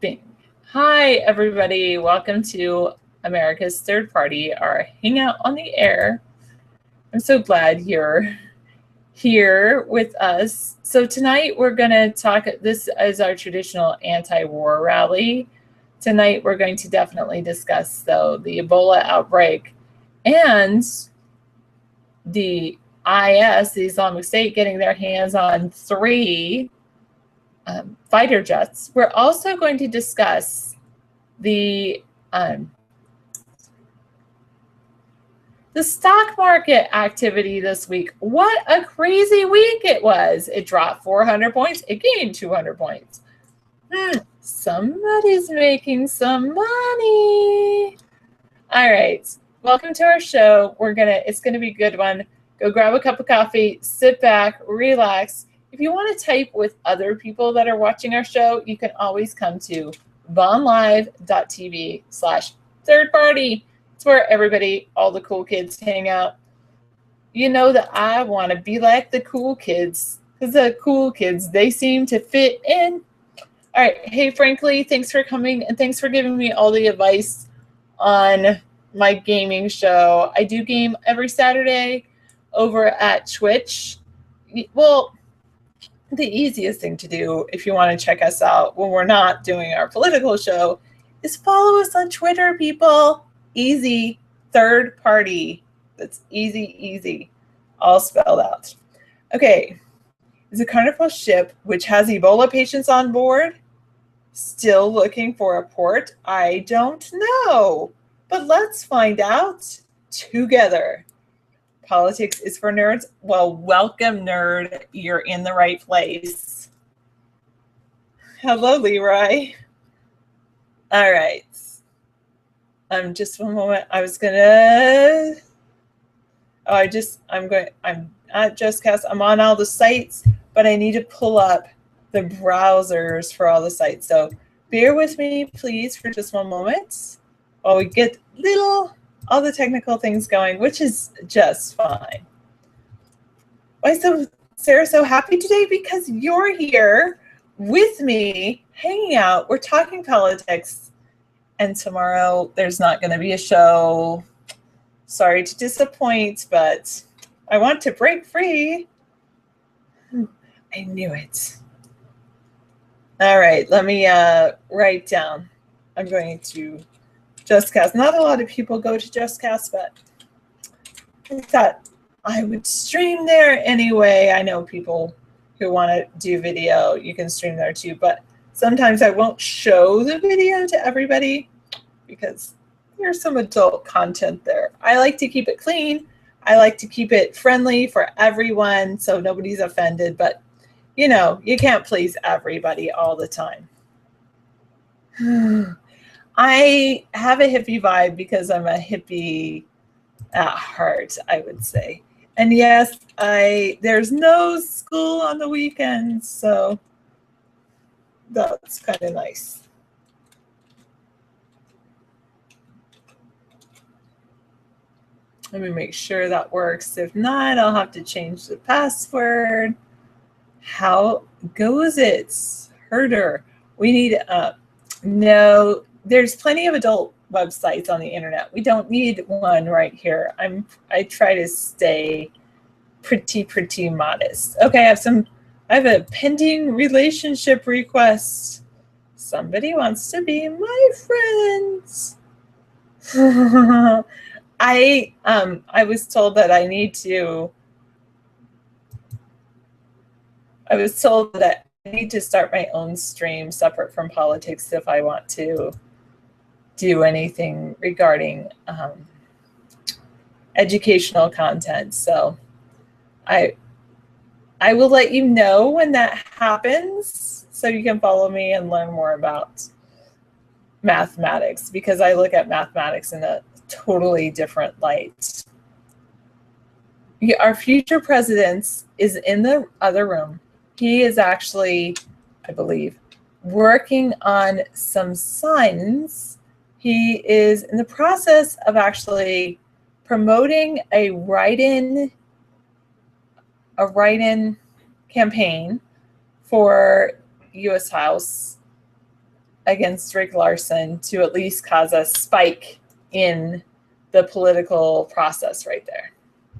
Bing. Hi, everybody. Welcome to America's Third Party, our Hangout on the Air. I'm so glad you're here with us. So tonight we're going to talk, this is our traditional anti-war rally. Tonight we're going to definitely discuss, though, the Ebola outbreak and the IS, the Islamic State, getting their hands on 3 fighter jets. We're also going to discuss the stock market activity this week. What a crazy week it was. It dropped 400 points. It gained 200 points. Somebody's making some money. All right. Welcome to our show. It's gonna be a good one. Go grab a cup of coffee, sit back, relax. If you want to type with other people that are watching our show, you can always come to vonlive.tv/thirdparty. It's where everybody, all the cool kids hang out. You know that I want to be like the cool kids, because the cool kids, they seem to fit in. All right. Hey, Frankly, thanks for coming, and thanks for giving me all the advice on my gaming show. I do game every Saturday over at Twitch. Well, the easiest thing to do if you want to check us out when we're not doing our political show is follow us on Twitter, people. Easy. Third Party. That's easy. All spelled out. Okay. Is a Carnival ship which has Ebola patients on board still looking for a port? I don't know. But let's find out together. Politics is for nerds. Well, welcome, nerd. You're in the right place. Hello, Leroy. All right. Just one moment. I'm at JustCast. I'm on all the sites, but I need to pull up the browsers for all the sites. So bear with me, please, for just one moment while we get all the technical things going, which is just fine. Why is Sarah so happy today? Because you're here with me, hanging out. We're talking politics. And tomorrow there's not going to be a show. Sorry to disappoint, but I want to break free. I knew it. All right, let me write down. I'm going to JustCast. Not a lot of people go to JustCast, but I thought I would stream there anyway. I know people who want to do video, you can stream there too, but sometimes I won't show the video to everybody because there's some adult content there. I like to keep it clean. I like to keep it friendly for everyone so nobody's offended, but you know, you can't please everybody all the time. I have a hippie vibe because I'm a hippie at heart, I would say. And yes, there's no school on the weekends, so that's kind of nice. Let me make sure that works. If not, I'll have to change the password. How goes it, Herder? We need no, there's plenty of adult websites on the internet. We don't need one right here. I try to stay pretty modest. Okay, I have a pending relationship request. Somebody wants to be my friend. I was told that I need to start my own stream separate from politics if I want to do anything regarding educational content. So I will let you know when that happens so you can follow me and learn more about mathematics, because I look at mathematics in a totally different light. Our future president is in the other room. He is actually, I believe, working on some signs. He is in the process of actually promoting a write-in campaign for U.S. House against Rick Larson to at least cause a spike in the political process right there.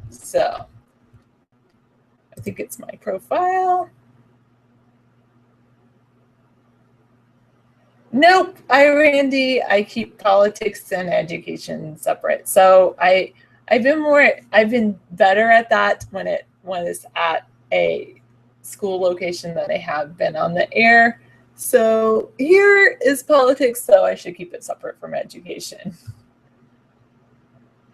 So I think it's my profile. Nope, Randy, I keep politics and education separate. So I've been better at that when it's at a school location than I have been on the air. So here is politics, so I should keep it separate from education.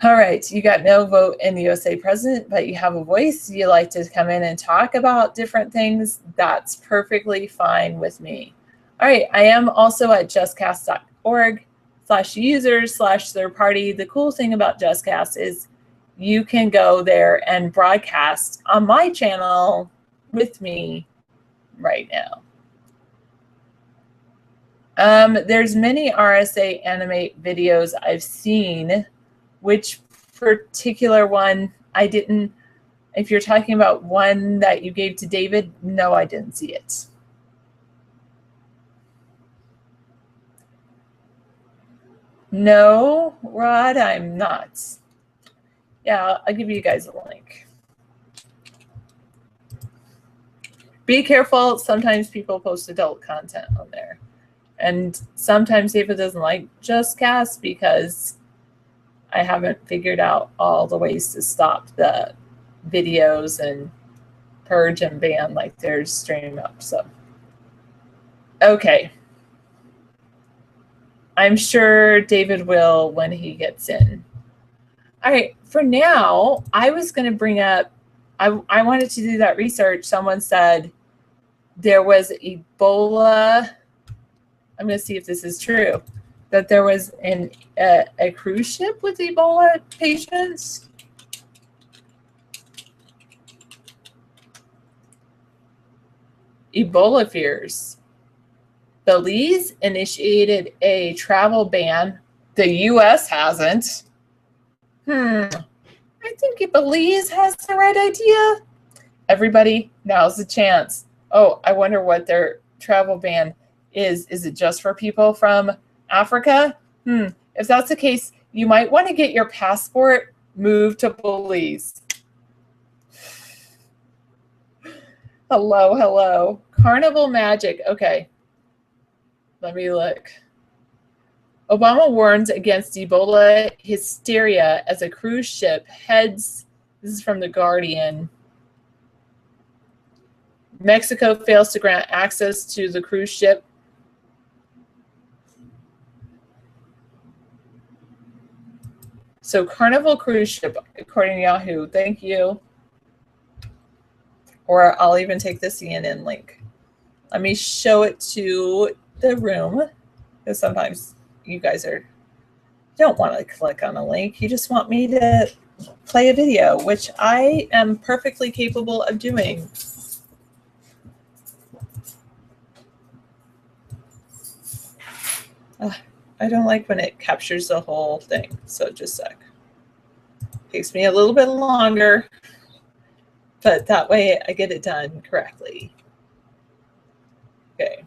All right, you got no vote in the USA president, but you have a voice. You like to come in and talk about different things. That's perfectly fine with me. All right, I am also at justcast.org/users/third party. The cool thing about JustCast is you can go there and broadcast on my channel with me right now. There's many RSA animate videos I've seen. Which particular one I didn't, if you're talking about one that you gave to David, no, I didn't see it. No, Rod, I'm not. Yeah, I'll give you guys a link. Be careful. Sometimes people post adult content on there. And sometimes David doesn't like JustCast because I haven't figured out all the ways to stop the videos and purge and ban like there's stream up. So, okay. I'm sure David will when he gets in. All right, for now, I was going to bring up, I wanted to do that research. Someone said there was Ebola. I'm going to see if this is true. That there was a cruise ship with Ebola patients. Ebola fears. Belize initiated a travel ban. The U.S. hasn't. I think Belize has the right idea. Everybody, now's the chance. Oh, I wonder what their travel ban is. Is it just for people from Africa? If that's the case, you might want to get your passport moved to Belize. Hello. Carnival magic. Okay. Let me look. Obama warns against Ebola hysteria as a cruise ship heads. This is from The Guardian. Mexico fails to grant access to the cruise ship. So Carnival cruise ship, according to Yahoo, thank you. Or I'll even take the CNN link. Let me show it to the room, because sometimes you guys don't want to click on a link. You just want me to play a video, which I am perfectly capable of doing. I don't like when it captures the whole thing, so just a sec. Takes me a little bit longer, but that way I get it done correctly. Okay.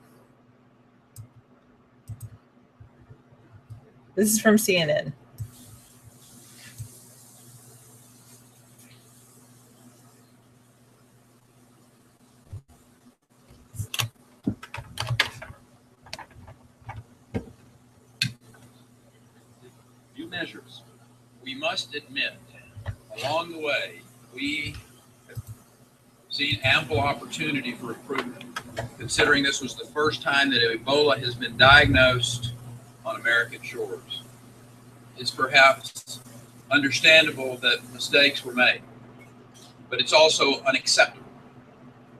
This is from CNN. Measures. We must admit, along the way, we have seen ample opportunity for improvement, considering this was the first time that Ebola has been diagnosed on American shores. It's perhaps understandable that mistakes were made, but it's also unacceptable.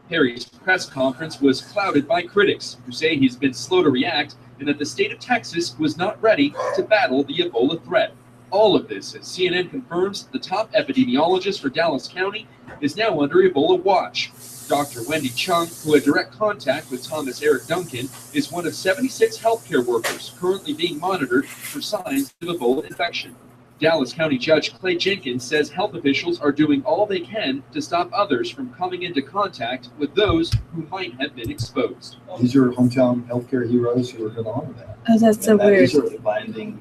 Perry's press conference was clouded by critics who say he's been slow to react and that the state of Texas was not ready to battle the Ebola threat. All of this, as CNN confirms, the top epidemiologist for Dallas County is now under Ebola watch. Dr. Wendy Chung, who had direct contact with Thomas Eric Duncan, is one of 76 healthcare workers currently being monitored for signs of Ebola infection. Dallas County Judge Clay Jenkins says health officials are doing all they can to stop others from coming into contact with those who might have been exposed. These are hometown healthcare heroes who are going to honor that. Oh, that's so And that weird. is a binding,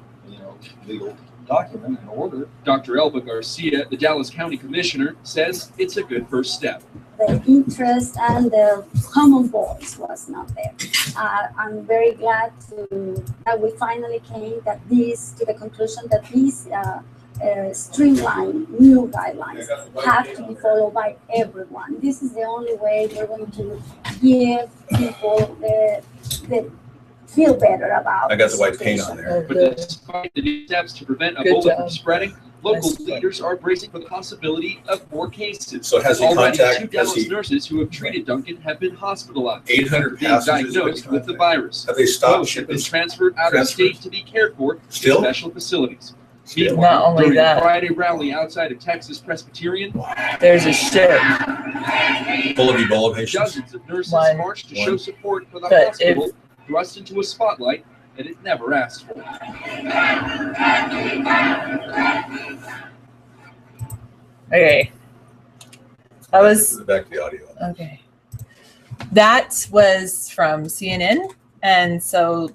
legal document and order. Dr. Elba Garcia, the Dallas County Commissioner, says it's a good first step. The interest and the common voice was not there. I'm very glad that we finally came to the conclusion that these streamlined new guidelines have to be followed by everyone. This is the only way we're going to give people the feel better about. I got the white paint on there. But despite the steps to prevent Ebola from spreading, local leaders are bracing for the possibility of more cases. So has he Already, contacted? 2 Dallas nurses who have treated Duncan have been hospitalized. 800 being passengers diagnosed with the virus. Have they stopped Both have been shipments? transferred out of state to be cared for Still? in special facilities. Still? Meanwhile, Not only during that. a Friday rally outside of Texas Presbyterian, There's a ship. Full of Ebola patients. dozens of nurses One. marched to show support for the But hospital, thrust into a spotlight that it never asked for. Okay. That was Back to the audio. okay. That was from CNN, and so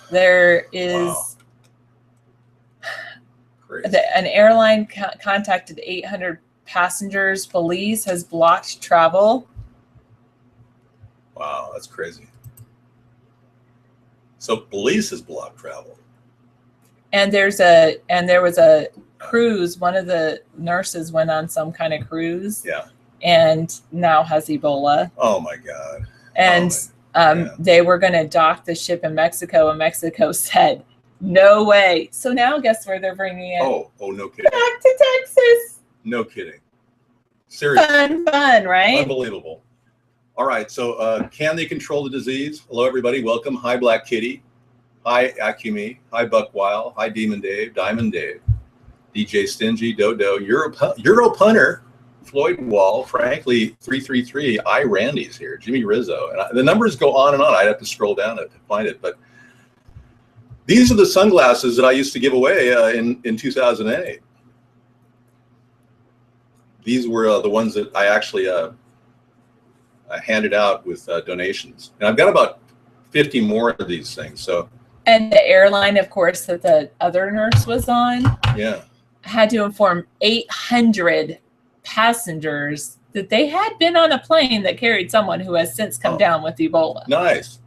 there is Wow. Crazy. an airline contacted 800 passengers. Police has blocked travel. Wow, that's crazy. So police has blocked travel. And there was a cruise. One of the nurses went on some kind of cruise. Yeah. And now has Ebola. Oh my God. And yeah. they were going to dock the ship in Mexico, and Mexico said, no way. So now guess where they're bringing it? Oh, no kidding. Back to Texas. No kidding. Seriously. Fun, right? Unbelievable. All right. So can they control the disease? Hello, everybody. Welcome. Hi, Black Kitty. Hi, Akumi. Hi, Buckwile. Hi, Demon Dave. Diamond Dave. DJ Stingy. Dodo. Euro Punter. Floyd Wall. Frankly, 333. Randy's here. Jimmy Rizzo. And the numbers go on and on. I'd have to scroll down to find it. But these are the sunglasses that I used to give away in 2008. These were the ones that I actually handed out with donations. And I've got about 50 more of these things. So. And the airline, of course, that the other nurse was on, Yeah. had to inform 800 passengers that they had been on a plane that carried someone who has since come down with Ebola. Nice.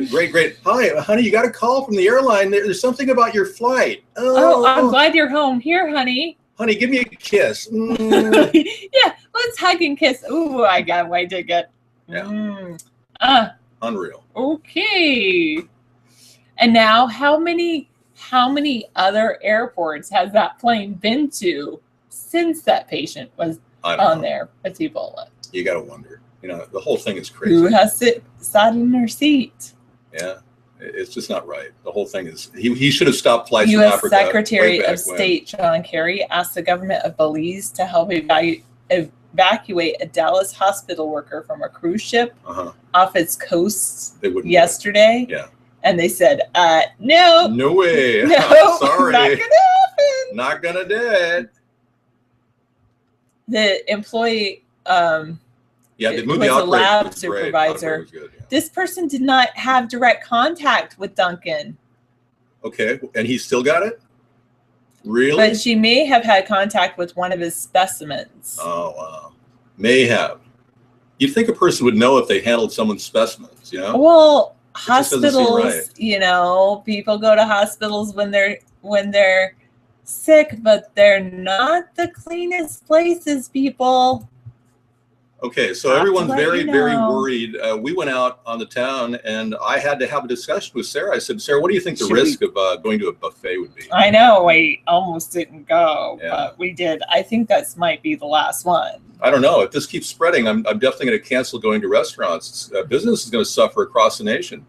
Great. Hi, honey, you got a call from the airline. There's something about your flight. Oh, I'm glad you're home. Here, honey. Honey, give me a kiss. Yeah, let's hug and kiss. Ooh, I got my ticket. Yeah. Unreal. Okay. And now, how many other airports has that plane been to since that patient was on there with Ebola? You got to wonder. The whole thing is crazy. Who has sat in their seat? Yeah. It's just not right. The whole thing is, he should have stopped flights from U.S. Africa. Secretary of State John Kerry asked the government of Belize to help evacuate a Dallas hospital worker from a cruise ship off its coast yesterday. Yeah. And they said, no. No way. No, sorry. not gonna happen. Not gonna do it. The employee the movie was a lab was supervisor. Was good, yeah. This person did not have direct contact with Duncan. Okay, and he still got it? Really? But she may have had contact with one of his specimens. Oh, wow. May have. You'd think a person would know if they handled someone's specimens, Well, hospitals, right. People go to hospitals when they're sick, but they're not the cleanest places, people. Okay, so everyone's very worried. We went out on the town, and I had to have a discussion with Sarah. I said, Sarah, what do you think the risk of going to a buffet would be? I know, we almost didn't go, Yeah. but we did. I think that might be the last one. I don't know. If this keeps spreading, I'm definitely going to cancel going to restaurants. Business is going to suffer across the nation.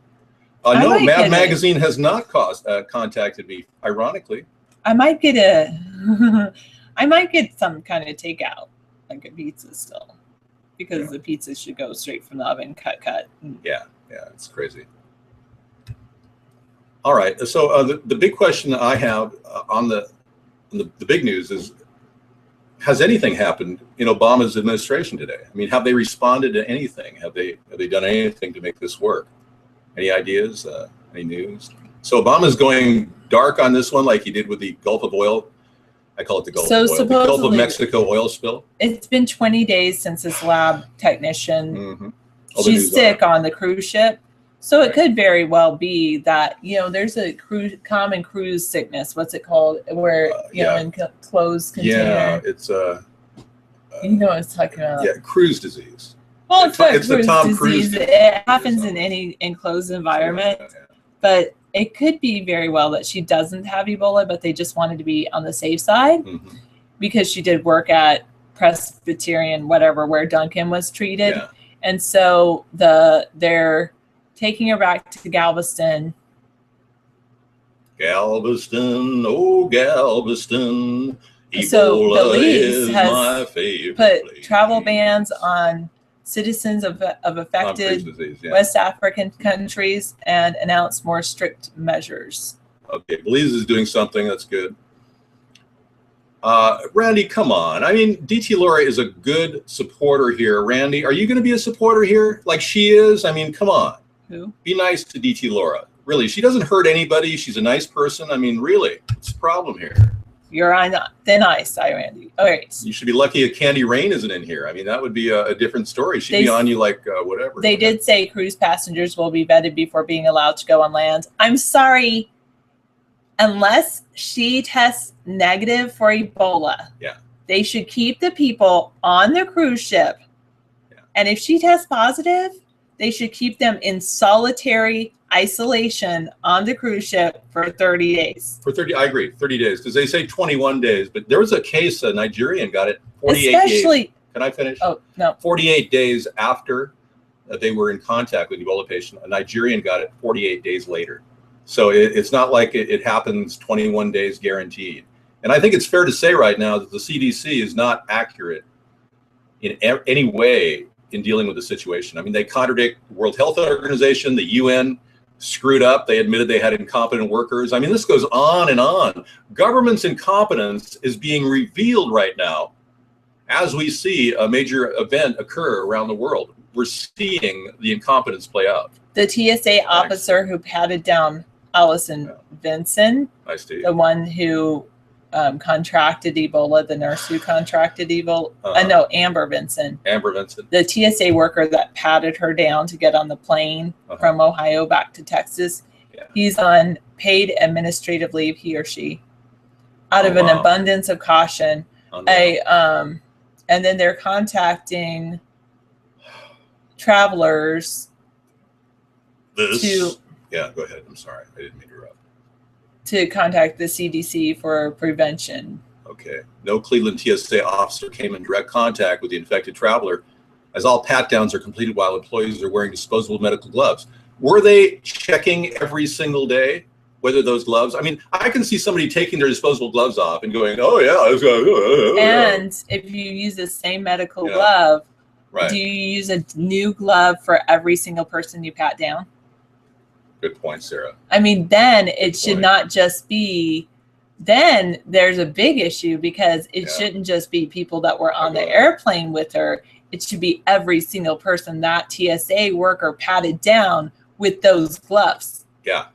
No, Mad Magazine has not contacted me, ironically. I might get some kind of takeout, like a pizza still. Because the pizza should go straight from the oven, cut. Yeah, it's crazy. All right, so the big question I have on the the big news is, has anything happened in Obama's administration today? I mean, have they responded to anything? Have they done anything to make this work? Any ideas? Any news? So Obama's going dark on this one, like he did with the Gulf of Oil. I call it the Gulf of Oil. The Gulf of Mexico oil spill. It's been 20 days since this lab technician, she's sick on the cruise ship. So it could very well be that, there's a common cruise sickness. What's it called? Where, in closed container. Yeah, it's you know what I'm talking about. Yeah, cruise disease. Well, it's the Tom Cruise disease. It happens in any enclosed environment. Yeah. But it could be very well that she doesn't have Ebola, but they just wanted to be on the safe side because she did work at Presbyterian, whatever, where Duncan was treated. Yeah. And so they're taking her back to Galveston. Galveston, oh Galveston. Ebola So Belize has my favorite put place. travel bans on citizens of affected Disease, yeah. West African countries and announced more strict measures. Okay, Belize is doing something that's good. Randy, come on. I mean, DT Laura is a good supporter here. Randy, are you going to be a supporter here like she is? I mean, come on. Who? Be nice to DT Laura. Really, she doesn't hurt anybody. She's a nice person. I mean, really, what's the problem here? You're on thin ice, Randy. All right. You should be lucky a Candy Rain isn't in here. I mean, that would be a different story. She'd be on you like whatever. They did say cruise passengers will be vetted before being allowed to go on land. I'm sorry. Unless she tests negative for Ebola, they should keep the people on the cruise ship. Yeah. And if she tests positive, they should keep them in solitary isolation on the cruise ship for 30 days. I agree, 30 days, because they say 21 days, but there was a case, a Nigerian got it 48 days. Can I finish? Oh, no. 48 days after they were in contact with an Ebola patient, a Nigerian got it 48 days later. So it's not like it happens 21 days guaranteed. And I think it's fair to say right now that the CDC is not accurate in any way in dealing with the situation. I mean, they contradict the World Health Organization, the UN screwed up. They admitted they had incompetent workers. I mean, this goes on and on. Government's incompetence is being revealed right now as we see a major event occur around the world. We're seeing the incompetence play out. The TSA officer who patted down Allison Vinson, the one who contracted Ebola, the nurse who contracted Ebola. No, Amber Vinson. Amber Vinson. The TSA worker that patted her down to get on the plane from Ohio back to Texas. Yeah. He's on paid administrative leave, he or she, out of an abundance of caution. And then they're contacting travelers Yeah, go ahead. I'm sorry. I didn't mean to interrupt. To contact the CDC for prevention. Okay. No Cleveland TSA officer came in direct contact with the infected traveler, as all pat-downs are completed while employees are wearing disposable medical gloves. Were they checking every single day whether those gloves? I mean, I can see somebody taking their disposable gloves off and going, "Oh yeah." And if you use the same medical glove, do you use a new glove for every single person you pat down? Good point, Sarah. I mean, then it should not just be, then there's a big issue because it shouldn't just be people that were on the airplane with her. It should be every single person that TSA worker patted down with those gloves. Yeah.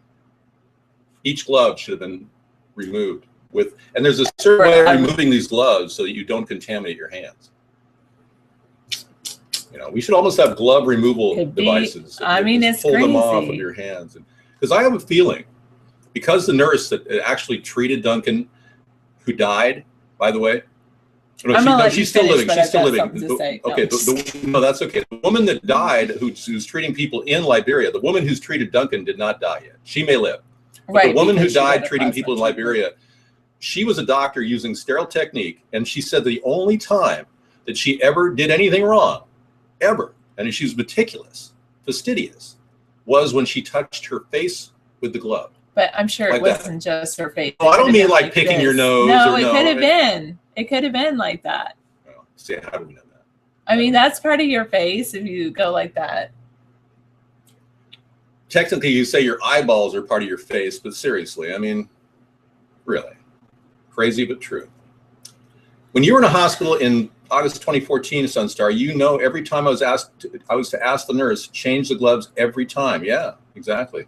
Each glove should have been removed and there's a certain way of removing these gloves so that you don't contaminate your hands. You know, we should almost have glove removal devices. I mean, it's pull crazy. them off of your hands. Because I have a feeling, because the nurse that actually treated Duncan, who died, by the way, she's still living. She's still living. Okay, no, that's okay. The woman that died, who's treating people in Liberia, the woman who's treated Duncan did not die yet. She may live. But the woman who died treating people in Liberia, she was a doctor using sterile technique, and she said the only time that she ever did anything wrong, ever, and she was meticulous, fastidious, was when she touched her face with the glove. But I'm sure it wasn't just her face. Oh, I don't mean like picking your nose. No, it could have been. It could have been like that. Well, see, how do we know that? I mean, that's part of your face if you go like that. Technically, you say your eyeballs are part of your face, but seriously, I mean, really. Crazy but true. When you were in a hospital in August 2014, Sunstar, you know, every time I was to ask the nurse, change the gloves every time. Yeah, exactly.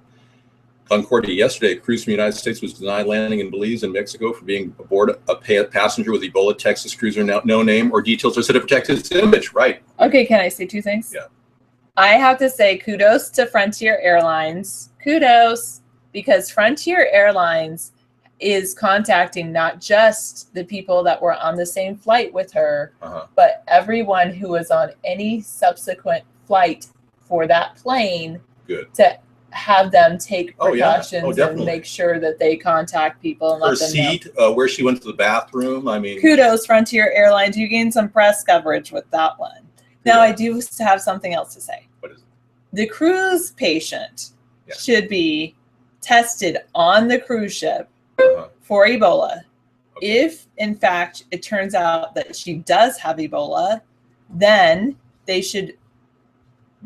Concordia yesterday, a cruise from the United States was denied landing in Belize and Mexico for being aboard a passenger with Ebola. Texas cruiser, no name or details are said to protect his image. Right. Okay, can I say two things? Yeah. I have to say kudos to Frontier Airlines. Kudos, because Frontier Airlines is contacting not just the people that were on the same flight with her, but everyone who was on any subsequent flight for that plane. Good. To have them take precautions and make sure that they contact people and her let them seat, know. Where she went to the bathroom. I mean, kudos, Frontier Airlines. You gained some press coverage with that one. Now, I do have something else to say. What is it? The cruise patient should be tested on the cruise ship for Ebola. Okay. If, in fact, it turns out that she does have Ebola, then they should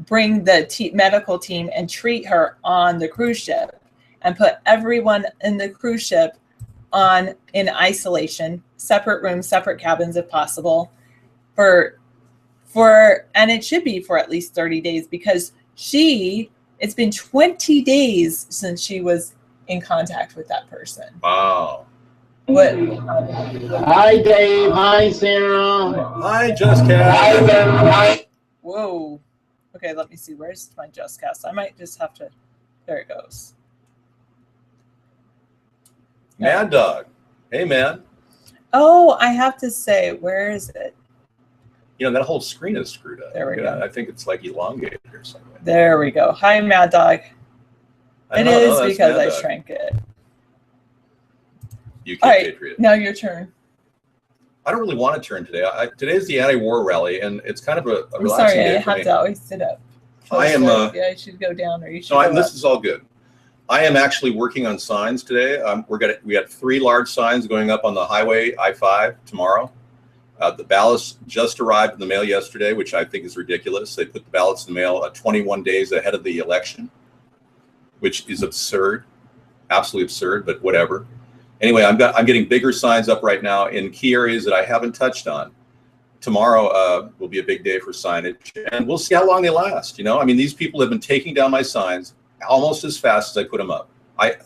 bring the medical team and treat her on the cruise ship and put everyone in the cruise ship in isolation, separate rooms, separate cabins if possible, and it should be for at least 30 days because it's been 20 days since she was in contact with that person. Wow. What? Hi, Dave. Hi, Sarah. Hi, Jessica. Hi, Dave. Whoa. Okay, let me see. Where's my JustCast? I might just have to. There it goes. Mad Dog. Hey, man. Oh, I have to say, where is it? You know, that whole screen is screwed up. There we go. I think it's like elongated or something. There we go. Hi, Mad Dog. It is because I shrank it. UK All right, Patriot. now your turn. I don't really want to turn today. Today's the anti-war rally, and it's kind of a I'm relaxing sorry, day I for have me. to always sit up. I am. Yeah, I should go down, or you should. No, this is all good. I am actually working on signs today. We had 3 large signs going up on the highway I-5 tomorrow. The ballots just arrived in the mail yesterday, which I think is ridiculous. They put the ballots in the mail 21 days ahead of the election, which is absurd, absolutely absurd, but whatever. Anyway, I'm getting bigger signs up right now in key areas that I haven't touched on. Tomorrow will be a big day for signage, and we'll see how long they last. You know, I mean, these people have been taking down my signs almost as fast as I put them up. I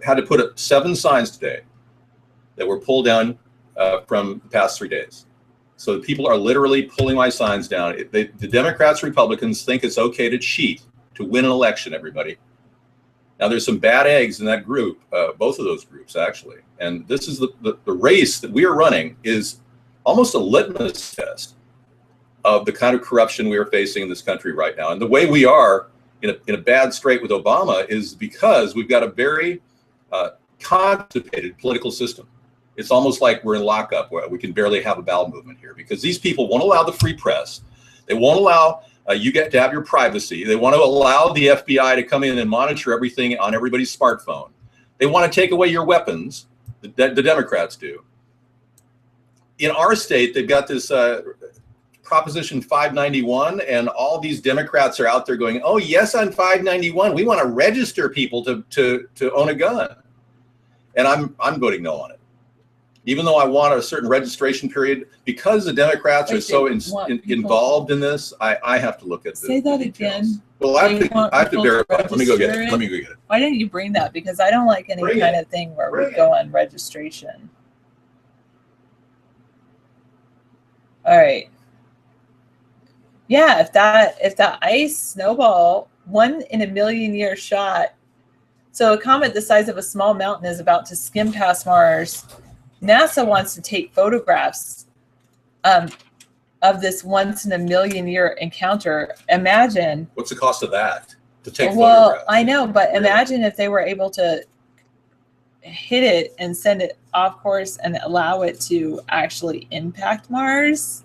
had to put up 7 signs today that were pulled down from the past 3 days. So the people are literally pulling my signs down. The Democrats, Republicans think it's okay to cheat to win an election, everybody. Now, there's some bad eggs in that group, both of those groups, actually. And this is the race that we are running is almost a litmus test of the kind of corruption we are facing in this country right now. And the way we are in a bad strait with Obama is because we've got a very constipated political system. It's almost like we're in lockup where we can barely have a bowel movement here because these people won't allow the free press. They won't allow you get to have your privacy. They want to allow the FBI to come in and monitor everything on everybody's smartphone. They want to take away your weapons. The Democrats do. In our state, they've got this Proposition 591, and all these Democrats are out there going, "Oh yes, on 591, we want to register people to own a gun," and I'm voting no on it. Even though I want a certain registration period, because the Democrats are so involved in this, I have to look at this. Say that again. Well, I have to verify. Let me go get it. Let me go get it. Why didn't you bring that? Because I don't like any kind of thing where we go on registration. All right. Yeah, if that ice snowball, 1 in a million year shot. So a comet the size of a small mountain is about to skim past Mars. NASA wants to take photographs of this once in a million year encounter. Imagine. What's the cost of that to take well, photographs? I know, but imagine if they were able to hit it and send it off course and allow it to actually impact Mars.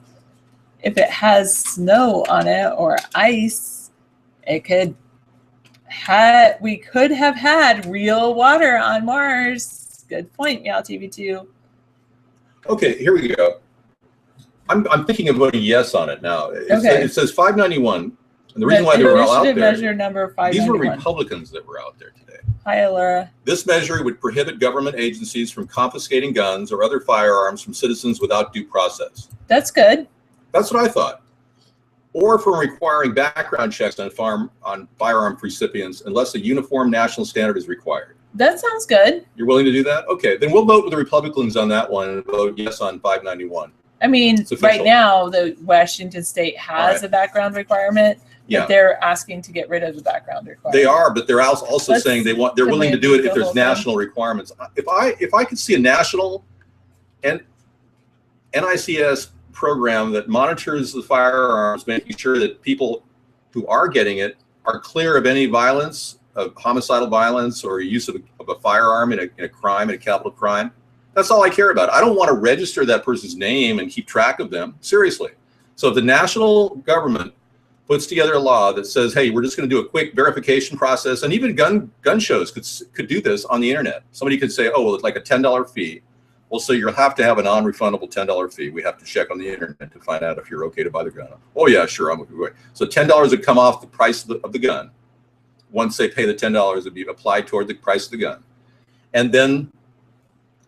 If it has snow on it or ice, we could have had real water on Mars. Good point, Meow TV2. Okay, here we go. I'm thinking of voting yes on it now. It says 591. And the reason why they were all out there, measure number 591. these were Republicans that were out there today. Hi, Laura. This measure would prohibit government agencies from confiscating guns or other firearms from citizens without due process. That's good. That's what I thought. Or from requiring background checks on firearm recipients unless a uniform national standard is required. That sounds good. You're willing to do that? Okay, then we'll vote with the Republicans on that one and vote yes on 591. I mean, right now, the Washington State has a background requirement, but they're asking to get rid of the background requirement. They are, but they're also saying they're willing to do it if there's national requirements. If I could see a national NICS program that monitors the firearms, making sure that people who are getting it are clear of any violence, of homicidal violence or use of a firearm in a crime, in a capital crime. That's all I care about. I don't want to register that person's name and keep track of them. Seriously. So if the national government puts together a law that says, hey, we're just going to do a quick verification process, and even gun shows could do this on the internet. Somebody could say, oh, well, it's like a $10 fee. Well, so you'll have to have a non-refundable $10 fee. We have to check on the internet to find out if you're okay to buy the gun. Oh yeah, sure, I'm okay. So $10 would come off the price of the gun. Once they pay the $10, it'd be applied toward the price of the gun. And then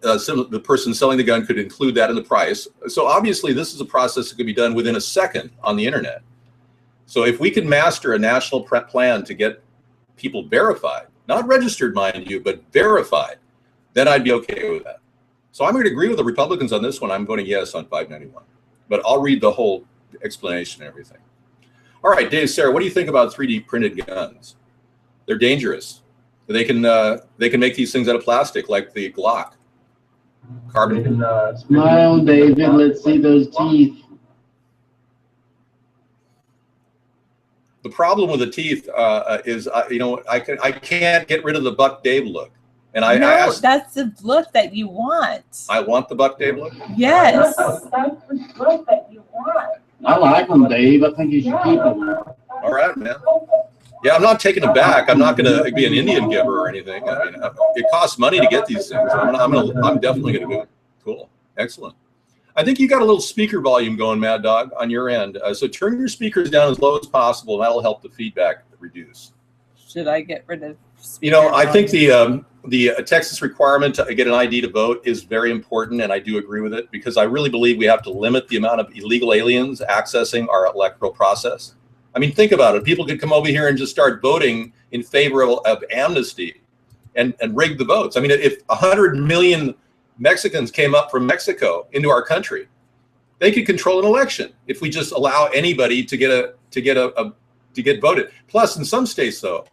the person selling the gun could include that in the price. So obviously this is a process that could be done within a second on the internet. So if we can master a national plan to get people verified, not registered, mind you, but verified, then I'd be okay with that. So I'm going to agree with the Republicans on this one. I'm voting yes on 591, but I'll read the whole explanation and everything. All right, Dave, Sarah, what do you think about 3D printed guns? They're dangerous. They can make these things out of plastic, like the Glock. Carbon. Smile, David. Let's see those teeth. The problem with the teeth is, I can't get rid of the Buck Dave look. And I asked, that's the look that you want. I want the Buck Dave look? Yes. That's the look that you want. I like them, Dave. I think you should keep them. All right, man. Yeah, I'm not taking them back. I'm not going to be an Indian giver or anything. I mean, it costs money to get these things. I'm definitely going to do it. Cool. Excellent. I think you got a little speaker volume going, Mad Dog, on your end. So turn your speakers down as low as possible, and that'll help the feedback reduce. Should I get rid of speaker You know, I volume? think the Texas requirement to get an ID to vote is very important, and I do agree with it, because I really believe we have to limit the amount of illegal aliens accessing our electoral process. I mean, think about it. People could come over here and just start voting in favor of amnesty and rig the votes. I mean, if 100 million Mexicans came up from Mexico into our country, they could control an election if we just allow anybody to get voted. Plus, in some states, though,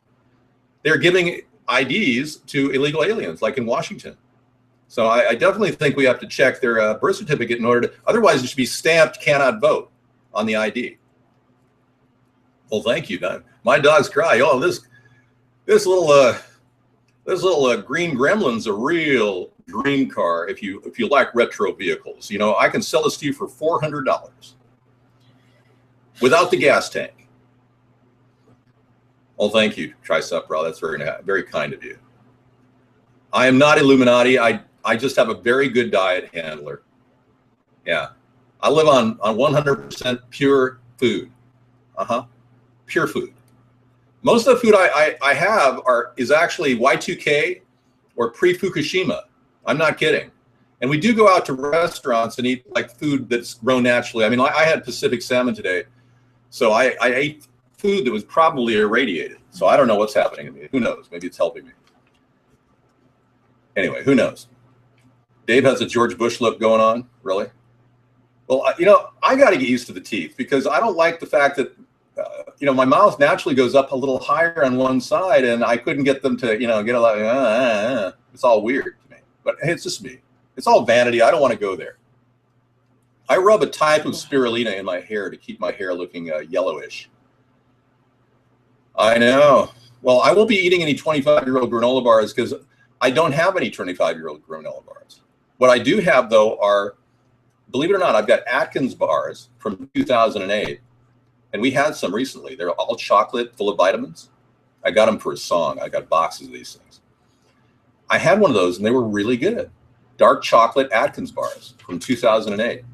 they're giving IDs to illegal aliens, like in Washington. So I definitely think we have to check their birth certificate in order to, otherwise it should be stamped "cannot vote" on the ID. Well, thank you, Don. My dogs cry. Oh, this little green gremlin's a real dream car if you like retro vehicles. You know, I can sell this to you for $400 without the gas tank. Well, thank you, Trisupra. That's very kind of you. I am not Illuminati. I just have a very good diet handler. Yeah, I live on 100% pure food. Pure food. Most of the food I have is actually Y2K or pre-Fukushima. I'm not kidding. And we do go out to restaurants and eat like food that's grown naturally. I mean, I had Pacific salmon today, so I ate food that was probably irradiated. So I don't know what's happening to me. Who knows? Maybe it's helping me. Anyway, who knows? Dave has a George Bush look going on. Really? Well, I got to get used to the teeth, because I don't like the fact that my mouth naturally goes up a little higher on one side, and I couldn't get them to, get a lot. It's all weird to me. But hey, it's just me. It's all vanity. I don't want to go there. I rub a type of spirulina in my hair to keep my hair looking yellowish. I know. Well, I won't be eating any 25-year-old granola bars, because I don't have any 25-year-old granola bars. What I do have, though, are, believe it or not, I've got Atkins bars from 2008. And we had some recently. They're all chocolate, full of vitamins. I got them for a song. I got boxes of these things. I had one of those, and they were really good. Dark chocolate Atkins bars from 2008.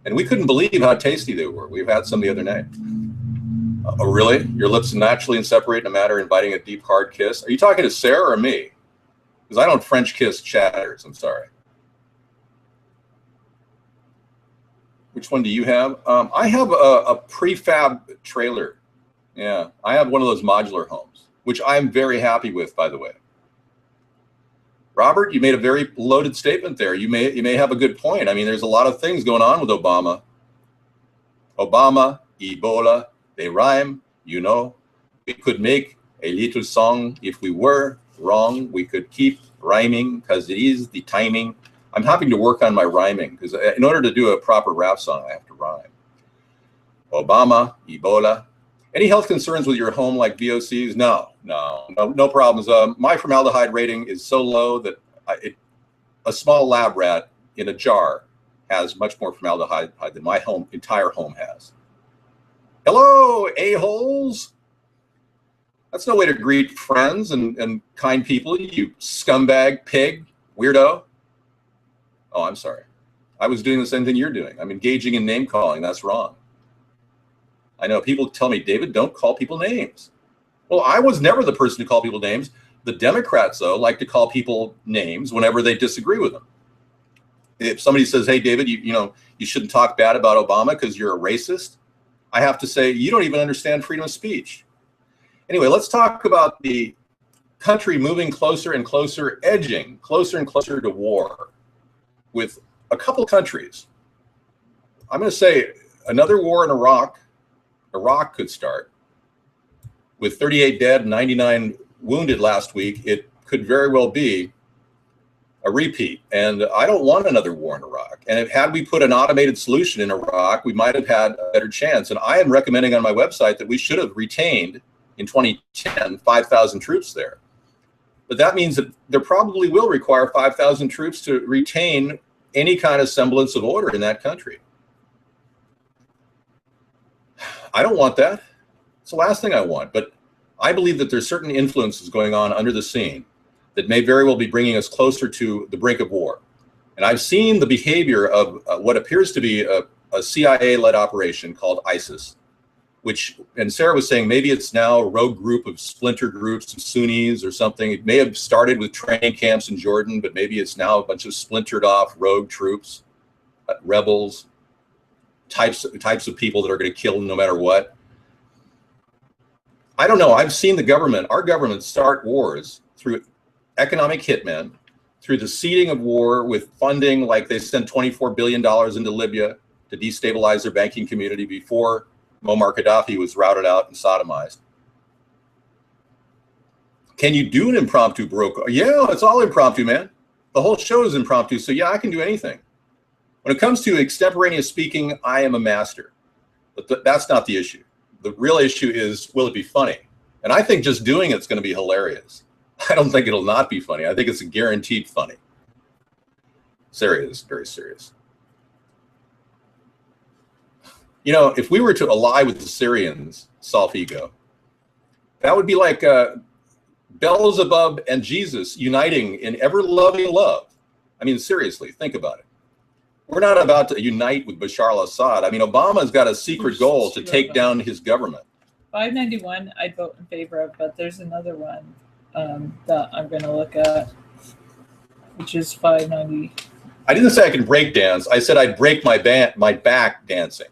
And we couldn't believe how tasty they were. We've had some the other night. Oh, really? Your lips naturally and separate no matter inviting a deep, hard kiss? Are you talking to Sarah or me? Because I don't French kiss chatters. I'm sorry. Which one do you have? I have a prefab trailer. Yeah, I have one of those modular homes, which I'm very happy with, by the way. Robert, you made a very loaded statement there. You may have a good point. I mean, there's a lot of things going on with Obama. Obama, Ebola, they rhyme, you know. We could make a little song if we were wrong. We could keep rhyming because it is the timing. I'm having to work on my rhyming because in order to do a proper rap song, I have to rhyme. Obama, Ebola. Any health concerns with your home like VOCs? No problems. My formaldehyde rating is so low that a small lab rat in a jar has much more formaldehyde than my entire home has. Hello, a-holes. That's no way to greet friends and kind people, you scumbag, pig, weirdo. Oh, I'm sorry. I was doing the same thing you're doing. I'm engaging in name calling. That's wrong. I know people tell me, David, don't call people names. Well, I was never the person to call people names. The Democrats, though, like to call people names whenever they disagree with them. If somebody says, hey, David, you shouldn't talk bad about Obama because you're a racist, I have to say, you don't even understand freedom of speech. Anyway, let's talk about the country moving closer and closer, edging closer and closer to war with a couple countries. I'm going to say another war in Iraq. Iraq could start. With 38 dead, 99 wounded last week, it could very well be a repeat. And I don't want another war in Iraq. And had we put an automated solution in Iraq, we might have had a better chance. And I am recommending on my website that we should have retained in 2010 5,000 troops there. But that means that there probably will require 5,000 troops to retain any kind of semblance of order in that country. I don't want that. It's the last thing I want. But I believe that there's certain influences going on under the scene that may very well be bringing us closer to the brink of war. And I've seen the behavior of what appears to be a CIA-led operation called ISIS, which, and Sarah was saying, maybe it's now a rogue group of splinter groups of Sunnis or something. It may have started with training camps in Jordan, but maybe it's now a bunch of splintered off rogue troops, rebels, types of people that are going to kill no matter what. I don't know. I've seen the government, our government, start wars through economic hitmen, through the seeding of war with funding, like they sent $24 billion into Libya to destabilize their banking community before Muammar Gaddafi was routed out and sodomized. Can you do an impromptu Baroque? Yeah, it's all impromptu, man. The whole show is impromptu, so yeah, I can do anything. When it comes to extemporaneous speaking, I am a master. But that's not the issue. The real issue is, will it be funny? And I think just doing it's going to be hilarious. I don't think it'll not be funny. I think it's a guaranteed funny. Serious, very serious. You know, if we were to ally with the Syrians, Solf Ego, that would be like Beelzebub and Jesus uniting in ever-loving love. I mean, seriously, think about it. We're not about to unite with Bashar al-Assad. I mean, Obama's got a secret goal to take down his government. 591, I'd vote in favor of, but there's another one that I'm going to look at, which is 590. I didn't say I can break dance. I said I'd break my back dancing.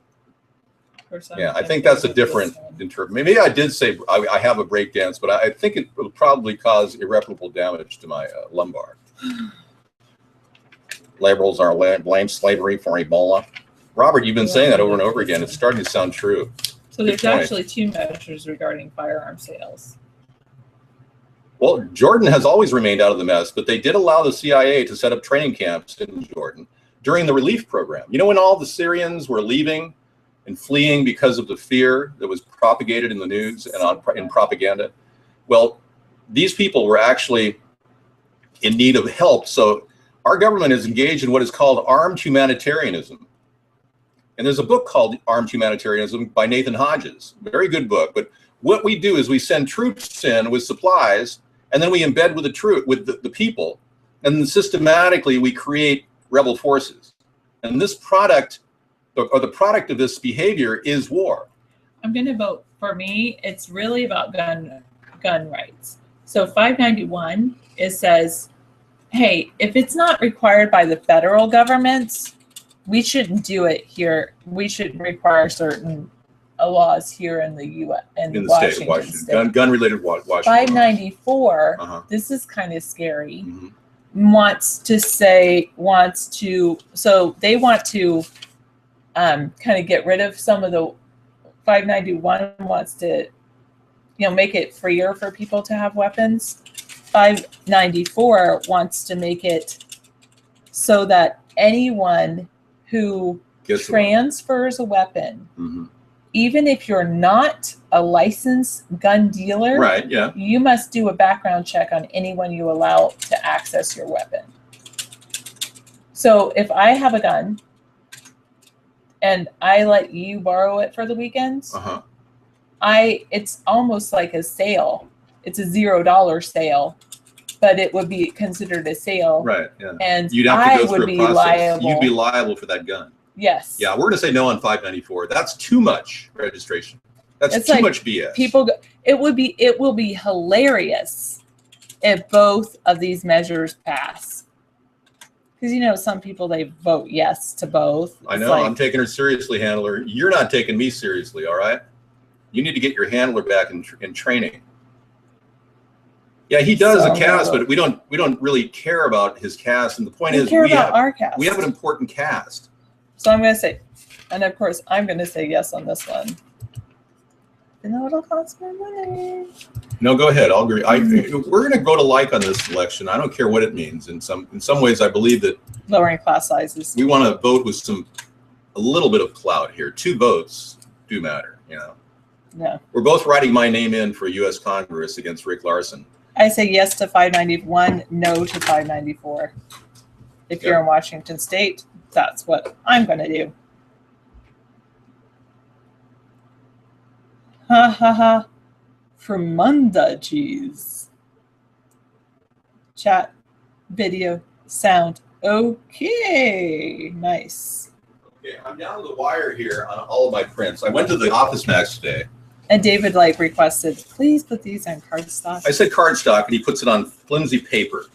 Yeah, I think that's a different interpretation. Maybe I did say I have a break dance, but I think it will probably cause irreparable damage to my lumbar. Liberals are blame slavery for Ebola. Robert, you've been saying that over and over again. It's starting to sound true. So there's actually two measures regarding firearm sales. Well, Jordan has always remained out of the mess, but they did allow the CIA to set up training camps in Jordan during the relief program. You know, when all the Syrians were leaving and fleeing because of the fear that was propagated in the news and in propaganda? Well, these people were actually in need of help. So our government is engaged in what is called armed humanitarianism. And there's a book called Armed Humanitarianism by Nathan Hodges, very good book. But what we do is we send troops in with supplies, and then we embed with the people, and then systematically we create rebel forces. And this product, or the product of this behavior, is war. I'm going to vote for me, it's really about gun rights. So 591, it says, hey, if it's not required by the federal government, we shouldn't do it here. We shouldn't require certain laws here in the U.S. in the state of Washington. Gun-related Washington. 594, Uh-huh. this is kind of scary, Mhm. so they want to kind of get rid of some of the 591 wants to, make it freer for people to have weapons. 594 wants to make it so that anyone who transfers a weapon, Mhm. even if you're not a licensed gun dealer, Right, yeah. you must do a background check on anyone you allow to access your weapon. So if I have a gun and I let you borrow it for the weekends, Uh-huh. it's almost like a sale. It's a $0 sale, but it would be considered a sale. Right, yeah. And You'd have to go through a process. liable. You'd be liable for that gun. Yes. Yeah, we're going to say no on 594. That's too much registration. That's It's too like much BS. It will be hilarious if both of these measures pass. Because some people, they vote yes to both. I know. I'm taking her seriously, handler. You're not taking me seriously, all right? You need to get your handler back in training. Yeah, he does a cast, but we don't really care about his cast. And the point is, care about our cast. We have an important cast. So I'm going to say, and of course, I'm going to say yes on this one. You know it'll cost me money. No, go ahead. I'll agree. We're going to go to like on this election. I don't care what it means. In some ways, I believe that lowering class sizes. We want to vote with a little bit of clout here. 2 votes do matter. Yeah. We're both writing my name in for U.S. Congress against Rick Larson. I say yes to 591, no to 594. If you're in Washington State, that's what I'm going to do. Ha ha ha. Fremunda cheese. Chat, video, sound. Okay. Nice. Okay, I'm down to the wire here on all of my prints. I went to the Office Max today. And David requested, please put these on cardstock. I said cardstock, and he puts it on flimsy paper.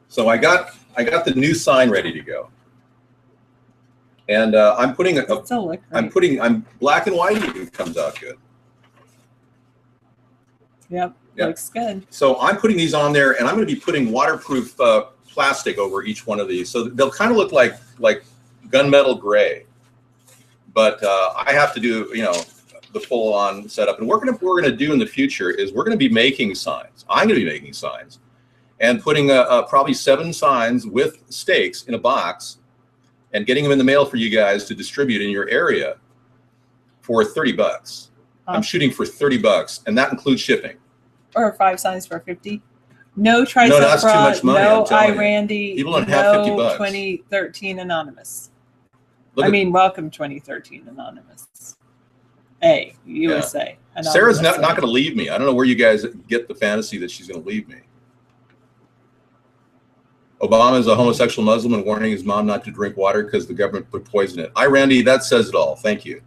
So I got the new sign ready to go. And I'm putting I'm black and white. It comes out good. Yep, looks good. So I'm putting these on there, and I'm going to be putting waterproof plastic over each one of these, so they'll kind of look like gunmetal gray. But I have to do the full-on setup, and what we're going to do in the future is we're going to be making signs. I'm going to be making signs, and putting probably 7 signs with stakes in a box, and getting them in the mail for you guys to distribute in your area for $30. I'm shooting for $30, and that includes shipping. Or 5 signs for 50. No tricep no, that's too much money. No iRandy. People don't have $50. 2013 Anonymous. Welcome 2013 Anonymous. A USA. Yeah. Sarah's not going to leave me. I don't know where you guys get the fantasy that she's going to leave me. Obama is a homosexual Muslim and warning his mom not to drink water because the government would poison it. Randy, that says it all. Thank you.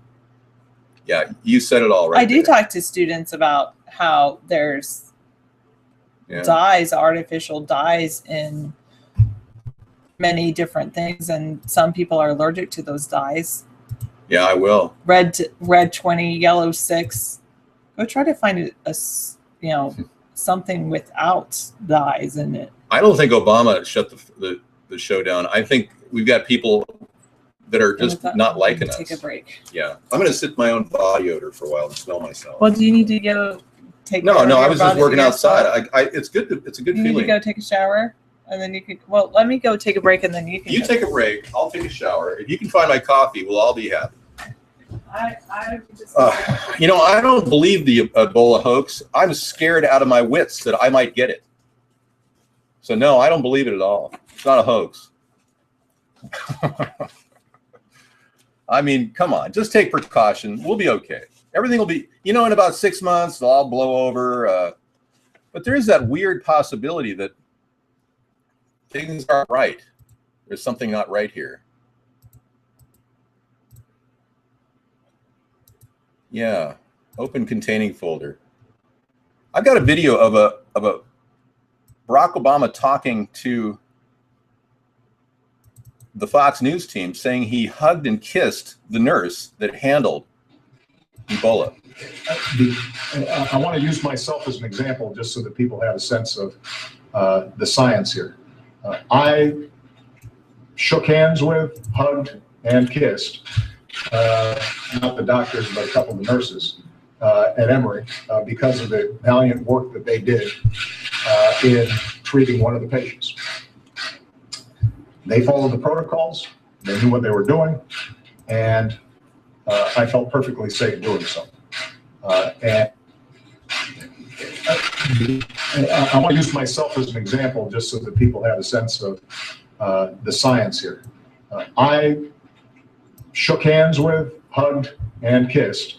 Yeah, you said it all right. I do talk to students about how there's dyes, artificial dyes in many different things, and some people are allergic to those dyes. Yeah, I will. Red 20, yellow 6. Go try to find something without dyes in it. I don't think Obama shut the show down. I think we've got people that are just not liking us. Take a break. Yeah, I'm going to sit my own body odor for a while and smell myself. Well, do you need to go take? No, I was just working outside. It's good. It's a good feeling. You need to go take a shower, and then you can. Well, let me go take a break, and then you can. You take a break. I'll take a shower. If you can find my coffee, we'll all be happy. I don't believe the Ebola hoax. I'm scared out of my wits that I might get it. So no, I don't believe it at all. It's not a hoax. I mean, come on, just take precaution. We'll be okay. Everything will be, in about 6 months, it'll all blow over. But there is that weird possibility that things aren't right. There's something not right here. Yeah. Open containing folder. I've got a video of a Barack Obama talking to the Fox News team saying he hugged and kissed the nurse that handled Ebola. I want to use myself as an example just so that people have a sense of the science here. I shook hands with, hugged, and kissed, not the doctors, but a couple of the nurses at Emory because of the valiant work that they did in treating one of the patients. They followed the protocols, they knew what they were doing, and I felt perfectly safe doing so. And I want to use myself as an example just so that people have a sense of the science here. I shook hands with, hugged, and kissed,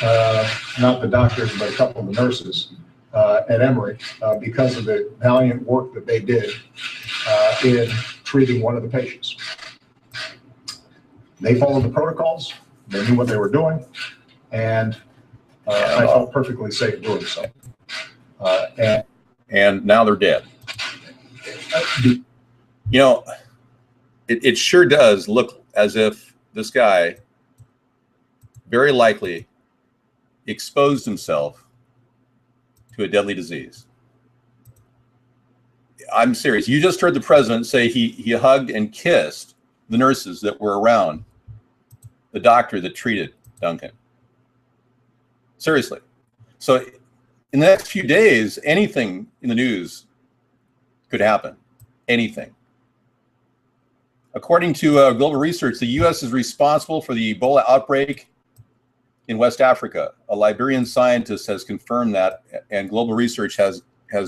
not the doctors, but a couple of the nurses at Emory because of the valiant work that they did in treating one of the patients. They followed the protocols, they knew what they were doing, and I felt perfectly safe doing so. And now they're dead. You know, it sure does look as if this guy very likely exposed himself to a deadly disease. I'm serious. You just heard the president say he hugged and kissed the nurses that were around the doctor that treated Duncan. Seriously. So in the next few days, anything in the news could happen. Anything. According to global research, the U.S. is responsible for the Ebola outbreak in West Africa. A Liberian scientist has confirmed that, and global research has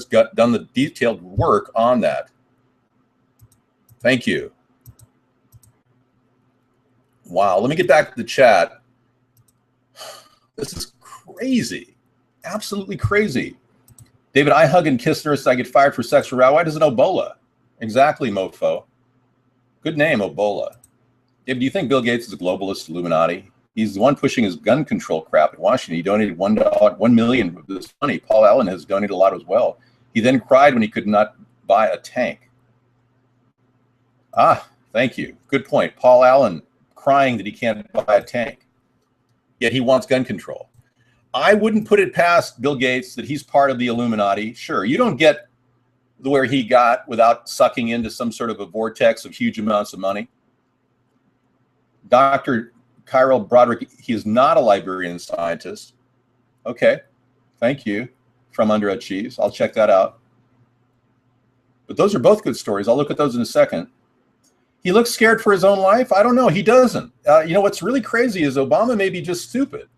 done the detailed work on that. Thank you. Wow, let me get back to the chat. This is crazy, absolutely crazy. David, I hug and kiss nurses, I get fired for sexual harassment. Why doesn't Ebola? Exactly, mofo. Good name, Ebola. David, do you think Bill Gates is a globalist Illuminati? He's the one pushing his gun control crap in Washington. He donated $1 million of this money. Paul Allen has donated a lot as well. He then cried when he could not buy a tank. Ah, thank you. Good point. Paul Allen crying that he can't buy a tank, yet he wants gun control. I wouldn't put it past Bill Gates that he's part of the Illuminati. Sure, you don't get where he got without sucking into some sort of a vortex of huge amounts of money. Dr. Kyril Broderick, he is not a Liberian scientist. Okay, thank you. From Under a Cheese. I'll check that out. But those are both good stories. I'll look at those in a second. He looks scared for his own life. I don't know. He doesn't. You know, what's really crazy is Obama may be just stupid.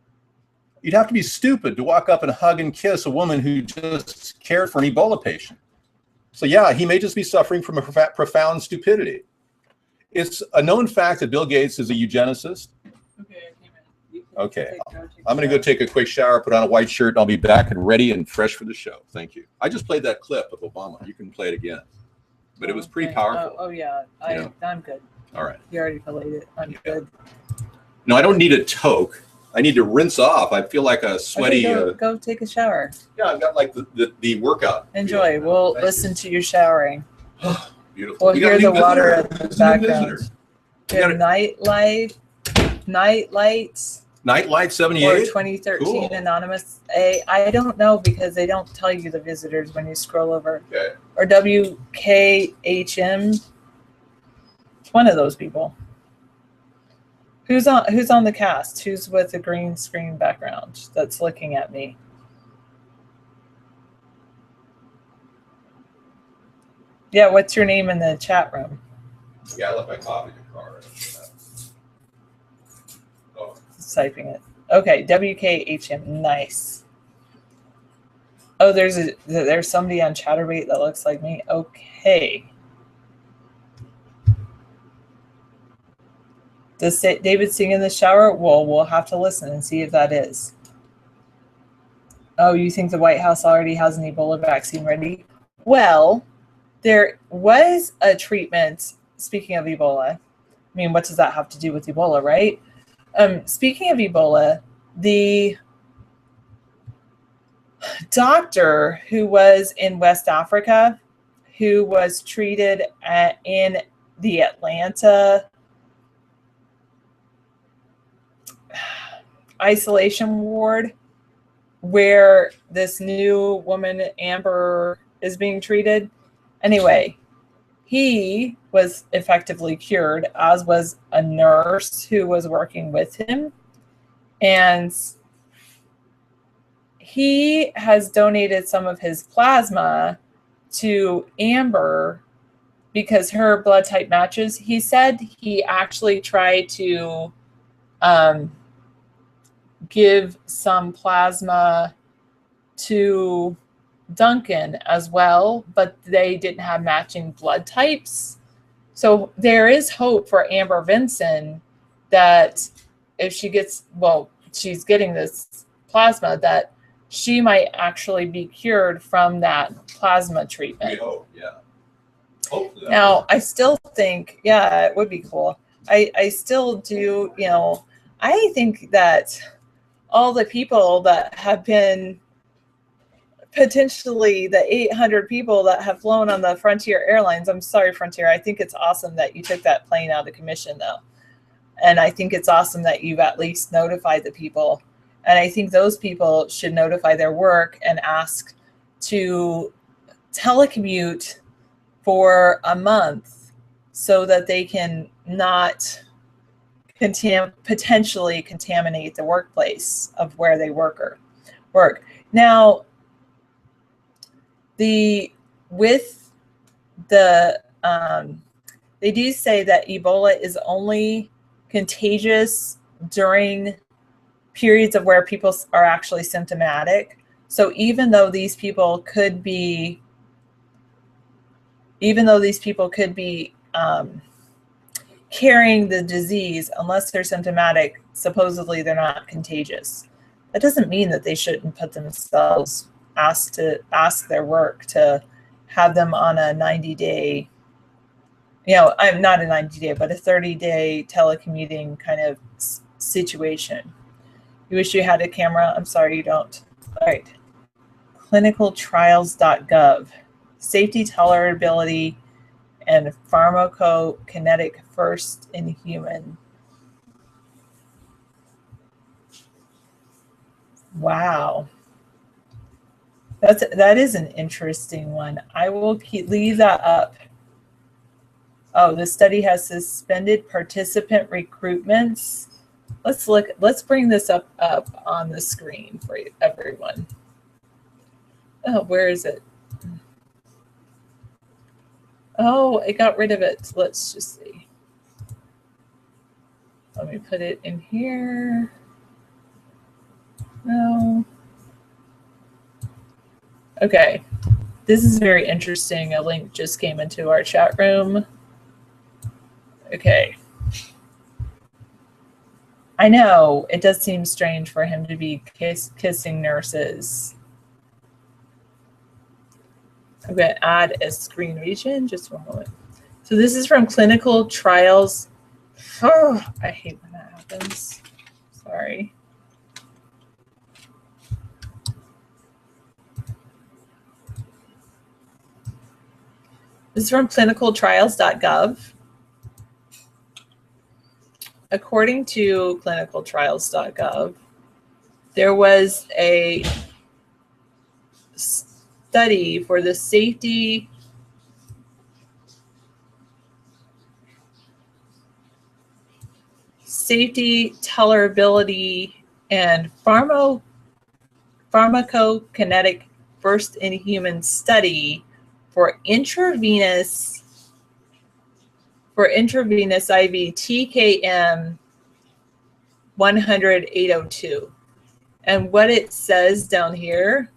You'd have to be stupid to walk up and hug and kiss a woman who just cared for an Ebola patient. So yeah, he may just be suffering from a profound stupidity. It's a known fact that Bill Gates is a eugenicist. Okay, I'm going to go take a quick shower, put on a white shirt, and I'll be back and ready and fresh for the show. Thank you. I just played that clip of Obama. You can play it again. But it was pretty powerful. Oh yeah, I'm good. All right. You already played it. I'm good. No, I don't need a toque. I need to rinse off. I feel like a sweaty. Okay, go take a shower. Yeah, I've got like the workout. Enjoy. We'll listen to you showering. Beautiful. We'll hear the water at the background. Night lights. Nightlight 78? Or 2013 cool. Anonymous A. I don't know because they don't tell you the visitors when you scroll over. Okay. Or WKHM. It's one of those people. Who's on the cast? Who's with the green screen background that's looking at me? Yeah, what's your name in the chat room? Yeah, I left my coffee in the car. Oh. Typing it. Okay, WKHM, nice. Oh, there's somebody on Chatterbait that looks like me. Okay. Does David sing in the shower? Well, we'll have to listen and see if that is. Oh, you think the White House already has an Ebola vaccine ready? Well, there was a treatment, speaking of Ebola. I mean, what does that have to do with Ebola, right? Speaking of Ebola, the doctor who was in West Africa, who was treated in the Atlanta isolation ward, where this new woman, Amber, is being treated. Anyway, he was effectively cured, as was a nurse who was working with him. And he has donated some of his plasma to Amber because her blood type matches. He said he actually tried to give some plasma to Duncan as well, but they didn't have matching blood types. So there is hope for Amber Vinson that if she gets, well, she's getting this plasma, that she might actually be cured from that plasma treatment. We hope, yeah. Hopefully. Now, I still think, yeah, it would be cool. I still do, you know, I think that all the people that have been potentially the 800 people that have flown on the Frontier Airlines. I'm sorry, Frontier. I think it's awesome that you took that plane out of commission, though. And I think it's awesome that you've at least notified the people. And I think those people should notify their work and ask to telecommute for a month so that they can not potentially contaminate the workplace of where they work. Now, they do say that Ebola is only contagious during periods of where people are actually symptomatic. So even though these people could be carrying the disease, unless they're symptomatic, supposedly they're not contagious. That doesn't mean that they shouldn't put themselves, ask their work to have them on a 90-day, I'm not a 90-day, but a 30-day telecommuting kind of situation. You wish you had a camera? I'm sorry you don't. All right. Clinicaltrials.gov. Safety, tolerability, and pharmacokinetic first in human. Wow. That is an interesting one. I will leave that up. Oh, the study has suspended participant recruitments. Let's bring this up on the screen for everyone. Oh, where is it? Oh, it got rid of it. Let's just see. Let me put it in here. No. Okay. This is very interesting. A link just came into our chat room. Okay. I know it does seem strange for him to be kissing nurses. I'm going to add a screen region. Just one moment. So this is from Clinical Trials. Oh, I hate when that happens. Sorry. This is from clinicaltrials.gov. According to clinicaltrials.gov, there was a study for the safety tolerability, and pharmacokinetic first in human study for intravenous IV TKM 100-802. And what it says down here,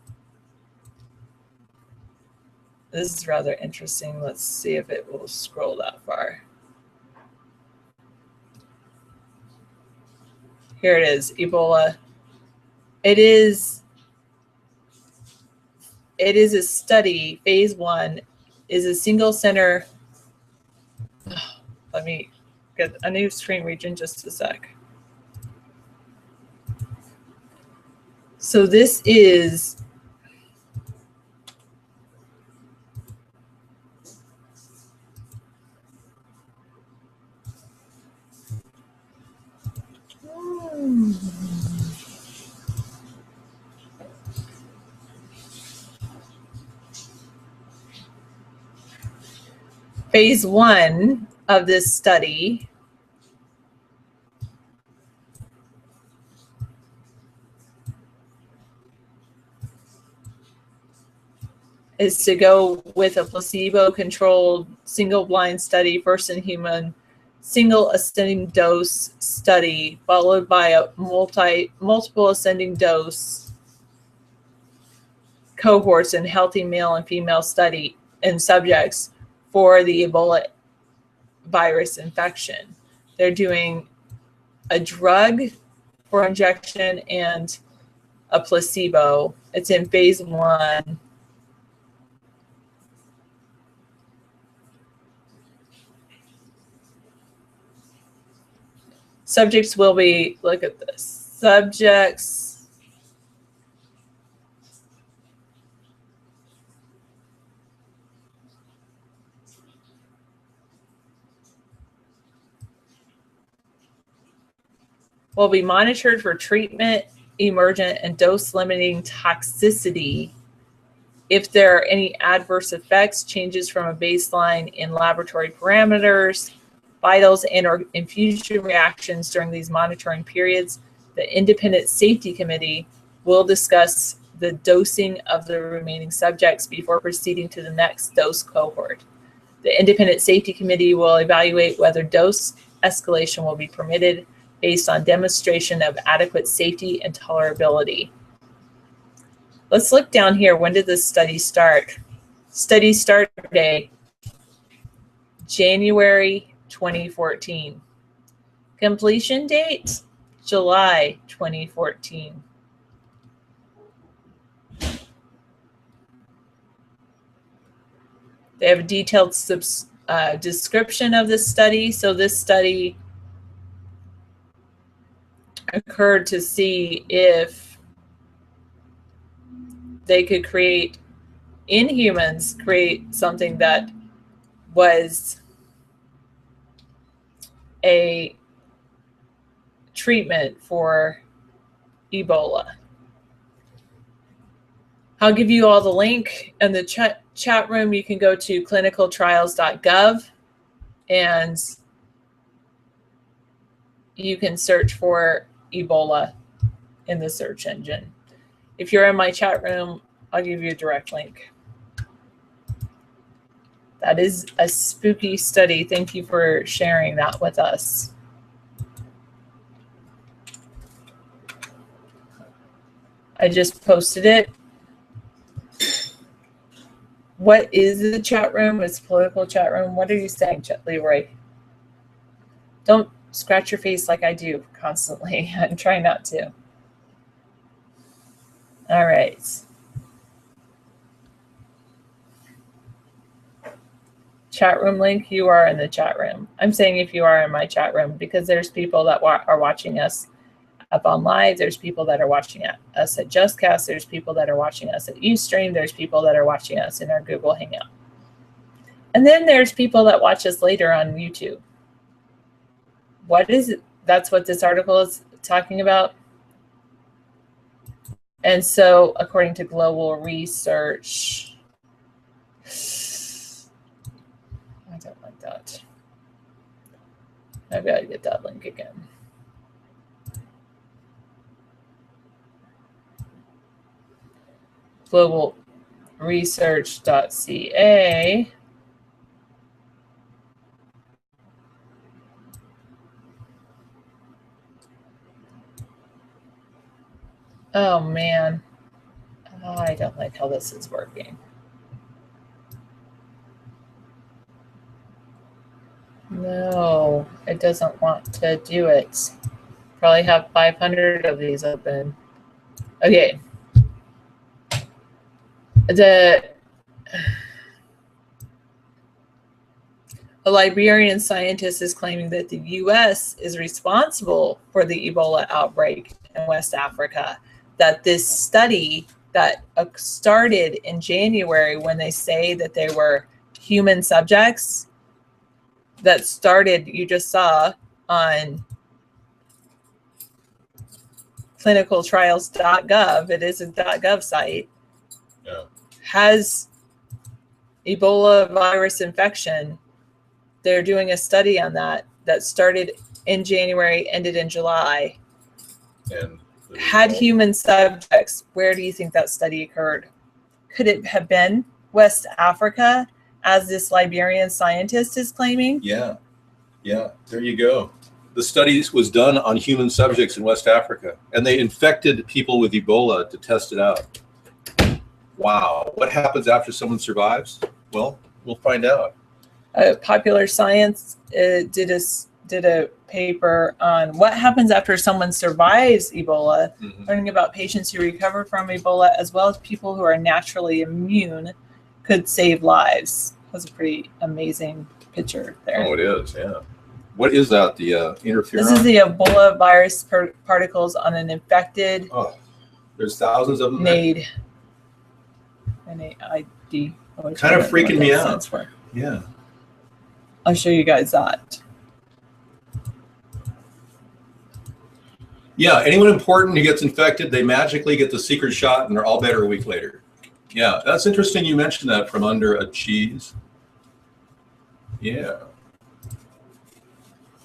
this is rather interesting. Let's see if it will scroll that far. Here it is, Ebola. It is a study, phase 1, is a single center. Let me get a new screen region, just a sec. So this is Phase 1 of this study is to go with a placebo-controlled single-blind study, first in human, single ascending dose study, followed by a multiple ascending dose cohorts in healthy male and female study in subjects for the Ebola virus infection. They're doing a drug for injection and a placebo. It's in phase 1. Subjects will be, look at this, subjects will be monitored for treatment, emergent, and dose-limiting toxicity. If there are any adverse effects, changes from a baseline in laboratory parameters, vitals, and/or infusion reactions during these monitoring periods, the Independent Safety Committee will discuss the dosing of the remaining subjects before proceeding to the next dose cohort. The Independent Safety Committee will evaluate whether dose escalation will be permitted based on demonstration of adequate safety and tolerability. Let's look down here. When did this study start? Study start date, January 2014. Completion date, July 2014. They have a detailed description of this study. So this study occurred to see if they could create, in humans, create something that was a treatment for Ebola. I'll give you all the link in the chat room. You can go to clinicaltrials.gov and you can search for Ebola in the search engine. If you're in my chat room, I'll give you a direct link. That is a spooky study. Thank you for sharing that with us. I just posted it. What is the chat room? It's political chat room. What are you saying, Leroy? Don't scratch your face like I do constantly. I'm trying not to. All right. Chat room link, you are in the chat room. I'm saying if you are in my chat room because there's people that are watching us up on live. There's people that are watching us at JustCast. There's people that are watching us at Ustream. There's people that are watching us in our Google Hangout. And then there's people that watch us later on YouTube. What is it? That's what this article is talking about. And so according to global research, I don't like that. Maybe I get that link again. globalresearch.ca. Oh man, I don't like how this is working. No, it doesn't want to do it. Probably have 500 of these open. Okay. A Liberian scientist is claiming that the U.S. is responsible for the Ebola outbreak in West Africa. That this study that started in January, when they say that they were human subjects, that started, you just saw on clinicaltrials.gov, it is a .gov site, has Ebola virus infection they're doing a study on that started in January, ended in July. And Had human subjects. Where do you think that study occurred? Could it have been West Africa, as this Liberian scientist is claiming? Yeah, there you go. The study was done on human subjects in West Africa, and they infected people with Ebola to test it out. Wow. What happens after someone survives? Well, we'll find out. Popular Science did a paper on what happens after someone survives Ebola, learning about patients who recover from Ebola, as well as people who are naturally immune, could save lives. That's a pretty amazing picture there. Oh, it is, yeah. What is that, the interferon? This is the Ebola virus particles on an infected there's thousands of them. NAID. NAID. Kind of freaking me out. Yeah. I'll show you guys that. Yeah, anyone important who gets infected, they magically get the secret shot and they're all better a week later. Yeah, that's interesting you mentioned that, from under a cheese. Yeah.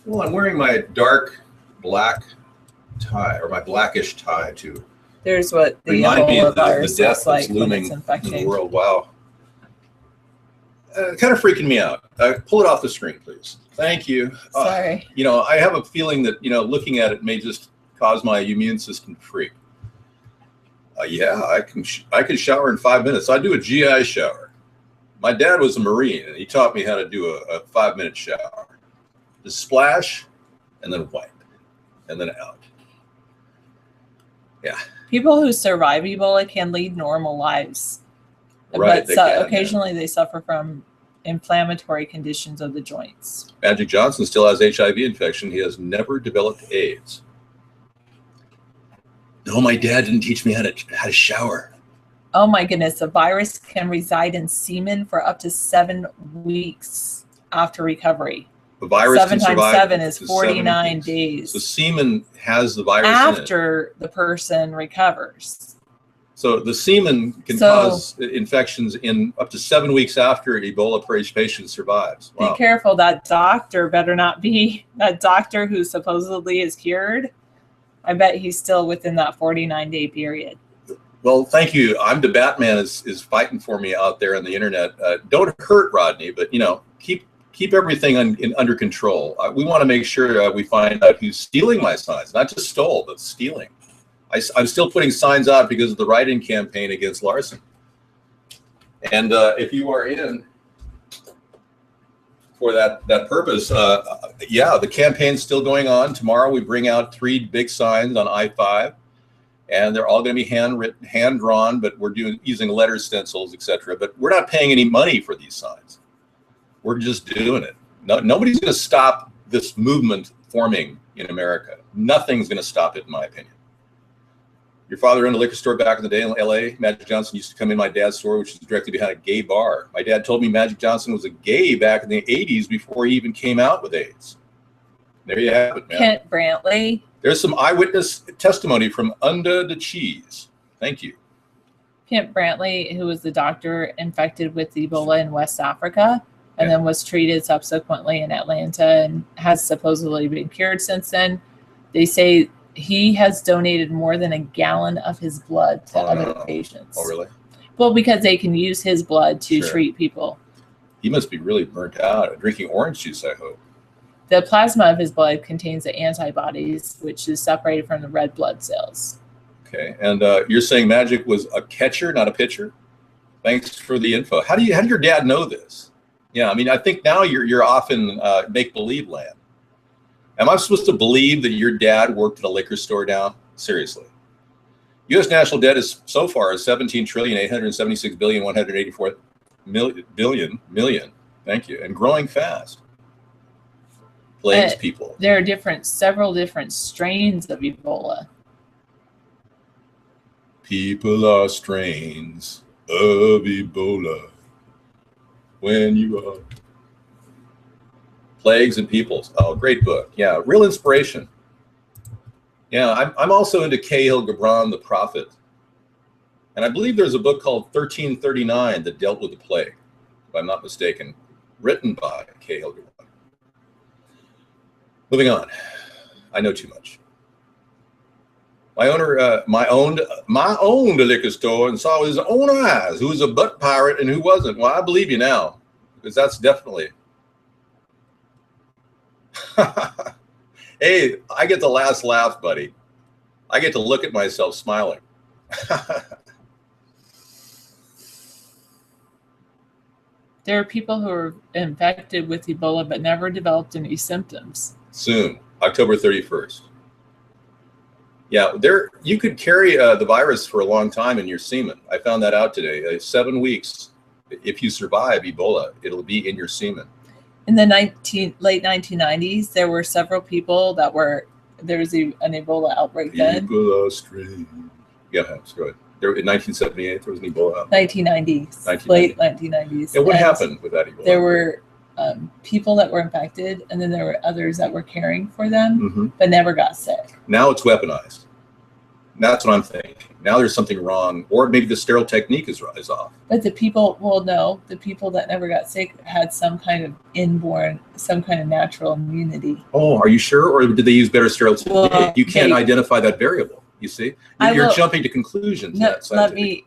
Well, I'm wearing my dark black tie, or my blackish tie, too. There's what the Remind me Ebola of the virus death looks like that's looming when it's in the infecting. world. Wow. Kind of freaking me out. Pull it off the screen, please. Thank you. Sorry. You know, I have a feeling that, you know, looking at it may just cause my immune system to freak. Yeah, I can shower in 5 minutes. I do a GI shower. My dad was a Marine, and he taught me how to do a 5-minute shower. Just splash, and then wipe, and then out. Yeah. People who survive Ebola can lead normal lives, Right, but occasionally they suffer from inflammatory conditions of the joints. Magic Johnson still has HIV infection. He has never developed AIDS. No, my dad didn't teach me how to shower. Oh my goodness, the virus can reside in semen for up to 7 weeks after recovery. The virus 7 can times survive 7 is 49 days. So semen has the virus in it. After the person recovers. So the semen can cause infections in up to 7 weeks after an Ebola patient survives. Wow. Be careful. That doctor better not be that doctor who supposedly is cured. I bet he's still within that 49-day period. Well, thank you. I'm the Batman is fighting for me out there on the internet. Don't hurt Rodney, but you know, keep everything under control. We want to make sure we find out who's stealing my signs, not just stole, but stealing. I'm still putting signs out because of the write-in campaign against Larson. And if you are in for that purpose, yeah, the campaign's still going on. Tomorrow we bring out 3 big signs on I-5, and they're all going to be hand-drawn, but we're using letter stencils, etc. But we're not paying any money for these signs. We're just doing it. Nobody's going to stop this movement forming in America. Nothing's going to stop it, in my opinion. Your father owned a liquor store back in the day in LA. Magic Johnson used to come in my dad's store, which is directly behind a gay bar. My dad told me Magic Johnson was a gay back in the 80s before he even came out with AIDS. There you have it, man. Kent Brantley. There's some eyewitness testimony from under the cheese. Thank you. Kent Brantley, who was the doctor infected with Ebola in West Africa, and then was treated subsequently in Atlanta and has supposedly been cured since then. They say he has donated more than a gallon of his blood to other patients. Oh, really? Well, because they can use his blood to treat people. He must be really burnt out. Drinking orange juice, I hope. The plasma of his blood contains the antibodies, which is separated from the red blood cells. Okay, and you're saying Magic was a catcher, not a pitcher? Thanks for the info. How did your dad know this? Yeah, I mean, I think now you're off in make-believe land. Am I supposed to believe that your dad worked at a liquor store now? Seriously. U.S. national debt is so far is $17,876,184 million. Thank you, and growing fast. Plagues people. There are several different strains of Ebola. People are strains of Ebola. When you are Plagues and Peoples. Oh, great book. Yeah, real inspiration. Yeah, I'm also into Cahill Gibran, the Prophet. And I believe there's a book called 1339 that dealt with the plague, if I'm not mistaken, written by Cahill Gibran. Moving on. I know too much. My owner, owned a liquor store and saw with his own eyes who was a butt pirate and who wasn't. Well, I believe you now, because that's definitely. Hey, I get the last laugh, buddy. I get to look at myself smiling. There are people who are infected with Ebola but never developed any symptoms. Soon, October 31st. Yeah, you could carry the virus for a long time in your semen. I found that out today. 7 weeks, if you survive Ebola, it'll be in your semen. In the late 1990s, there were several people that were, there was an Ebola outbreak then. Ebola strain. Yeah, that's good. There, in 1978, there was an Ebola outbreak. 1990s, late 1990s. Yeah, what happened with that Ebola? There were people that were infected, and then there were others that were caring for them, but never got sick. Now it's weaponized. That's what I'm thinking. Now there's something wrong, or maybe the sterile technique is off. But the people, well, no, the people that never got sick had some kind of inborn, some kind of natural immunity. Oh, are you sure? Or did they use better sterile technique? Well, you can't identify that variable, you see? You're jumping to conclusions. No, let me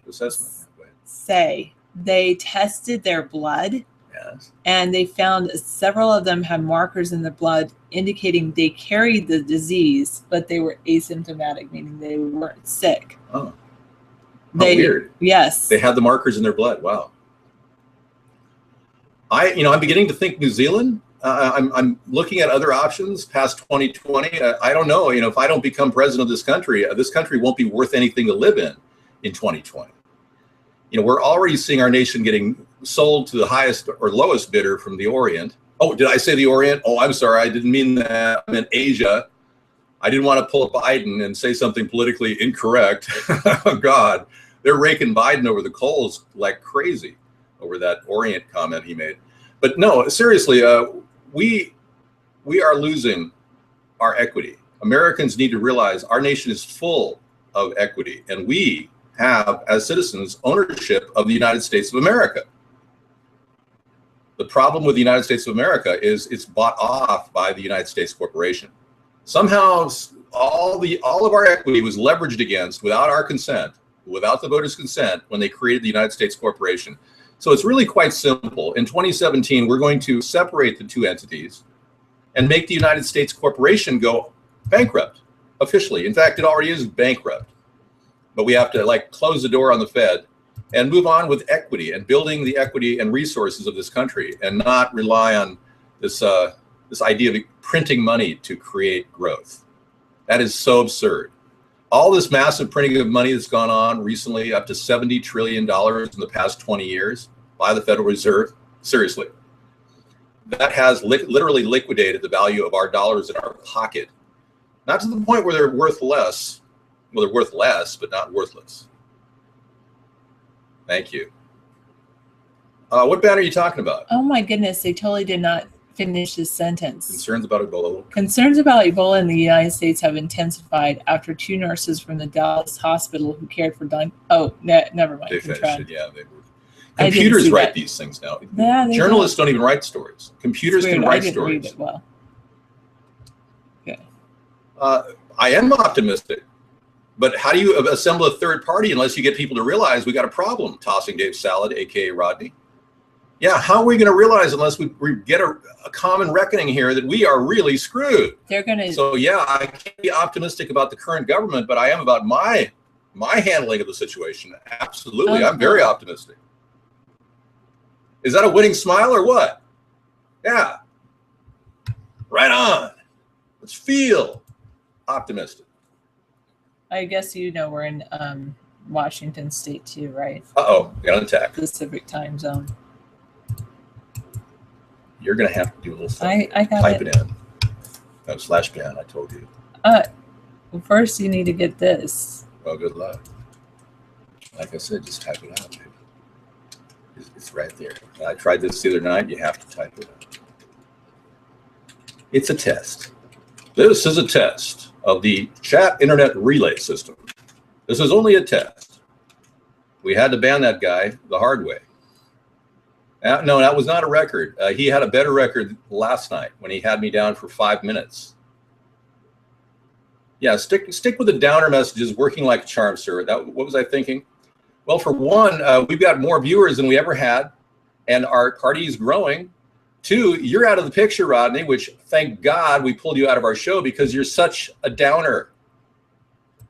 say, they tested their blood. Yes. And they found several of them had markers in the blood indicating they carried the disease, but they were asymptomatic, meaning they weren't sick. Oh, weird. Yes. They had the markers in their blood. Wow. I'm beginning to think New Zealand. I'm looking at other options past 2020. I don't know. If I don't become president of this country won't be worth anything to live in 2020. We're already seeing our nation getting sold to the highest or lowest bidder from the Orient. Oh, did I say the Orient? Oh, I'm sorry. I didn't mean that. I meant Asia. I didn't want to pull a Biden and say something politically incorrect. Oh, God. They're raking Biden over the coals like crazy over that Orient comment he made. But no, seriously, we are losing our equity. Americans need to realize our nation is full of equity, and we have, as citizens, ownership of the United States of America. The problem with the United States of America is it's bought off by the United States corporation. Somehow, all of our equity was leveraged against, without our consent, without the voters' consent, when they created the United States corporation. So it's really quite simple. In 2017, we're going to separate the two entities and make the United States corporation go bankrupt officially. In fact, it already is bankrupt. But we have to close the door on the Fed and move on with equity and building the equity and resources of this country, and not rely on this idea of printing money to create growth. That is so absurd. All this massive printing of money that's gone on recently, up to $70 trillion in the past 20 years by the Federal Reserve, seriously, that has literally liquidated the value of our dollars in our pocket. Not to the point where they're worth less. Well, they're worth less, but not worthless. Thank you. What ban are you talking about? Oh my goodness, they totally did not finish this sentence. Concerns about Ebola. Concerns about Ebola in the United States have intensified after 2 nurses from the Dallas hospital who cared for never mind. They finished it, yeah. They were. Computers write these things now. Yeah, journalists don't even write stories. Computers can write stories. Read it well. Okay. I am optimistic. But how do you assemble a third party unless you get people to realize we got a problem? Tossing Dave Salad, a.k.a. Rodney. Yeah, how are we going to realize unless we get a common reckoning here that we are really screwed? They're going to. So yeah, I can't be optimistic about the current government, but I am about my handling of the situation. Absolutely, I'm very optimistic. Is that a winning smile or what? Yeah. Right on. Let's feel optimistic. I guess we're in Washington State too, right? Uh-oh, got attacked. Pacific time zone. You're going to have to do a little something. I got Type it in. No, /ban, I told you. Well, first you need to get this. Well, good luck. Like I said, just type it out, baby. It's right there. I tried this the other night. You have to type it out. It's a test. This is a test of the chat internet relay system. This is only a test. We had to ban that guy the hard way. No, that was not a record. He had a better record last night when he had me down for 5 minutes. Yeah, stick with the downer messages, working like a charm, sir. What was I thinking? Well, for one, we've got more viewers than we ever had, and our party is growing. Two, you're out of the picture, Rodney, which thank God we pulled you out of our show because you're such a downer.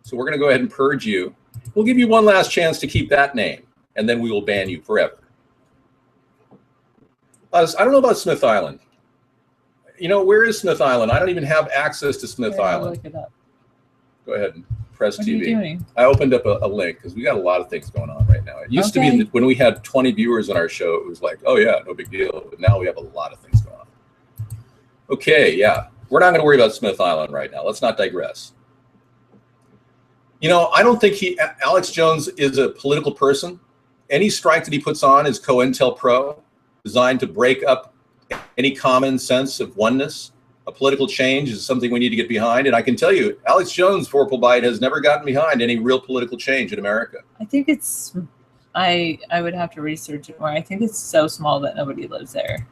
So we're going to go ahead and purge you. We'll give you one last chance to keep that name, and then we will ban you forever. I don't know about Smith Island. You know, where is Smith Island? I don't even have access to Smith Island. Look it up. Go ahead and press What TV. Are you doing? I opened up a link because we got a lot of things going on right now. It used to be when we had 20 viewers on our show, it was like, oh yeah, no big deal. But now we have a lot of things going on. Okay, yeah. We're not going to worry about Smith Island right now. Let's not digress. You know, I don't think Alex Jones is a political person. Any strike that he puts on is COINTELPRO, designed to break up any common sense of oneness. A political change is something we need to get behind. And I can tell you, Alex Jones, Vorpalbite, has never gotten behind any real political change in America. I think it's, I would have to research it more. I think it's so small that nobody lives there.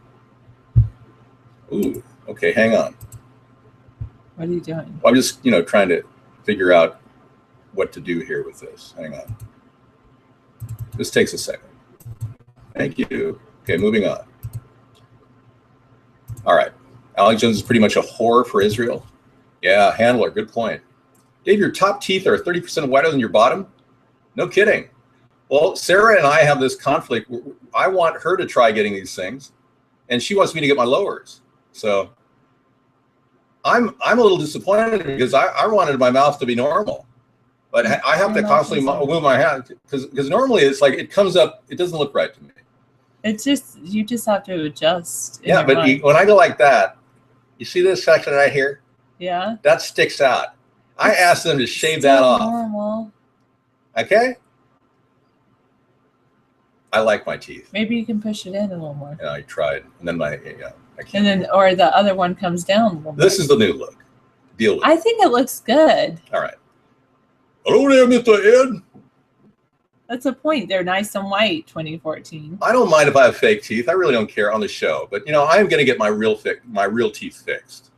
Ooh, okay, hang on. What are you doing? Well, I'm just, trying to figure out what to do here with this. Hang on. This takes a second. Thank you. Okay, moving on. All right. Alex Jones is pretty much a whore for Israel. Yeah, Handler, good point. Dave, your top teeth are 30% whiter than your bottom? No kidding. Well, Sarah and I have this conflict. I want her to try getting these things, and she wants me to get my lowers. So I'm a little disappointed because I wanted my mouth to be normal. But I have to constantly move my hand because normally it's like it comes up, it doesn't look right to me. It's just, you just have to adjust. Yeah, but when I go like that, you see this section right here? Yeah. That sticks out. I asked them to shave that off. Normal. Okay? I like my teeth. Maybe you can push it in a little more. Yeah, I tried. And then I can't. And then, or the other one comes down a little more. This is the new look. Deal with it. I think it looks good. All right. Hello there, Mr. Ed. That's a point. They're nice and white, 2014. I don't mind if I have fake teeth. I really don't care on the show. But, I am going to get my real teeth fixed.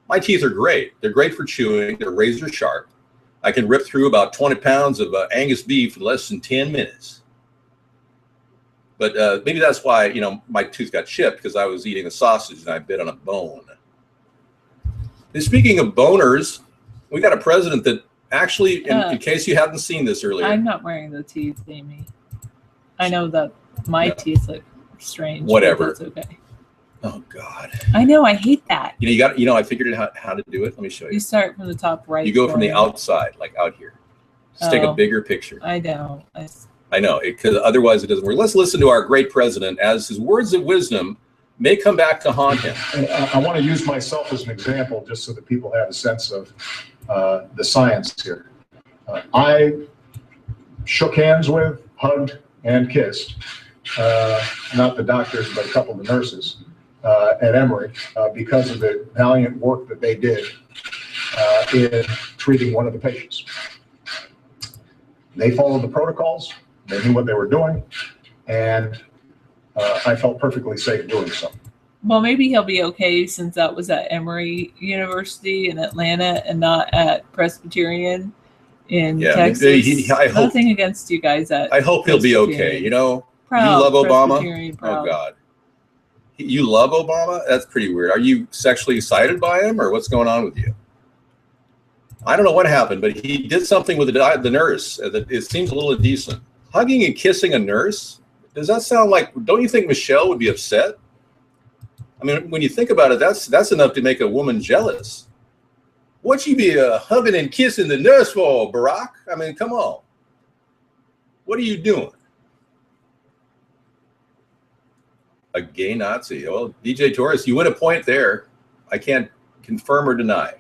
My teeth are great. They're great for chewing. They're razor sharp. I can rip through about 20 pounds of Angus beef in less than 10 minutes. But maybe that's why, my tooth got chipped because I was eating a sausage and I bit on a bone. And speaking of boners, we got a president that actually, in case you hadn't seen this earlier. I'm not wearing the teeth, Amy. I know that my teeth look strange. Whatever. That's okay. Oh, God. I know. I hate that. I figured out how to do it. Let me show you. You start from the top right. You go from the outside, like out here. Just take a bigger picture. I know. I know, because otherwise it doesn't work. Let's listen to our great president as his words of wisdom may come back to haunt him. I want to use myself as an example just so that people have a sense of the science here. I shook hands with, hugged, and kissed, not the doctors, but a couple of the nurses at Emory because of the valiant work that they did in treating one of the patients. They followed the protocols, they knew what they were doing, and I felt perfectly safe doing so. Well, maybe he'll be okay since that was at Emory University in Atlanta and not at Presbyterian in Texas. Nothing against you guys at I hope he'll be okay. You love Obama? Oh, God. You love Obama? That's pretty weird. Are you sexually excited by him, or what's going on with you? I don't know what happened, but he did something with the nurse that it seems a little indecent. Hugging and kissing a nurse? Does that sound like, don't you think Michelle would be upset? I mean, when you think about it, that's enough to make a woman jealous. What'd you be hugging and kissing the nurse for, Barack? I mean, come on. What are you doing? A gay Nazi. Well, DJ Torres, you win a point there. I can't confirm or deny.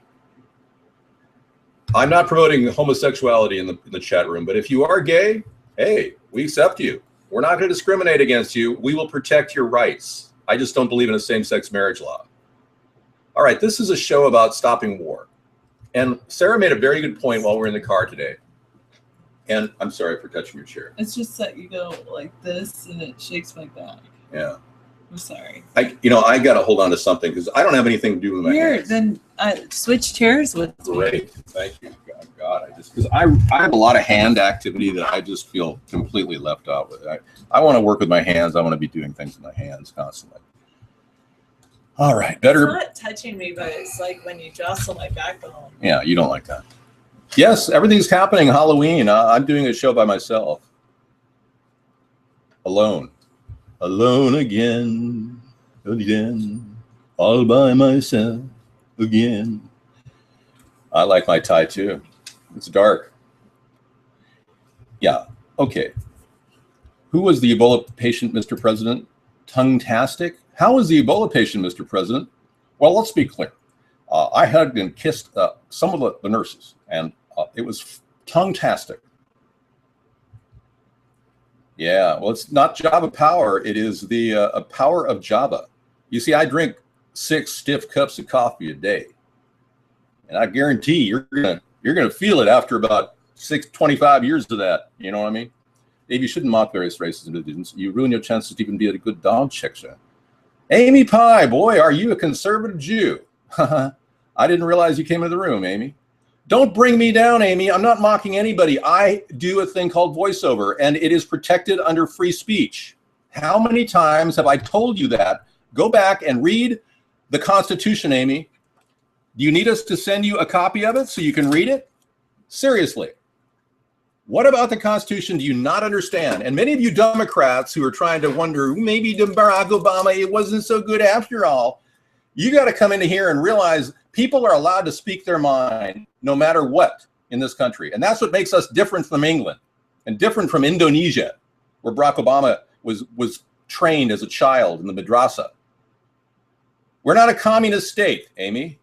I'm not promoting homosexuality in the chat room, but if you are gay, hey, we accept you. We're not going to discriminate against you. We will protect your rights. I just don't believe in a same-sex marriage law. All right, this is a show about stopping war. And Sarah made a very good point while we're in the car today. And I'm sorry for touching your chair. It's just that you go like this and it shakes my back. Yeah. I'm sorry. I got to hold on to something because I don't have anything to do with my Here, hands. then switch chairs with me. Great. Thank you. God, because I have a lot of hand activity that I just feel completely left out with. I want to work with my hands. I want to be doing things with my hands constantly. All right. Better. It's not touching me, but it's like when you jostle my backbone. Yeah, you don't like that. Yes, everything's happening Halloween. I'm doing a show by myself. Alone. Alone again. All by myself again. I like my tie too. It's dark. Yeah. Okay. Who was the Ebola patient, Mr. President? Tongue-tastic? How was the Ebola patient, Mr. President? Well, let's be clear. I hugged and kissed some of the nurses, and it was tongue-tastic. Yeah, well, it's not Java power. It is the power of Java. You see, I drink 6 stiff cups of coffee a day, and I guarantee you're gonna feel it after about 25 years of that. You know what I mean? Dave, you shouldn't mock various races and religions. You ruin your chances to even be a good dog checker. Amy Pie, boy, are you a conservative Jew? I didn't realize you came into the room, Amy. Don't bring me down, Amy. I'm not mocking anybody. I do a thing called voiceover, and it is protected under free speech. How many times have I told you that? Go back and read the Constitution, Amy. Do you need us to send you a copy of it so you can read it? Seriously. What about the Constitution do you not understand? And many of you Democrats who are trying to wonder, maybe Barack Obama, it wasn't so good after all. You got to come into here and realize people are allowed to speak their mind no matter what in this country. And that's what makes us different from England and different from Indonesia, where Barack Obama was trained as a child in the madrasa. We're not a communist state, Amy.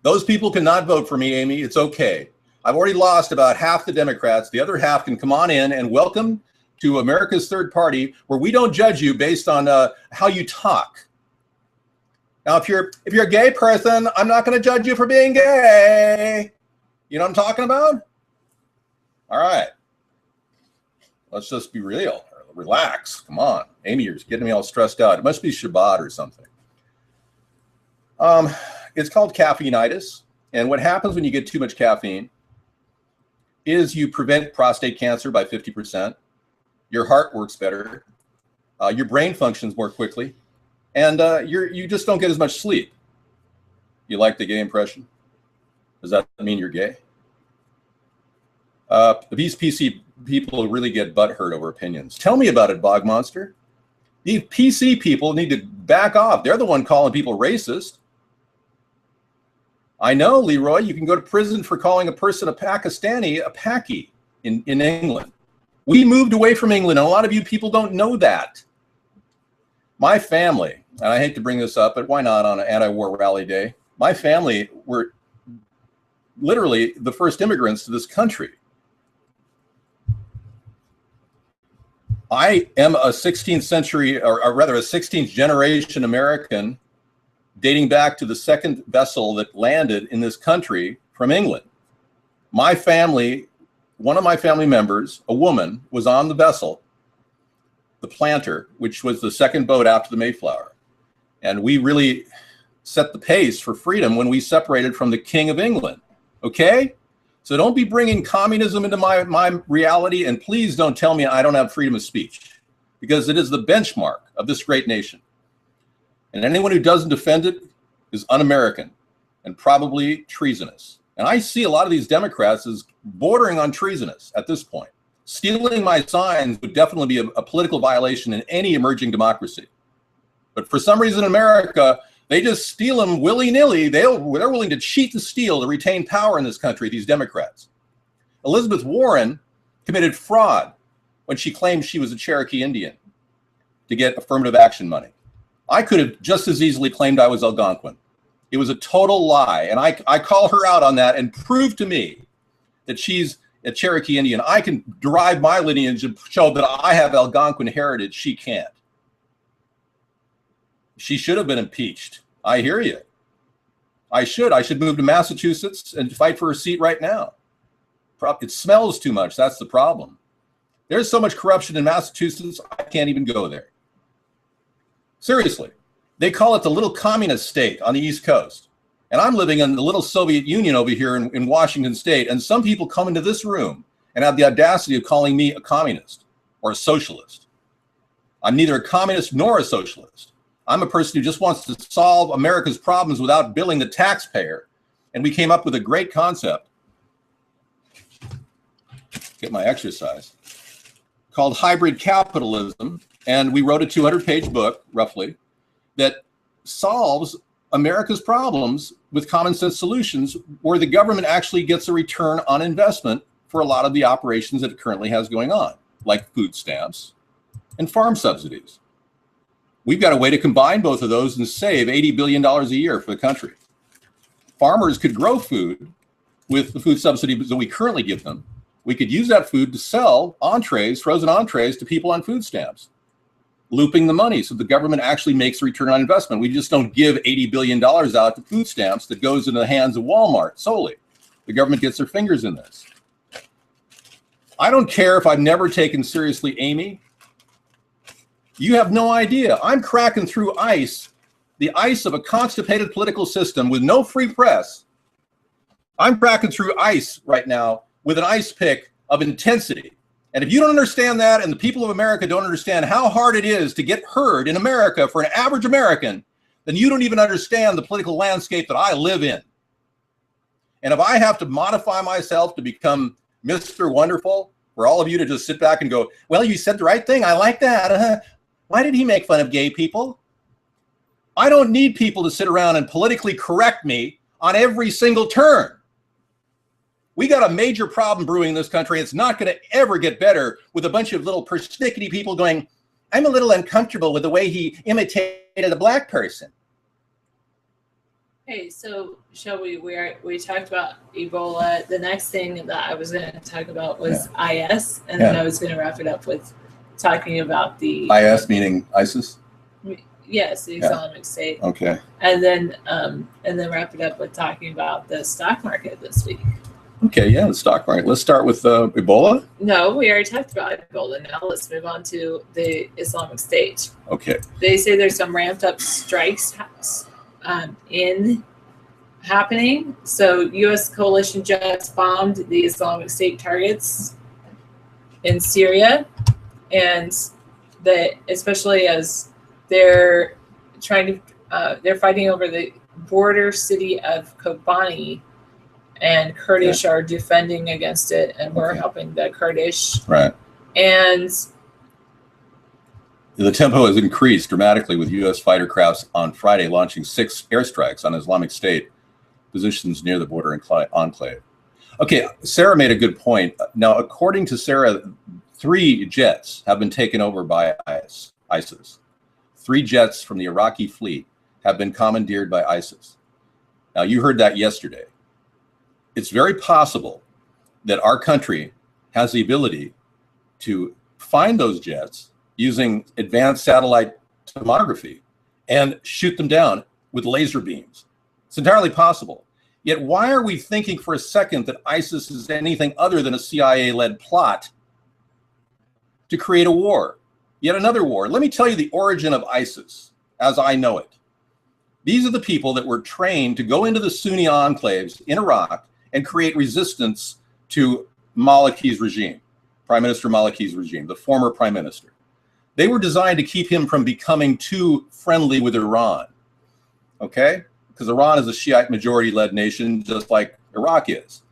Those people cannot vote for me, Amy. It's okay. I've already lost about half the Democrats. The other half can come on in and welcome to America's third party, where we don't judge you based on how you talk. Now, if you're a gay person, I'm not going to judge you for being gay. You know what I'm talking about? All right. Let's just be real. Relax. Come on. Amy, you're getting me all stressed out. It must be Shabbat or something. It's called caffeinitis. And what happens when you get too much caffeine is you prevent prostate cancer by 50%. Your heart works better. Your brain functions more quickly. And you just don't get as much sleep. You like the gay impression? Does that mean you're gay? These PC people really get butthurt over opinions. Tell me about it, Bog Monster. These PC people need to back off. They're the one calling people racist. I know, Leroy, you can go to prison for calling a person a Pakistani a Paki in England. We moved away from England, and a lot of you people don't know that. My family, and I hate to bring this up, but why not on an anti-war rally day? My family were literally the first immigrants to this country. I am a 16th century, or rather a 16th generation American, dating back to the second vessel that landed in this country from England. My family, one of my family members, a woman, was on the vessel, the Planter, which was the second boat after the Mayflower. And we really set the pace for freedom when we separated from the King of England. Okay? So don't be bringing communism into my reality, and please don't tell me I don't have freedom of speech, because it is the benchmark of this great nation. And anyone who doesn't defend it is un-American and probably treasonous. And I see a lot of these Democrats as bordering on treasonous at this point. Stealing my signs would definitely be a political violation in any emerging democracy. But for some reason in America, they just steal them willy-nilly. They're willing to cheat and steal to retain power in this country, these Democrats. Elizabeth Warren committed fraud when she claimed she was a Cherokee Indian to get affirmative action money. I could have just as easily claimed I was Algonquin. It was a total lie. And I call her out on that and prove to me that she's a Cherokee Indian. I can derive my lineage and show that I have Algonquin heritage. She can't. She should have been impeached. I hear you. I should move to Massachusetts and fight for a seat right now. It smells too much. That's the problem. There's so much corruption in Massachusetts, I can't even go there. Seriously. They call it the little communist state on the East Coast. And I'm living in the little Soviet Union over here in Washington State. And some people come into this room and have the audacity of calling me a communist or a socialist. I'm neither a communist nor a socialist. I'm a person who just wants to solve America's problems without billing the taxpayer. And we came up with a great concept, get my exercise, called hybrid capitalism. And we wrote a 200-page book, roughly, that solves America's problems with common sense solutions where the government actually gets a return on investment for a lot of the operations that it currently has going on, like food stamps and farm subsidies. We've got a way to combine both of those and save $80 billion a year for the country. Farmers could grow food with the food subsidies that we currently give them. We could use that food to sell entrees, frozen entrees, to people on food stamps, looping the money so the government actually makes a return on investment. We just don't give $80 billion out to food stamps that goes into the hands of Walmart solely. The government gets their fingers in this. I don't care if I've never taken seriously Amy. You have no idea. I'm cracking through ice, the ice of a constipated political system with no free press. I'm cracking through ice right now with an ice pick of intensity. And if you don't understand that, and the people of America don't understand how hard it is to get heard in America for an average American, then you don't even understand the political landscape that I live in. And if I have to modify myself to become Mr. Wonderful, for all of you to just sit back and go, well, you said the right thing, I like that. Why did he make fun of gay people? I don't need people to sit around and politically correct me on every single turn. We got a major problem brewing in this country. It's not going to ever get better with a bunch of little persnickety people going, I'm a little uncomfortable with the way he imitated a black person. Hey, so shall we talked about Ebola. The next thing that I was going to talk about was IS, and then I was going to wrap it up with talking about the IS meaning ISIS? Yes, the Islamic State. Okay. And then wrap it up with talking about the stock market this week. Okay, yeah, the stock market. Let's start with Ebola. No, we already talked about Ebola. Now let's move on to the Islamic State. Okay. They say there's some ramped up strikes happening. So U.S. coalition jets bombed the Islamic State targets in Syria, and especially as they're they're fighting over the border city of Kobani. And Kurdish are defending against it, and we're helping the Kurdish. Right. And the tempo has increased dramatically with U.S. fighter crafts on Friday launching 6 airstrikes on Islamic State positions near the border enclave. Okay, Sarah made a good point. Now, according to Sarah, 3 jets have been taken over by ISIS. 3 jets from the Iraqi fleet have been commandeered by ISIS. Now, you heard that yesterday. It's very possible that our country has the ability to find those jets using advanced satellite tomography and shoot them down with laser beams. It's entirely possible. Yet why are we thinking for a second that ISIS is anything other than a CIA-led plot to create a war? Yet another war. Let me tell you the origin of ISIS as I know it. These are the people that were trained to go into the Sunni enclaves in Iraq and create resistance to Maliki's regime, Prime Minister Maliki's regime, the former prime minister. They were designed to keep him from becoming too friendly with Iran, okay? Because Iran is a Shiite majority-led nation, just like Iraq is.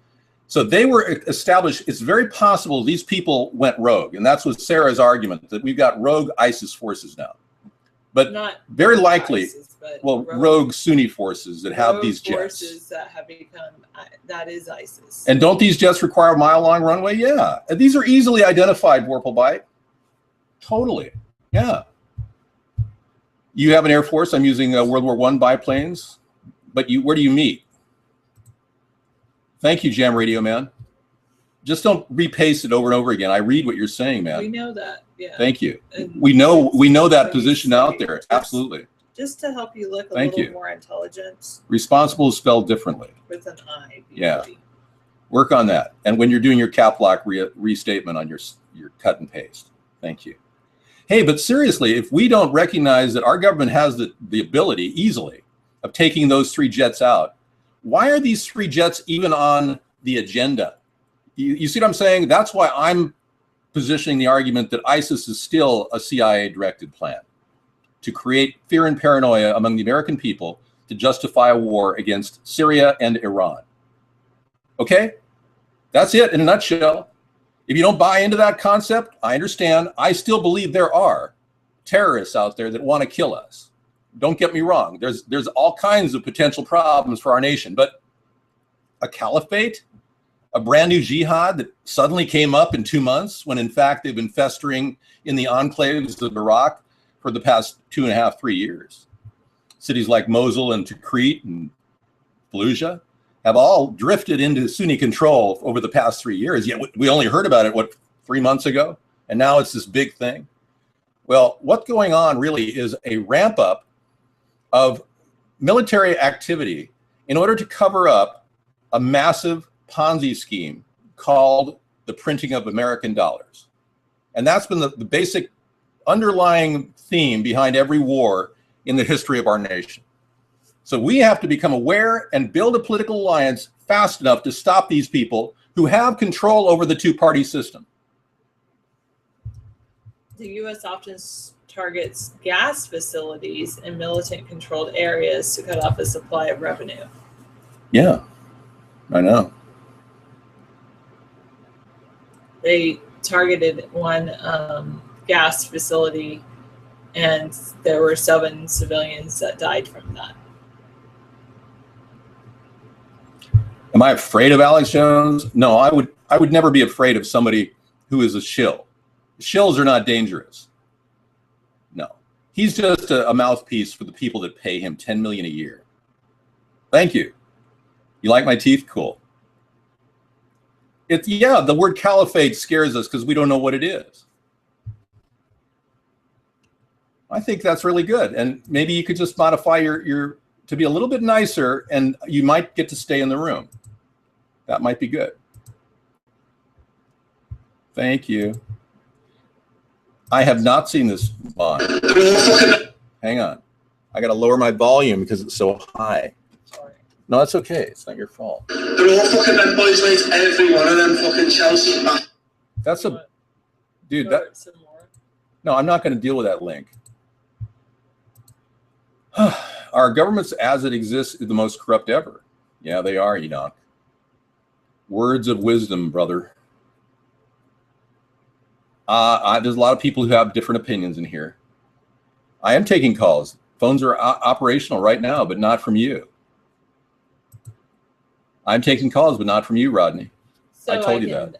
So they were established. It's very possible these people went rogue, and that's what Sarah's argument, that we've got rogue ISIS forces now. But not very likely, ISIS, but rogue Sunni forces that have these jets. Forces that have become, that is ISIS. And don't these jets require a mile-long runway? Yeah. And these are easily identified, Warplebite. Totally. Yeah. You have an Air Force. I'm using World War I biplanes. But where do you meet? Thank you, Jam Radio Man. Just don't repaste it over and over again. I read what you're saying, man. We know that. Yeah. Thank you. And we know that position out there. Absolutely. Just to help you look a little more intelligent. Responsible is spelled differently. With an I. Yeah. Work on that. And when you're doing your cap lock restatement on your cut and paste. Thank you. Hey, but seriously, if we don't recognize that our government has the ability easily of taking those 3 jets out, why are these 3 jets even on the agenda? You see what I'm saying? That's why I'm positioning the argument that ISIS is still a CIA-directed plan to create fear and paranoia among the American people to justify a war against Syria and Iran. Okay? That's it in a nutshell. If you don't buy into that concept, I understand. I still believe there are terrorists out there that want to kill us. Don't get me wrong. There's all kinds of potential problems for our nation, but a caliphate, a brand new jihad that suddenly came up in 2 months when in fact they've been festering in the enclaves of Iraq for the past 2.5, 3 years. Cities like Mosul and Tikrit and Fallujah have all drifted into Sunni control over the past 3 years. Yet we only heard about it, 3 months ago? And now it's this big thing. Well, what's going on really is a ramp up of military activity in order to cover up a massive Ponzi scheme called the printing of American dollars. And that's been the basic underlying theme behind every war in the history of our nation. So we have to become aware and build a political alliance fast enough to stop these people who have control over the 2-party system. The U.S. often targets gas facilities in militant-controlled areas to cut off a supply of revenue. Yeah, I know. They targeted one gas facility, and there were 7 civilians that died from that. Am I afraid of Alex Jones? No, I would never be afraid of somebody who is a shill. Shills are not dangerous. No, he's just a mouthpiece for the people that pay him $10 million a year. Thank you. You like my teeth? Cool. Yeah, the word caliphate scares us because we don't know what it is. I think that's really good. And maybe you could just modify your to be a little bit nicer, and you might get to stay in the room. That might be good. Thank you. I have not seen this bond. Hang on. I got to lower my volume because it's so high. Sorry. No, that's okay. It's not your fault. They're all fucking bad boys, mate. Every one of them fucking Chelsea. That's a... Dude, that... No, I'm not going to deal with that link. Our governments as it exists is the most corrupt ever. Yeah, they are, Enoch. Words of wisdom, brother. There's a lot of people who have different opinions in here. I am taking calls. Phones are operational right now, but not from you. I'm taking calls, but not from you, Rodney. So I told you that.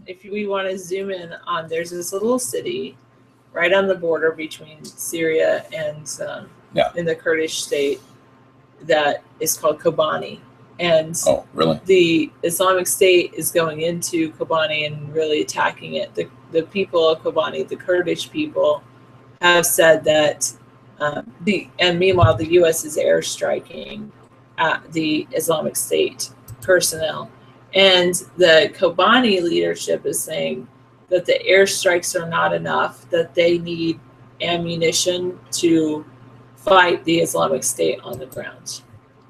If we want to zoom in on, there's this little city right on the border between Syria and in the Kurdish state that is called Kobani. And oh, really? The Islamic State is going into Kobani and really attacking it. The people of Kobani, the Kurdish people, have said that and meanwhile the U.S. is airstriking at the Islamic State personnel. And the Kobani leadership is saying that the airstrikes are not enough, that they need ammunition to fight the Islamic State on the ground.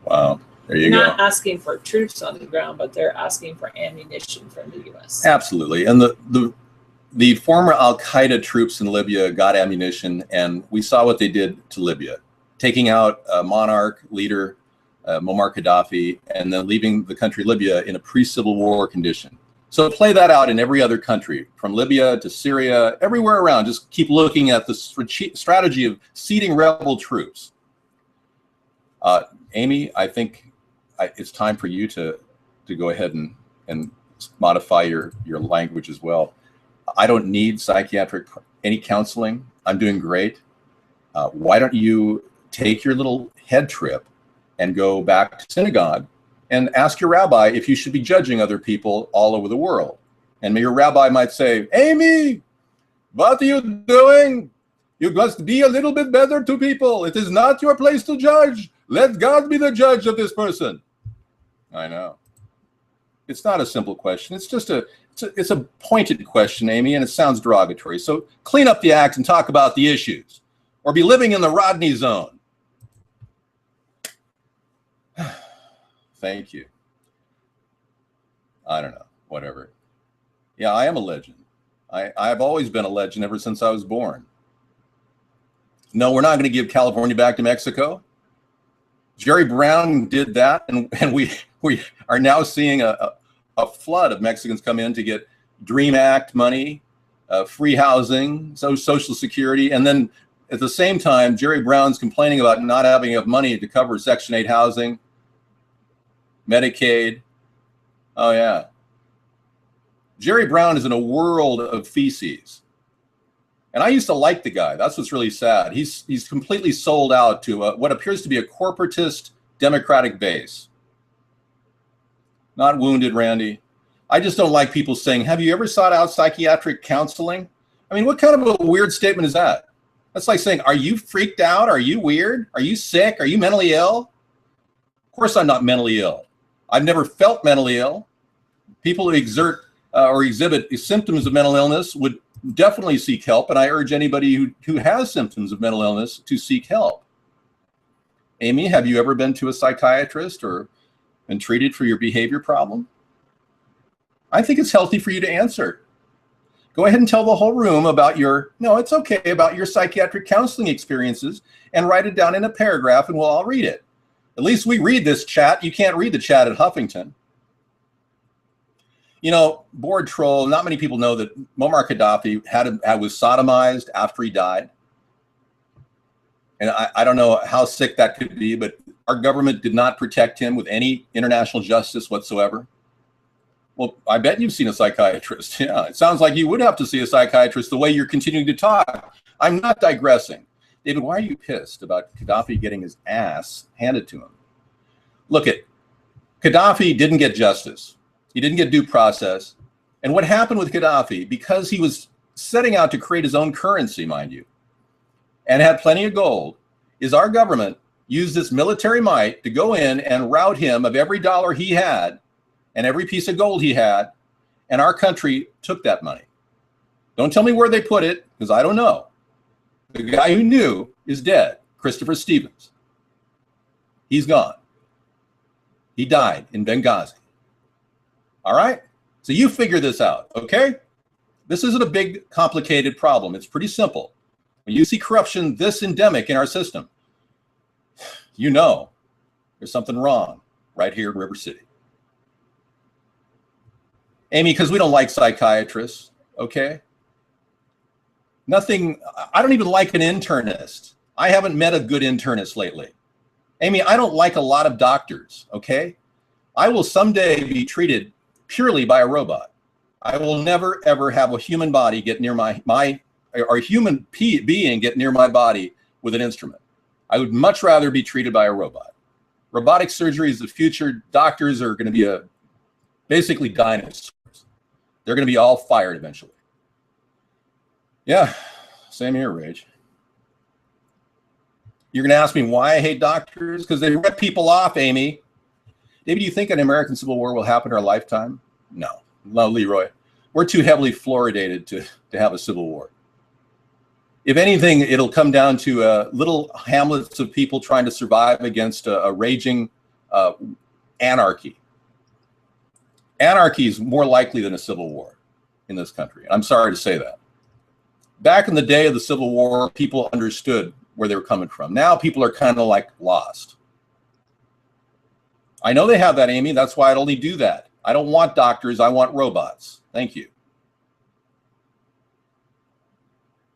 Wow. There you Not go. asking for troops on the ground, but they're asking for ammunition from the U.S. Absolutely. And the former Al-Qaeda troops in Libya got ammunition, and we saw what they did to Libya, taking out a monarch leader, Muammar Gaddafi, and then leaving the country Libya in a pre-Civil War condition. So play that out in every other country, from Libya to Syria, everywhere around. Just keep looking at the strategy of seeding rebel troops. Amy, I think it's time for you to go ahead and modify your language as well. I don't need any counseling. I'm doing great. Why don't you take your little head trip and go back to synagogue and ask your rabbi if you should be judging other people all over the world. And your rabbi might say, Amy, what are you doing? You must be a little bit better to people. It is not your place to judge. Let God be the judge of this person. I know. It's not a simple question. It's just it's a pointed question, Amy, and it sounds derogatory. So clean up the act and talk about the issues, or be living in the Rodney zone. Thank you. I don't know, whatever. Yeah, I am a legend. I've always been a legend ever since I was born. No, we're not going to give California back to Mexico. Jerry Brown did that, and we are now seeing a flood of Mexicans come in to get DREAM Act money, free housing, Social Security, and then at the same time, Jerry Brown's complaining about not having enough money to cover Section 8 housing, Medicaid. Oh, yeah. Jerry Brown is in a world of feces. And I used to like the guy. That's what's really sad. He's completely sold out to what appears to be a corporatist Democratic base. Not wounded, Randy. I just don't like people saying, have you ever sought out psychiatric counseling? I mean, what kind of a weird statement is that? That's like saying, are you freaked out? Are you weird? Are you sick? Are you mentally ill? Of course I'm not mentally ill. I've never felt mentally ill. People who exert or exhibit symptoms of mental illness would definitely seek help, and I urge anybody who has symptoms of mental illness to seek help. Amy, have you ever been to a psychiatrist or been treated for your behavior problem? I think it's healthy for you to answer. Go ahead and tell the whole room about it's okay, about your psychiatric counseling experiences, and write it down in a paragraph and we'll all read it. At least we read this chat. You can't read the chat at Huffington. You know, board troll, not many people know that Muammar Gaddafi was sodomized after he died. And I don't know how sick that could be, but our government did not protect him with any international justice whatsoever. Well, I bet you've seen a psychiatrist. Yeah, it sounds like you would have to see a psychiatrist the way you're continuing to talk. I'm not digressing. David, why are you pissed about Gaddafi getting his ass handed to him? Look, Gaddafi didn't get justice. He didn't get due process. And what happened with Gaddafi, because he was setting out to create his own currency, mind you, and had plenty of gold, is our government used this military might to go in and rout him of every dollar he had and every piece of gold he had, and our country took that money. Don't tell me where they put it, because I don't know. The guy who knew is dead, Christopher Stevens. He's gone. He died in Benghazi. All right? So you figure this out, okay? This isn't a big, complicated problem. It's pretty simple. When you see corruption this endemic in our system, you know there's something wrong right here in River City. Amy, because we don't like psychiatrists, okay? I don't even like an internist. I haven't met a good internist lately. Amy, I don't like a lot of doctors, okay? I will someday be treated purely by a robot. I will never, ever have a human body get near or a human being get near my body with an instrument. I would much rather be treated by a robot. Robotic surgery is the future. Doctors are going to be basically dinosaurs. They're going to be all fired eventually. Yeah, same here, Rage. You're going to ask me why I hate doctors? Because they rip people off, Amy. David, do you think an American Civil War will happen in our lifetime? No, Leroy. We're too heavily fluoridated to have a civil war. If anything, it'll come down to little hamlets of people trying to survive against a raging anarchy. Anarchy is more likely than a civil war in this country. I'm sorry to say that. Back in the day of the Civil War, people understood where they were coming from. Now people are kind of like lost. I know they have that, Amy. That's why I'd only do that. I don't want doctors. I want robots. Thank you.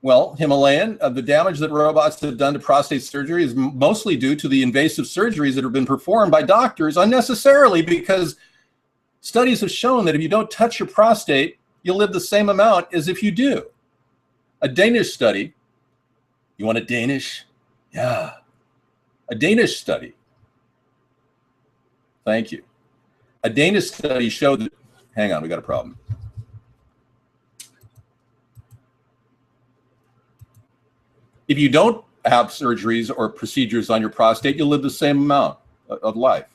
Well, Himalayan, the damage that robots have done to prostate surgery is mostly due to the invasive surgeries that have been performed by doctors unnecessarily, because studies have shown that if you don't touch your prostate, you'll live the same amount as if you do. A Danish study, you want a Danish? Yeah. A Danish study. Thank you. A Danish study showed that, hang on, we got a problem. If you don't have surgeries or procedures on your prostate, you'll live the same amount of life.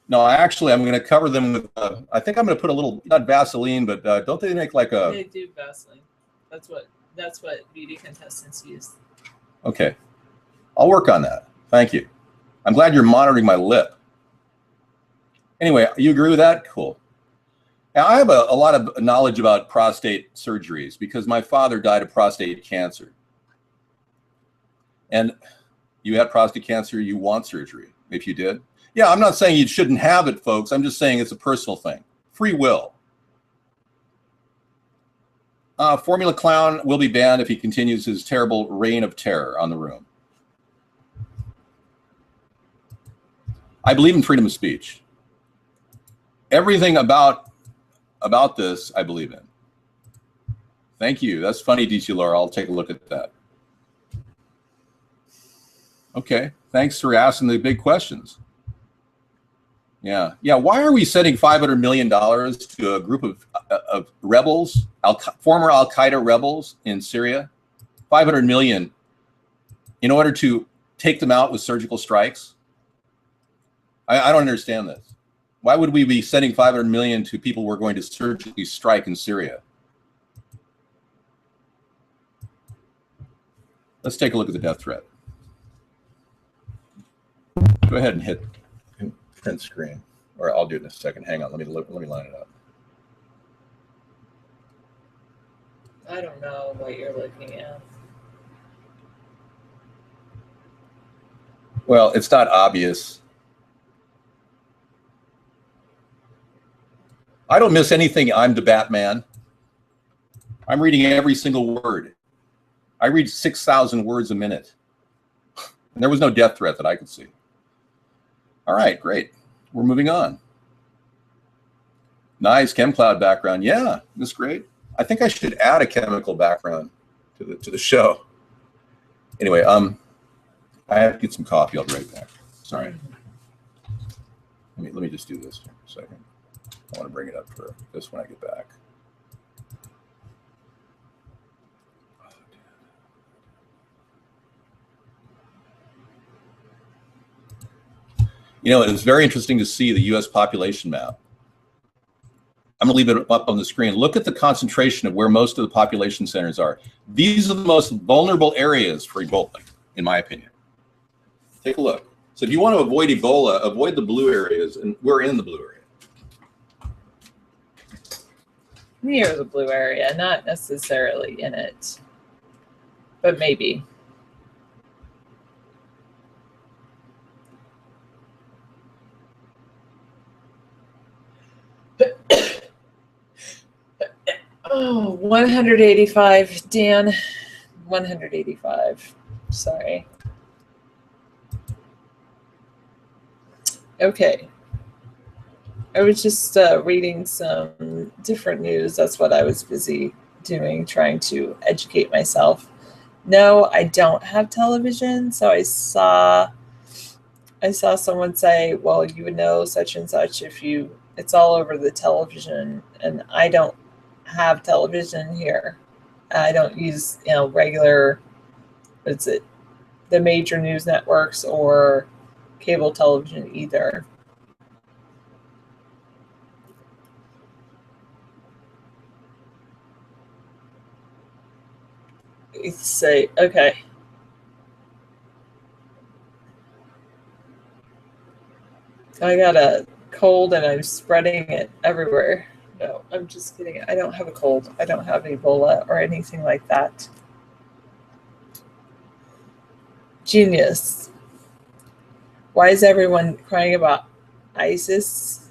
No, I'm going to cover them with, I think I'm going to put a little, not Vaseline, but don't they make like a... They do Vaseline. That's what beauty contestants use. Okay. I'll work on that. Thank you. I'm glad you're monitoring my lip. Anyway, you agree with that? Cool. Now, I have a lot of knowledge about prostate surgeries because my father died of prostate cancer. And you had prostate cancer, you want surgery if you did. Yeah, I'm not saying you shouldn't have it, folks. I'm just saying it's a personal thing. Free will. Formula Clown will be banned if he continues his terrible reign of terror on the room. I believe in freedom of speech. Everything about this, I believe in. Thank you. That's funny, DC Laura. I'll take a look at that. Okay. Thanks for asking the big questions. Yeah. Why are we sending $500 million to a group of rebels, former Al-Qaeda rebels in Syria? $500 million in order to take them out with surgical strikes? I don't understand this. Why would we be sending $500 million to people we're going to surgically strike in Syria? Let's take a look at the death threat. Go ahead and hit print screen, or I'll do it in a second. Hang on, let me line it up. I don't know what you're looking at. Well, it's not obvious. I don't miss anything. I'm the Batman. I'm reading every single word. I read 6,000 words a minute. And there was no death threat that I could see. All right, great. We're moving on. Nice ChemCloud background. Yeah, that's great. I think I should add a chemical background to the show. Anyway, I have to get some coffee. I'll be right back. Sorry. Let me just do this for a second. I want to bring it up for this when I get back. You know, it was very interesting to see the U.S. population map. I'm going to leave it up on the screen. Look at the concentration of where most of the population centers are. These are the most vulnerable areas for Ebola, in my opinion. Take a look. So if you want to avoid Ebola, avoid the blue areas, and we're in the blue area. Near the blue area, not necessarily in it, but maybe. Oh, 185, Dan. 185. Sorry. Okay. I was just reading some different news. That's what I was busy doing, trying to educate myself. No, I don't have television. So I saw someone say, well, you would know such and such if it's all over the television. And I don't have television here. I don't use, regular, the major news networks or cable television either. Say, okay. I got a cold and I'm spreading it everywhere. No, I'm just kidding. I don't have a cold. I don't have Ebola or anything like that. Genius. Why is everyone crying about ISIS?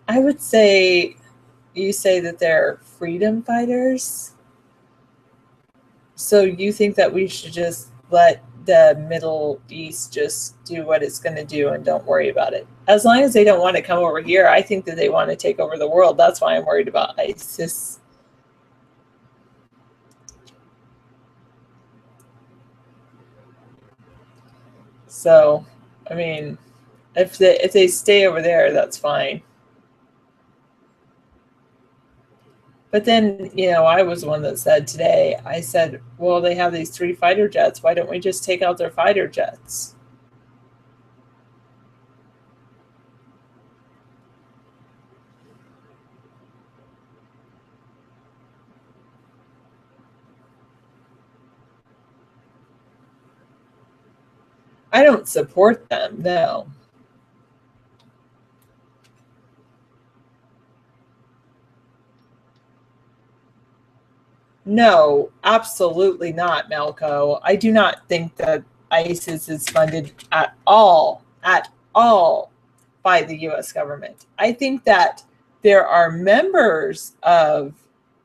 I would say you say that they're freedom fighters. So you think that we should just let the Middle East just do what it's going to do and don't worry about it? As long as they don't want to come over here, I think that they want to take over the world. That's why I'm worried about ISIS. So, I mean, if they stay over there, that's fine. But then, I was the one that said today, I said, well, they have these 3 fighter jets. Why don't we just take out their fighter jets? I don't support them, no. No, absolutely not, Melco. I do not think that ISIS is funded at all by the US government. I think that there are members of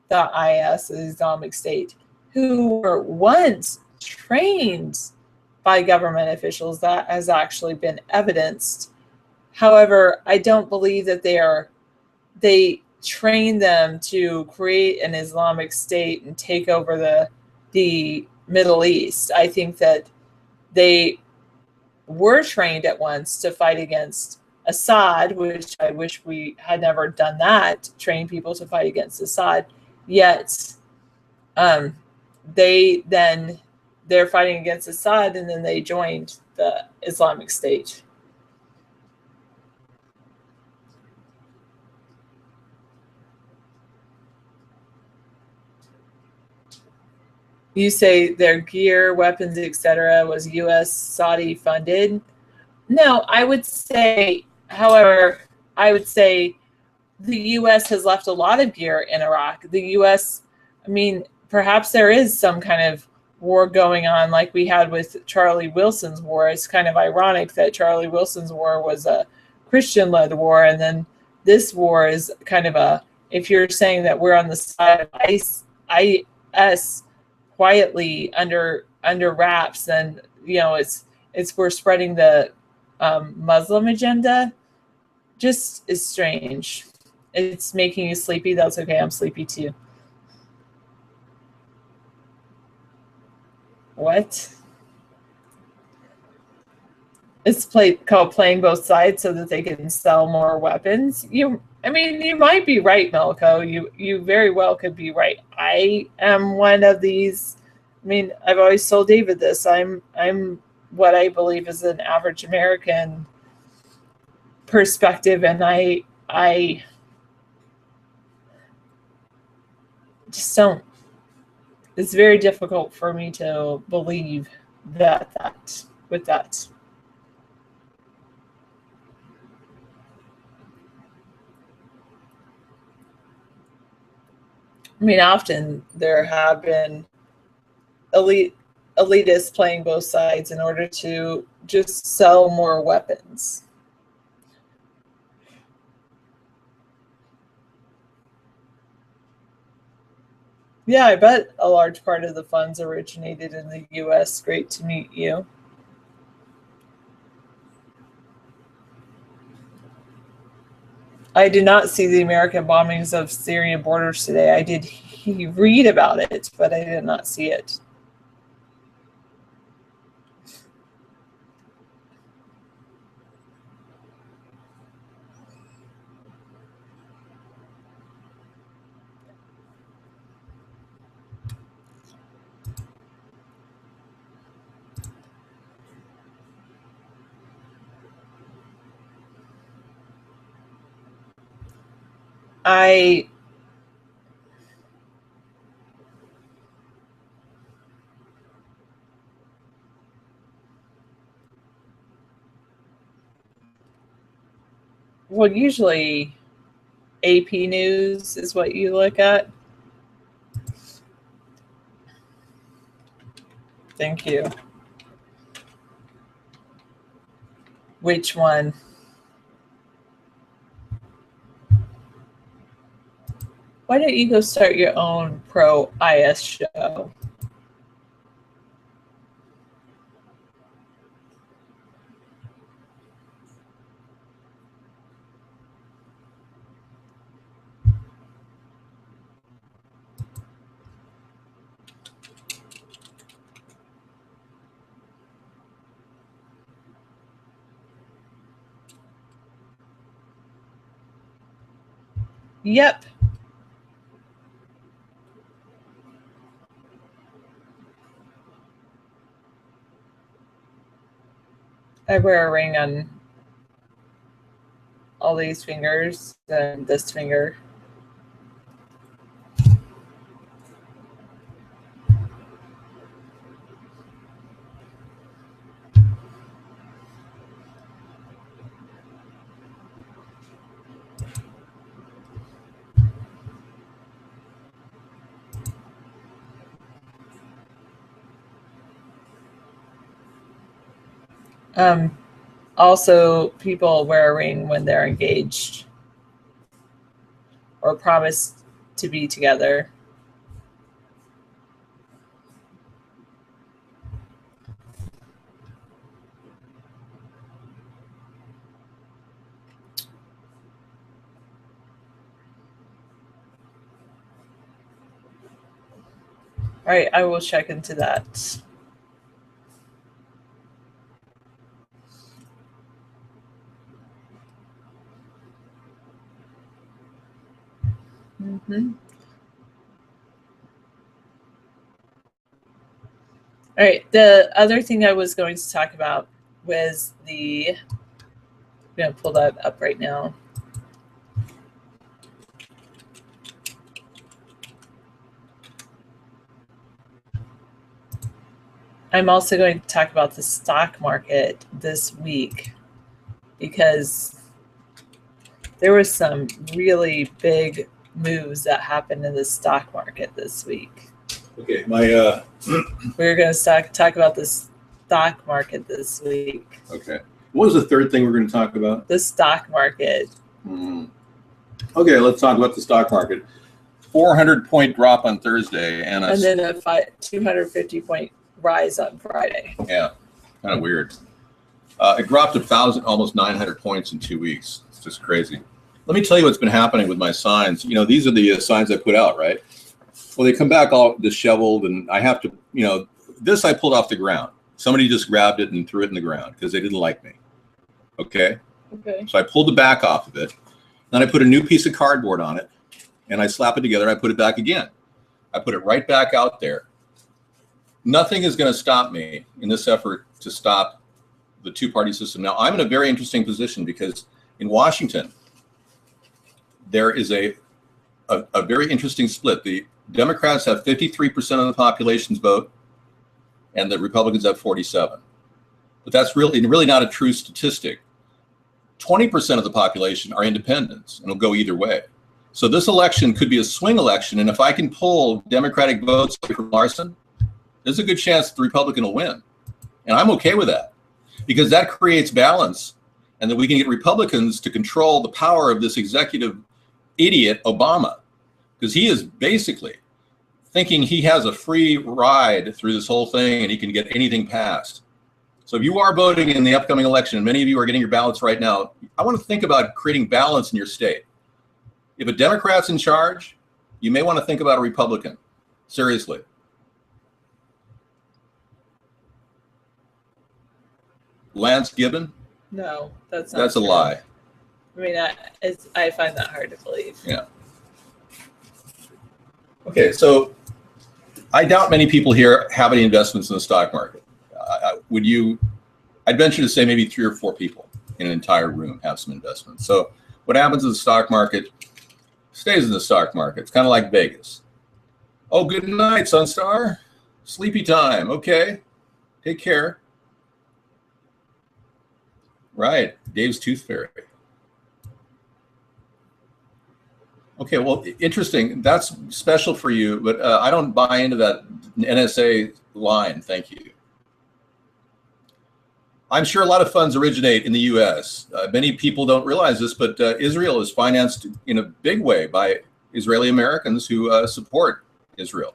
the IS, the Islamic State, who were once trained by government officials. That has actually been evidenced. However, I don't believe that they train them to create an Islamic State and take over the Middle East. I think that they were trained at once to fight against Assad, which I wish we had never done that, train people to fight against Assad. Yet they're fighting against Assad, and then they joined the Islamic State. You say their gear, weapons, etc., was U.S. Saudi funded? No, I would say, however, the U.S. has left a lot of gear in Iraq. The U.S., I mean, perhaps there is some kind of war going on like we had with Charlie Wilson's war. It's kind of ironic that Charlie Wilson's war was a Christian-led war, and then this war is kind of a, if you're saying that we're on the side of IS quietly under wraps, then, you know, it's we're spreading the Muslim agenda. Just is strange. It's making you sleepy. That's okay. I'm sleepy too. What? It's called playing both sides so that they can sell more weapons. I mean, you might be right, Melco. You very well could be right. I am one of these. I mean, I've always told David this. I'm what I believe is an average American perspective, and I just don't. It's very difficult for me to believe that with that. I mean, often there have been elitists playing both sides in order to just sell more weapons. Yeah, I bet a large part of the funds originated in the U.S. Great to meet you. I did not see the American bombings of Syrian borders today. I did read about it, but I did not see it. Well, usually AP News is what you look at. Thank you. Which one? Why don't you go start your own pro-IS show? Yep. I wear a ring on all these fingers and this finger. Also, people wear a ring when they're engaged or promise to be together. All right, I will check into that. Mm-hmm. All right, the other thing I was going to talk about was I'm going to pull that up right now. I'm also going to talk about the stock market this week because there were some really big moves that happened in the stock market this week. Okay, we're going to talk about the stock market this week. Okay. What was the third thing we're going to talk about? The stock market. Okay, let's talk about the stock market. 400-point drop on Thursday, and then a 250-point rise on Friday. Yeah, kind of weird. It dropped 1,000, almost 900 points in 2 weeks. It's just crazy. Let me tell you what's been happening with my signs. You know, these are the signs I put out, right? Well, they come back all disheveled, and I have to, you know, this I pulled off the ground. Somebody just grabbed it and threw it in the ground because they didn't like me. Okay? Okay. So I pulled the back off of it. Then I put a new piece of cardboard on it, and I slap it together. I put it back again. I put it right back out there. Nothing is going to stop me in this effort to stop the two-party system. Now, I'm in a very interesting position because in Washington, there is a very interesting split. The Democrats have 53% of the population's vote, and the Republicans have 47%. But that's really not a true statistic. 20% of the population are independents, and it'll go either way. So this election could be a swing election, and if I can pull Democratic votes from Larson, there's a good chance the Republican will win. And I'm okay with that because that creates balance, and that we can get Republicans to control the power of this executive idiot, Obama, because he is basically thinking he has a free ride through this whole thing and he can get anything passed. So if you are voting in the upcoming election, and many of you are getting your ballots right now, I want to think about creating balance in your state. If a Democrat's in charge, you may want to think about a Republican. Seriously. Lance Gibbon? No, that's not That's true. a lie. I mean, I find that hard to believe. Yeah. Okay, so I doubt many people here have any investments in the stock market. I'd venture to say maybe 3 or 4 people in an entire room have some investments. So what happens in the stock market stays in the stock market. It's kind of like Vegas. Oh, good night, Sunstar. Sleepy time. Okay. Take care. Right. Dave's Tooth Fairy. Okay, well, interesting. That's special for you, but I don't buy into that NSA line. Thank you. I'm sure a lot of funds originate in the U.S. Many people don't realize this, but Israel is financed in a big way by Israeli Americans who support Israel.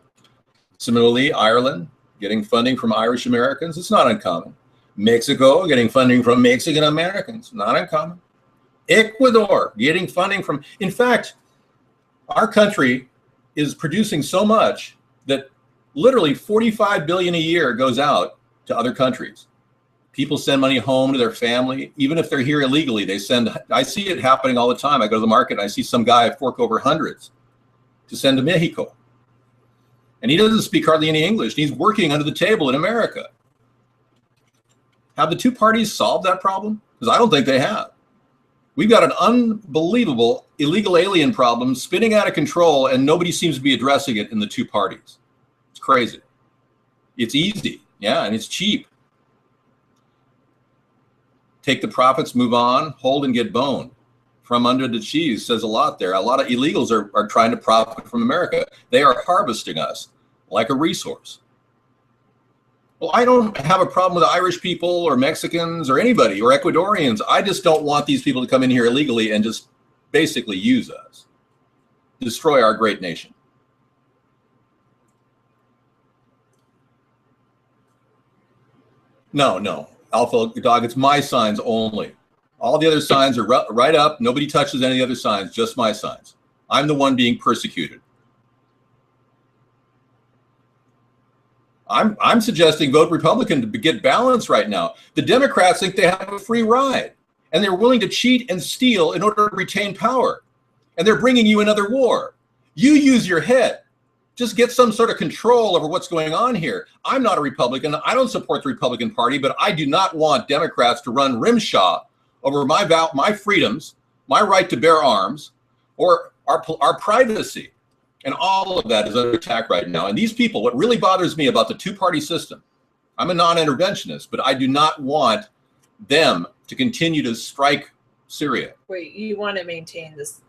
Similarly, Ireland getting funding from Irish Americans. It's not uncommon. Mexico getting funding from Mexican Americans. Not uncommon. Ecuador getting funding from, in fact, our country is producing so much that literally 45 billion a year goes out to other countries. People send money home to their family, even if they're here illegally. They send. I see it happening all the time. I go to the market and I see some guy fork over hundreds to send to Mexico. And he doesn't speak hardly any English. He's working under the table in America. Have the two parties solved that problem? Because I don't think they have. We've got an unbelievable illegal alien problem spinning out of control, and nobody seems to be addressing it in the two parties. It's crazy. It's easy, yeah, and it's cheap. Take the profits, move on, hold and get boned. From under the cheese says a lot there. A lot of illegals are trying to profit from America. They are harvesting us like a resource. Well, I don't have a problem with Irish people or Mexicans or anybody or Ecuadorians. I just don't want these people to come in here illegally and just basically use us, destroy our great nation. No, Alpha Dog, it's my signs only. All the other signs are right up. Nobody touches any other signs, just my signs. I'm the one being persecuted. I'm suggesting vote Republican to get balance right now. The Democrats think they have a free ride, and they're willing to cheat and steal in order to retain power. And they're bringing you another war. You use your head. Just get some sort of control over what's going on here. I'm not a Republican. I don't support the Republican Party, but I do not want Democrats to run rimshot over my freedoms, my right to bear arms, or our privacy. And all of that is under attack right now. And these people, what really bothers me about the two-party system, I'm a non-interventionist, but I do not want them to continue to strike Syria. Wait, you want to maintain this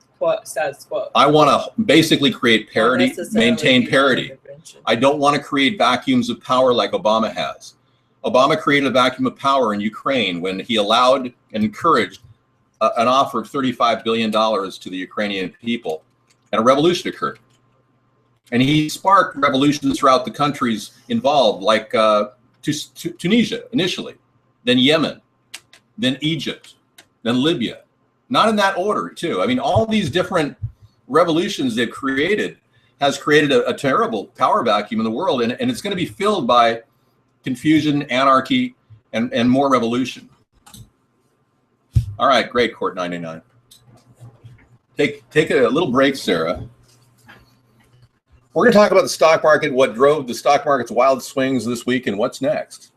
status quo? I want to basically create parity, maintain parity. I don't want to create vacuums of power like Obama has. Obama created a vacuum of power in Ukraine when he allowed and encouraged an offer of $35 billion to the Ukrainian people, and a revolution occurred. And he sparked revolutions throughout the countries involved, like Tunisia initially, then Yemen, then Egypt, then Libya. Not in that order, too. I mean, all these different revolutions they've created has created a terrible power vacuum in the world, and it's going to be filled by confusion, anarchy, and more revolution. All right, great, Court 99. Take a little break, Sarah. We're going to talk about the stock market, what drove the stock market's wild swings this week, and what's next.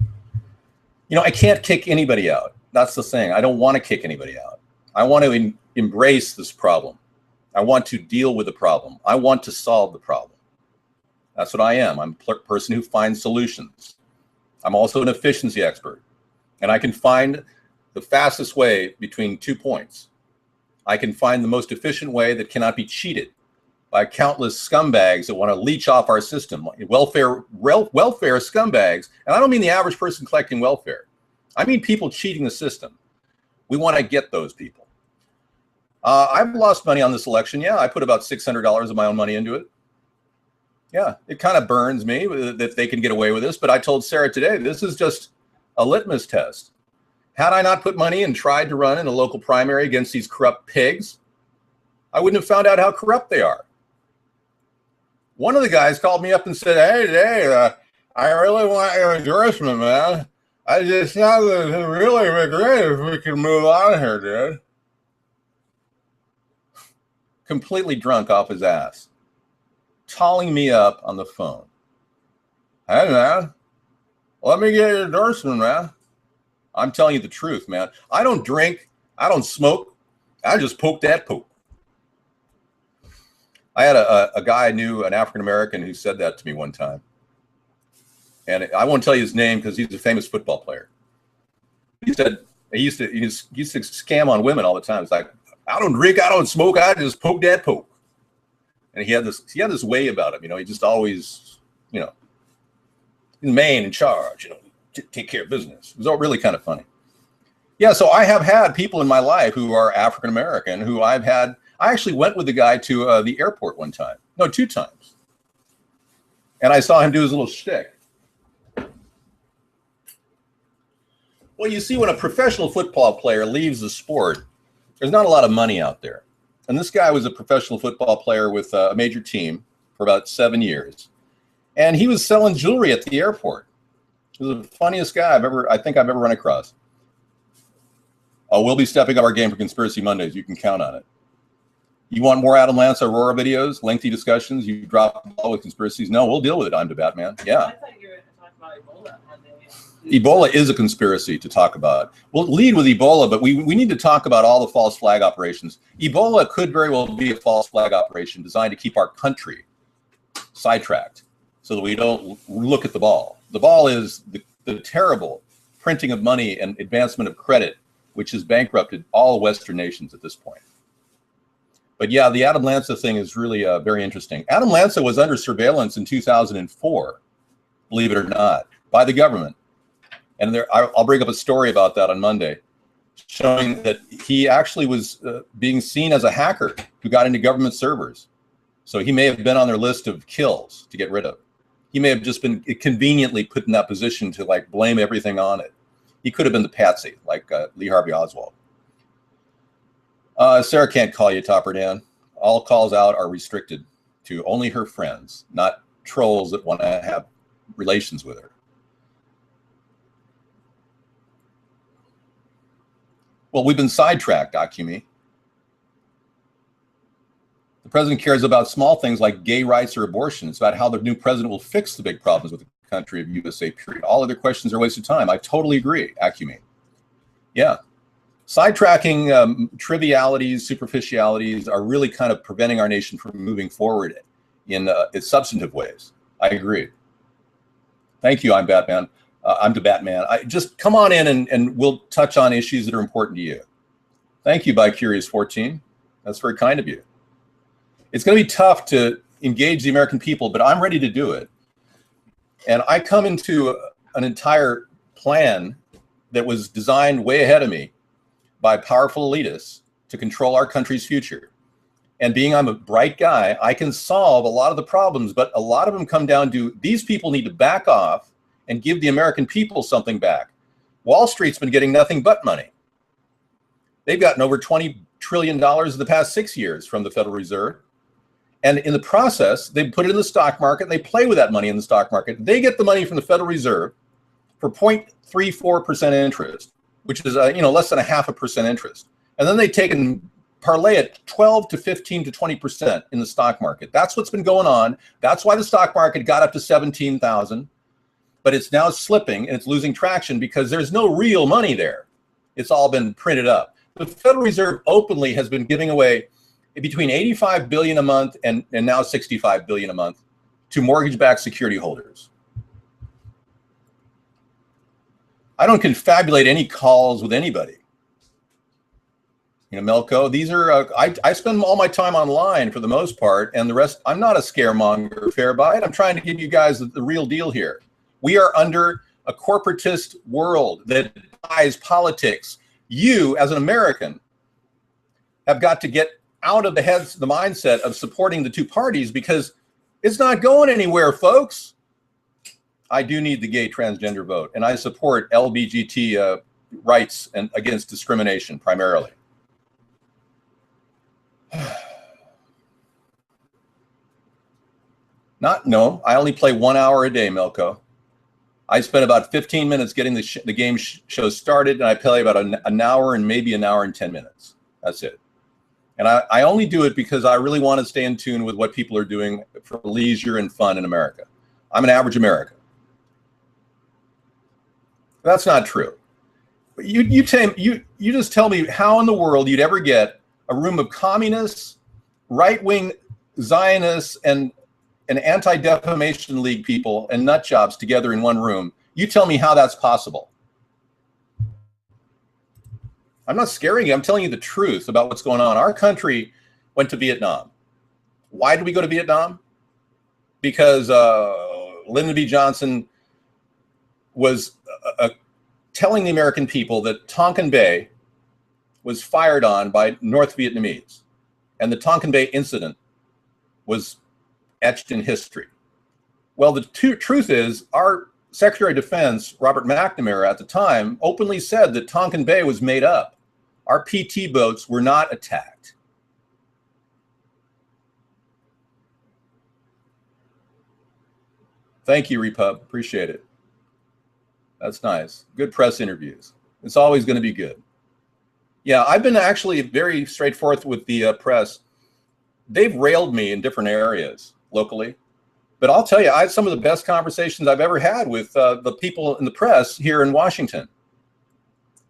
You know, I can't kick anybody out. That's the thing. I don't want to kick anybody out. I want to embrace this problem. I want to deal with the problem. I want to solve the problem. That's what I am. I'm a person who finds solutions. I'm also an efficiency expert, and I can find the fastest way between 2 points. I can find the most efficient way that cannot be cheated by countless scumbags that want to leech off our system, welfare scumbags. And I don't mean the average person collecting welfare. I mean people cheating the system. We want to get those people. I've lost money on this election. Yeah, I put about $600 of my own money into it. Yeah, it kind of burns me that they can get away with this. But I told Sarah today, this is just a litmus test. Had I not put money and tried to run in a local primary against these corrupt pigs, I wouldn't have found out how corrupt they are. One of the guys called me up and said, "Hey, Dave, I really want your endorsement, man. I just thought that it really would be great if we could move on here, dude." Completely drunk off his ass, calling me up on the phone. "Hey, man, let me get your endorsement, man." I'm telling you the truth, man. I don't drink. I don't smoke. I just poke that poke. I had a guy I knew, an African-American, who said that to me one time. And I won't tell you his name because he's a famous football player. He said he used to scam on women all the time. It's like, "I don't drink, I don't smoke, I just poke that poke." And he had this way about him, you know, he just always, you know, he's the man in charge, you know, take care of business. It was all really kind of funny. Yeah, so I have had people in my life who are African-American who I actually went with the guy to the airport one time. No, 2 times. And I saw him do his little shtick. Well, you see, when a professional football player leaves the sport, there's not a lot of money out there. And this guy was a professional football player with a major team for about 7 years. And he was selling jewelry at the airport. He was the funniest guy I think I've ever run across. Oh, we'll be stepping up our game for Conspiracy Mondays. You can count on it. You want more Adam Lance Aurora videos, lengthy discussions? You drop the ball with conspiracies? No, we'll deal with it. I'm the Batman. Yeah. I thought you were going to talk about Ebola one day. Ebola is a conspiracy to talk about. We'll lead with Ebola, but we need to talk about all the false flag operations. Ebola could very well be a false flag operation designed to keep our country sidetracked so that we don't look at the ball. The ball is the terrible printing of money and advancement of credit, which has bankrupted all Western nations at this point. But yeah, the Adam Lanza thing is really very interesting. Adam Lanza was under surveillance in 2004 believe it or not, by the government. And I'll bring up a story about that on Monday, showing that he actually was being seen as a hacker who got into government servers. So he may have been on their list of kills to get rid of. He may have just been conveniently put in that position to like blame everything on it. He could have been the patsy, like Lee Harvey Oswald. Sarah can't call you, Topper Dan. All calls out are restricted to only her friends, not trolls that want to have relations with her. Well, we've been sidetracked, Akumi. The president cares about small things like gay rights or abortion. It's about how the new president will fix the big problems with the country of USA, period. All other questions are a waste of time. I totally agree, Akumi. Yeah. Sidetracking trivialities, superficialities are really kind of preventing our nation from moving forward in substantive ways. I agree. Thank you, I'm Batman. I'm the Batman. Just come on in and we'll touch on issues that are important to you. Thank you, ByCurious14. That's very kind of you. It's going to be tough to engage the American people, but I'm ready to do it. And I come into an entire plan that was designed way ahead of me by powerful elitists to control our country's future. And being I'm a bright guy, I can solve a lot of the problems, but a lot of them come down to these people need to back off and give the American people something back. Wall Street's been getting nothing but money. They've gotten over $20 trillion in the past 6 years from the Federal Reserve. And in the process, they put it in the stock market. They play with that money in the stock market. They get the money from the Federal Reserve for 0.34% interest, which is less than 0.5% interest. And then they take and parlay it 12 to 15 to 20% in the stock market. That's what's been going on. That's why the stock market got up to 17,000, but it's now slipping and it's losing traction because there's no real money there. It's all been printed up. The Federal Reserve openly has been giving away between 85 billion a month and now 65 billion a month to mortgage-backed security holders. I don't confabulate any calls with anybody. Melco, these are, I spend all my time online for the most part, and the rest, I'm not a scaremonger, fair buy it. I'm trying to give you guys the real deal here. We are under a corporatist world that buys politics. You, as an American, have got to get out of the mindset of supporting the two parties because it's not going anywhere, folks. I do need the gay transgender vote, and I support LBGT rights and against discrimination primarily. No, I only play 1 hour a day, Melco. I spend about 15 minutes getting the game show started, and I play about an hour and maybe an hour and 10 minutes. That's it. And I only do it because I really want to stay in tune with what people are doing for leisure and fun in America. I'm an average American. That's not true. You just tell me how in the world you'd ever get a room of communists, right-wing Zionists, and Anti-Defamation League people and nut jobs together in one room. You tell me how that's possible. I'm not scaring you. I'm telling you the truth about what's going on. Our country went to Vietnam. Why did we go to Vietnam? Because Lyndon B. Johnson was telling the American people that Tonkin Bay was fired on by North Vietnamese. And the Tonkin Bay incident was etched in history. Well, the truth is, our Secretary of Defense, Robert McNamara, at the time, openly said that Tonkin Bay was made up. Our PT boats were not attacked. Thank you, Repub. Appreciate it. That's nice. Good press interviews. It's always going to be good. Yeah, I've been actually very straightforward with the press. They've railed me in different areas locally. But I'll tell you, I had some of the best conversations I've ever had with the people in the press here in Washington.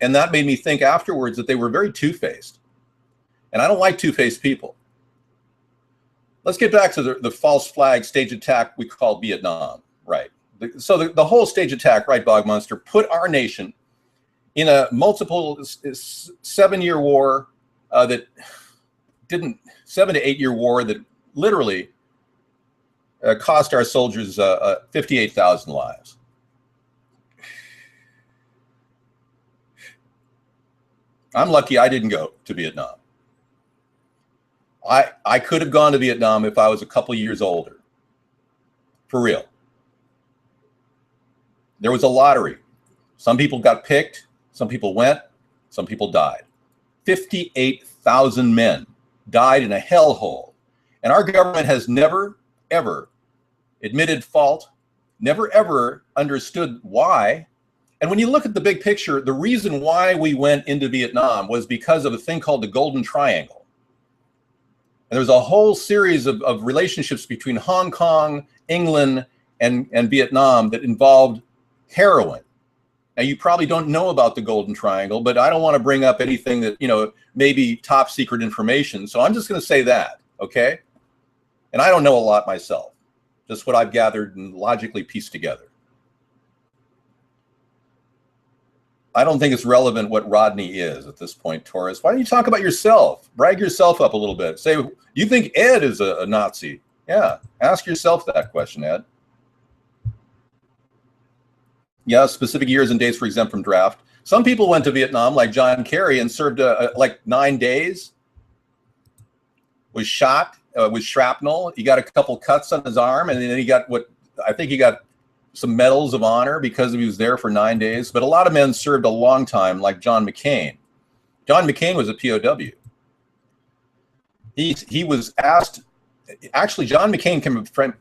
And that made me think afterwards that they were very two-faced. And I don't like two-faced people. Let's get back to the false flag stage attack we call Vietnam, right? So the whole stage attack, right, Bog Monster, put our nation in a multiple 7-year war that 7 to 8 year war that literally cost our soldiers 58,000 lives. I'm lucky I didn't go to Vietnam. I could have gone to Vietnam if I was a couple years older. For real. There was a lottery. Some people got picked, some people went, some people died. 58,000 men died in a hellhole. And our government has never, ever admitted fault, never, ever understood why. And when you look at the big picture, the reason why we went into Vietnam was because of a thing called the Golden Triangle. And there was a whole series of relationships between Hong Kong, England, and Vietnam that involved heroin. Now, you probably don't know about the Golden Triangle, but I don't want to bring up anything that, you know, maybe top secret information. So I'm just going to say that, okay? And I don't know a lot myself, just what I've gathered and logically pieced together. I don't think it's relevant what Rodney is at this point, Taurus. Why don't you talk about yourself? Brag yourself up a little bit. Say, you think Ed is a Nazi? Yeah, ask yourself that question, Ed. Yeah, specific years and dates were exempt from draft. Some people went to Vietnam, like John Kerry, and served like 9 days. Was shot with shrapnel. He got a couple cuts on his arm, and then he got I think he got some medals of honor because he was there for 9 days. But a lot of men served a long time, like John McCain. John McCain was a POW. He was asked. Actually, John McCain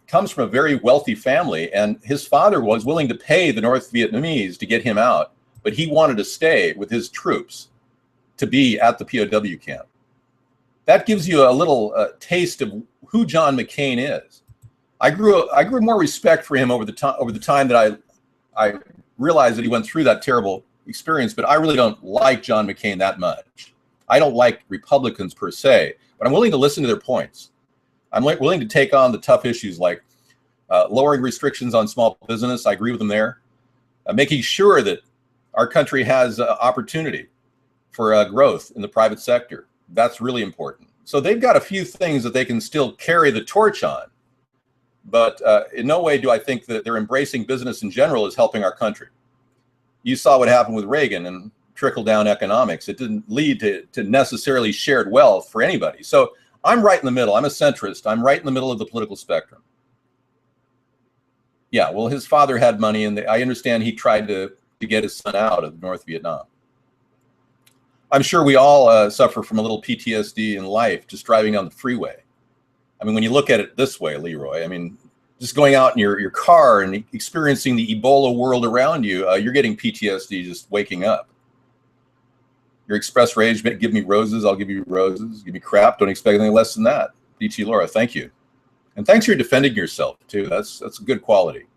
comes from a very wealthy family, and his father was willing to pay the North Vietnamese to get him out, but he wanted to stay with his troops to be at the POW camp. That gives you a little taste of who John McCain is. I grew more respect for him over the time that I realized that he went through that terrible experience, but I really don't like John McCain that much. I don't like Republicans per se, but I'm willing to listen to their points. I'm willing to take on the tough issues like lowering restrictions on small business. I agree with them there. Making sure that our country has opportunity for growth in the private sector. That's really important. So they've got a few things that they can still carry the torch on. But in no way do I think that they're embracing business in general is helping our country. You saw what happened with Reagan and trickle-down economics. It didn't lead to necessarily shared wealth for anybody. So I'm right in the middle. I'm a centrist. I'm right in the middle of the political spectrum. Yeah, well, his father had money, and I understand he tried to get his son out of North Vietnam. I'm sure we all suffer from a little PTSD in life just driving down the freeway. I mean, when you look at it this way, Leroy, I mean, just going out in your car and experiencing the Ebola world around you, you're getting PTSD just waking up. Your express rage, give me roses, I'll give you roses. Give me crap, don't expect anything less than that. DT Laura, thank you. And thanks for defending yourself, too. That's a good quality.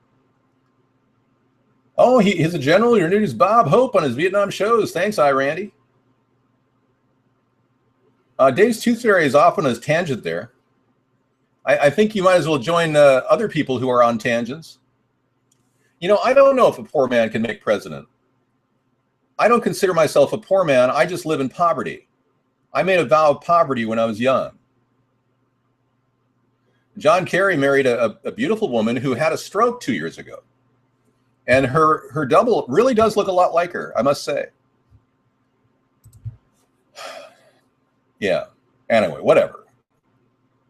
Oh, he's a general. Your news, Bob Hope on his Vietnam shows. Thanks, Randy. Dave's Tooth Fairy is off on his tangent there. I think you might as well join other people who are on tangents. You know, I don't know if a poor man can make president. I don't consider myself a poor man. I just live in poverty. I made a vow of poverty when I was young. John Kerry married a beautiful woman who had a stroke 2 years ago. And her double really does look a lot like her, I must say. Yeah. Anyway, whatever.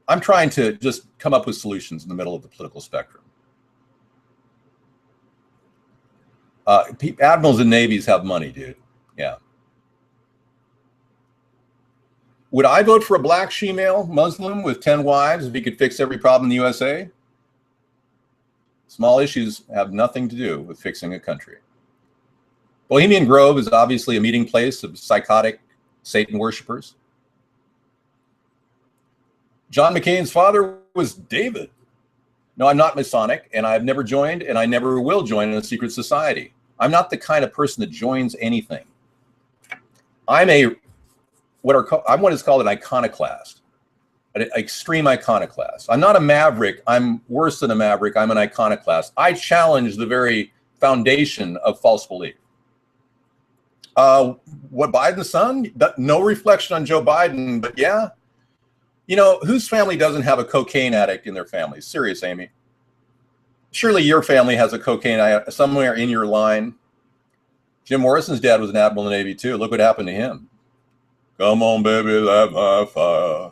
I'm trying to just come up with solutions in the middle of the political spectrum. Admirals and navies have money, dude. Yeah. Would I vote for a black she-male Muslim with 10 wives if he could fix every problem in the USA? Small issues have nothing to do with fixing a country. Bohemian Grove is obviously a meeting place of psychotic Satan worshipers. John McCain's father was David. No, I'm not Masonic, and I've never joined, and I never will join in a secret society. I'm not the kind of person that joins anything. I'm what is called an iconoclast, an extreme iconoclast. I'm not a maverick. I'm worse than a maverick. I'm an iconoclast. I challenge the very foundation of false belief. What Biden's son? No reflection on Joe Biden, but yeah. You know, whose family doesn't have a cocaine addict in their family? Serious, Amy. Surely your family has a cocaine somewhere in your line. Jim Morrison's dad was an admiral in the Navy too. Look what happened to him. Come on, baby, light my fire.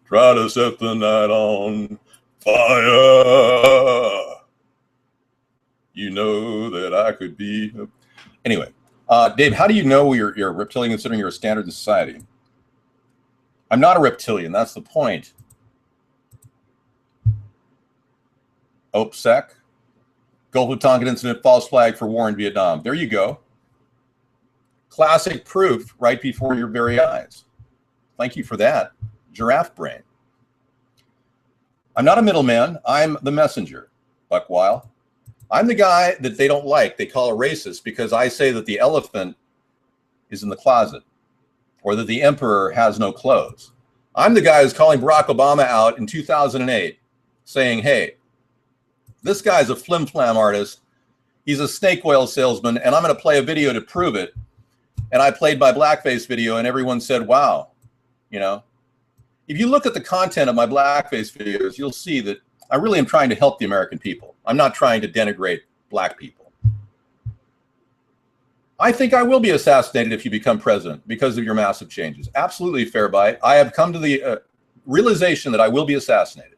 Try to set the night on fire. You know that I could be. Anyway, Dave, how do you know you're a reptilian considering you're a standard in society? I'm not a reptilian. That's the point. OPSEC. Gulf of Tonkin incident, false flag for war in Vietnam. There you go. Classic proof right before your very eyes. Thank you for that, giraffe brain. I'm not a middleman. I'm the messenger, Buckwild. I'm the guy that they don't like. They call a racist because I say that the elephant is in the closet or that the emperor has no clothes. I'm the guy who's calling Barack Obama out in 2008 saying, hey, this guy's a flim-flam artist. He's a snake oil salesman, and I'm going to play a video to prove it. And I played my blackface video, and everyone said, wow. You know, if you look at the content of my blackface videos, you'll see that I really am trying to help the American people. I'm not trying to denigrate black people. I think I will be assassinated if you become president because of your massive changes. Absolutely fair bite. I have come to the realization that I will be assassinated.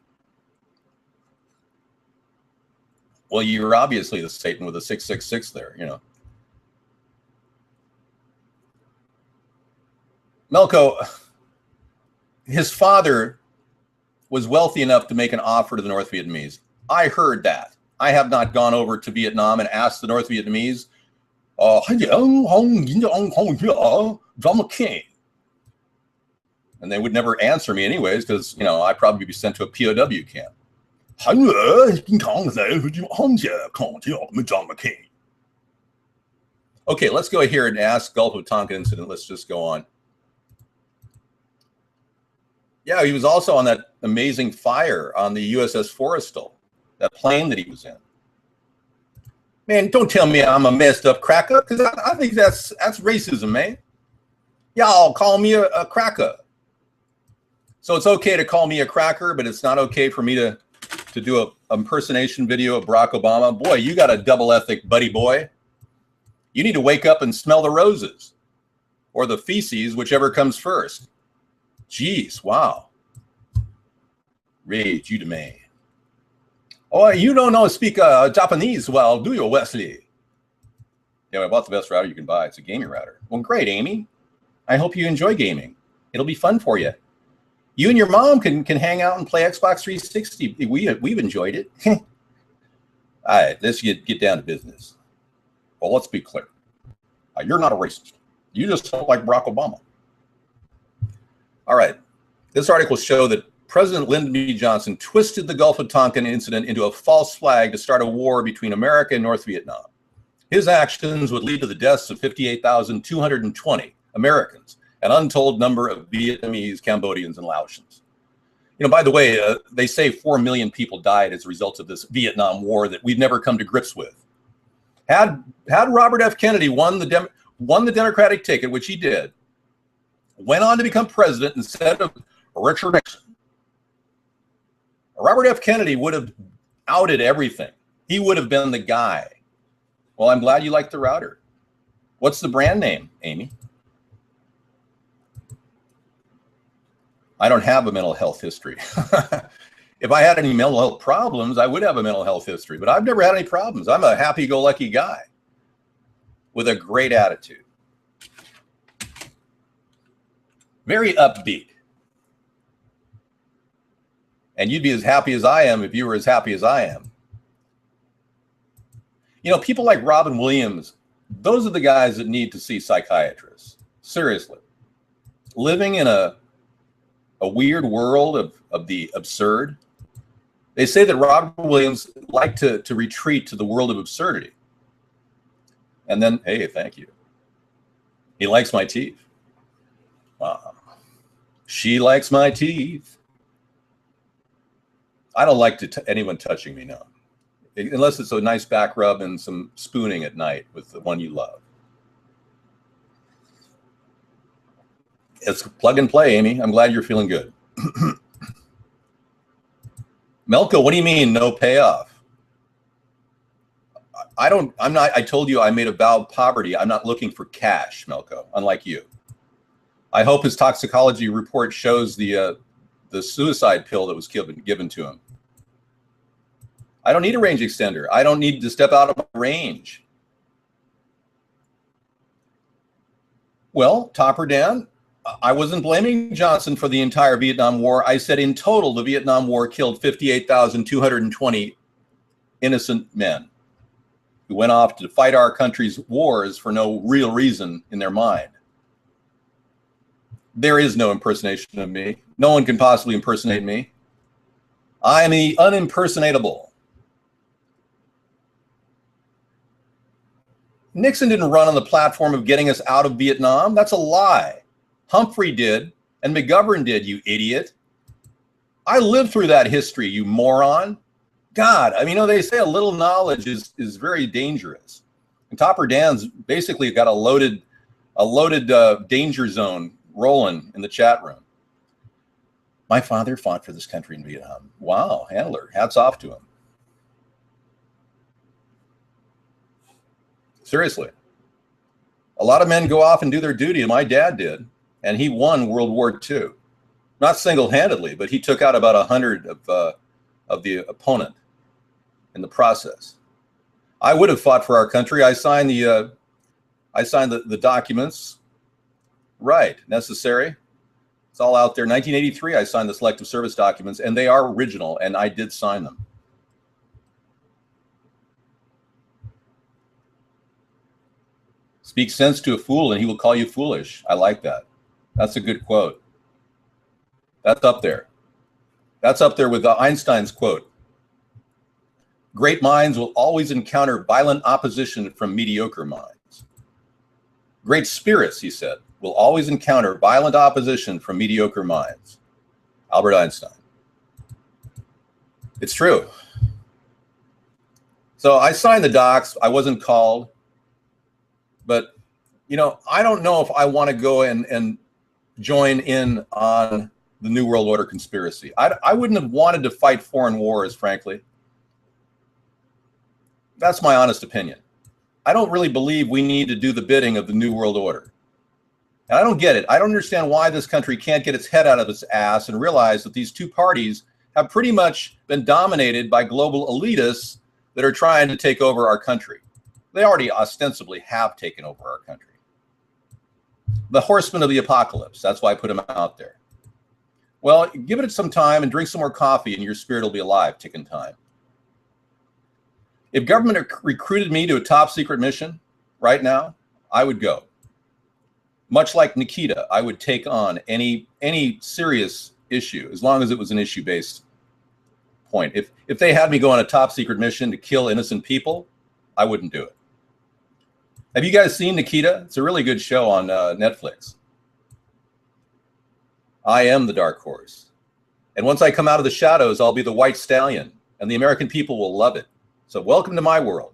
Well, you're obviously the Satan with a 666 there, you know. Melko, his father was wealthy enough to make an offer to the North Vietnamese. I heard that. I have not gone over to Vietnam and asked the North Vietnamese, and they would never answer me anyways because, you know, I'd probably be sent to a POW camp. Okay, let's go here and ask Gulf of Tonkin incident. Let's just go on. Yeah, he was also on that amazing fire on the USS Forrestal, that plane that he was in. Man, don't tell me I'm a messed up cracker, because I think that's racism, man. Y'all call me a cracker. So it's okay to call me a cracker, but it's not okay for me to do a impersonation video of Barack Obama. Boy, you got a double ethic, buddy boy. You need to wake up and smell the roses or the feces, whichever comes first. Jeez, wow. Rage, you demand. Oh, you don't know speak Japanese well, do you, Wesley? Yeah, I bought the best router you can buy. It's a gaming router. Well, great, Amy. I hope you enjoy gaming. It'll be fun for you. You and your mom can hang out and play Xbox 360. We've enjoyed it. All right, let's get down to business. Well, let's be clear. You're not a racist. You just don't like Barack Obama. All right. This article shows that President Lyndon B. Johnson twisted the Gulf of Tonkin incident into a false flag to start a war between America and North Vietnam. His actions would lead to the deaths of 58,220 Americans, an untold number of Vietnamese, Cambodians, and Laotians. You know, by the way, they say 4 million people died as a result of this Vietnam War that we've never come to grips with. Had Robert F. Kennedy won the Democratic ticket, which he did, went on to become president instead of Richard Nixon, Robert F. Kennedy would have outed everything. He would have been the guy. Well, I'm glad you like the router. What's the brand name, Amy? I don't have a mental health history. If I had any mental health problems, I would have a mental health history, but I've never had any problems. I'm a happy-go-lucky guy with a great attitude. Very upbeat. And you'd be as happy as I am if you were as happy as I am. You know, people like Robin Williams, those are the guys that need to see psychiatrists. Seriously. Living in a weird world of the absurd. They say that Robin Williams liked to retreat to the world of absurdity. And then, hey, thank you. He likes my teeth. Wow. She likes my teeth. I don't like anyone touching me, no. Unless it's a nice back rub and some spooning at night with the one you love. It's plug and play, Amy. I'm glad you're feeling good. Melko, what do you mean no payoff? I told you I made a vow of poverty. I'm not looking for cash, Melko, unlike you. I hope his toxicology report shows the suicide pill that was given to him. I don't need a range extender. I don't need to step out of my range. Well, top or down, I wasn't blaming Johnson for the entire Vietnam War. I said in total, the Vietnam War killed 58,220 innocent men who went off to fight our country's wars for no real reason in their mind. There is no impersonation of me. No one can possibly impersonate me. I am the unimpersonatable. Nixon didn't run on the platform of getting us out of Vietnam. That's a lie. Humphrey did, and McGovern did, you idiot. I lived through that history, you moron. God, I mean, they say a little knowledge is very dangerous. And Topper Dan's basically got a loaded danger zone rolling in the chat room. My father fought for this country in Vietnam. Wow, Handler, hats off to him. Seriously. A lot of men go off and do their duty, and my dad did, and he won World War II. Not single-handedly, but he took out about 100 of the opponent in the process. I would have fought for our country. I signed the documents. Right, necessary. It's all out there. 1983, I signed the selective service documents, and they are original, and I did sign them. Speak sense to a fool, and he will call you foolish. I like that. That's a good quote. That's up there. That's up there with Einstein's quote. Great minds will always encounter violent opposition from mediocre minds. Great spirits, he said, will always encounter violent opposition from mediocre minds. Albert Einstein. It's true. So I signed the docs. I wasn't called. But, I don't know if I want to go and join in on the New World Order conspiracy. I wouldn't have wanted to fight foreign wars, frankly. That's my honest opinion. I don't really believe we need to do the bidding of the New World Order. And I don't get it. I don't understand why this country can't get its head out of its ass and realize that these two parties have pretty much been dominated by global elitists that are trying to take over our country. They already ostensibly have taken over our country. The horsemen of the apocalypse. That's why I put them out there. Well, give it some time and drink some more coffee and your spirit will be alive, ticking time. If government recruited me to a top secret mission right now, I would go. Much like Nikita, I would take on any serious issue as long as it was an issue-based point. If they had me go on a top secret mission to kill innocent people, I wouldn't do it. Have you guys seen Nikita? It's a really good show on Netflix. I am the dark horse. And once I come out of the shadows, I'll be the white stallion, and the American people will love it. So welcome to my world.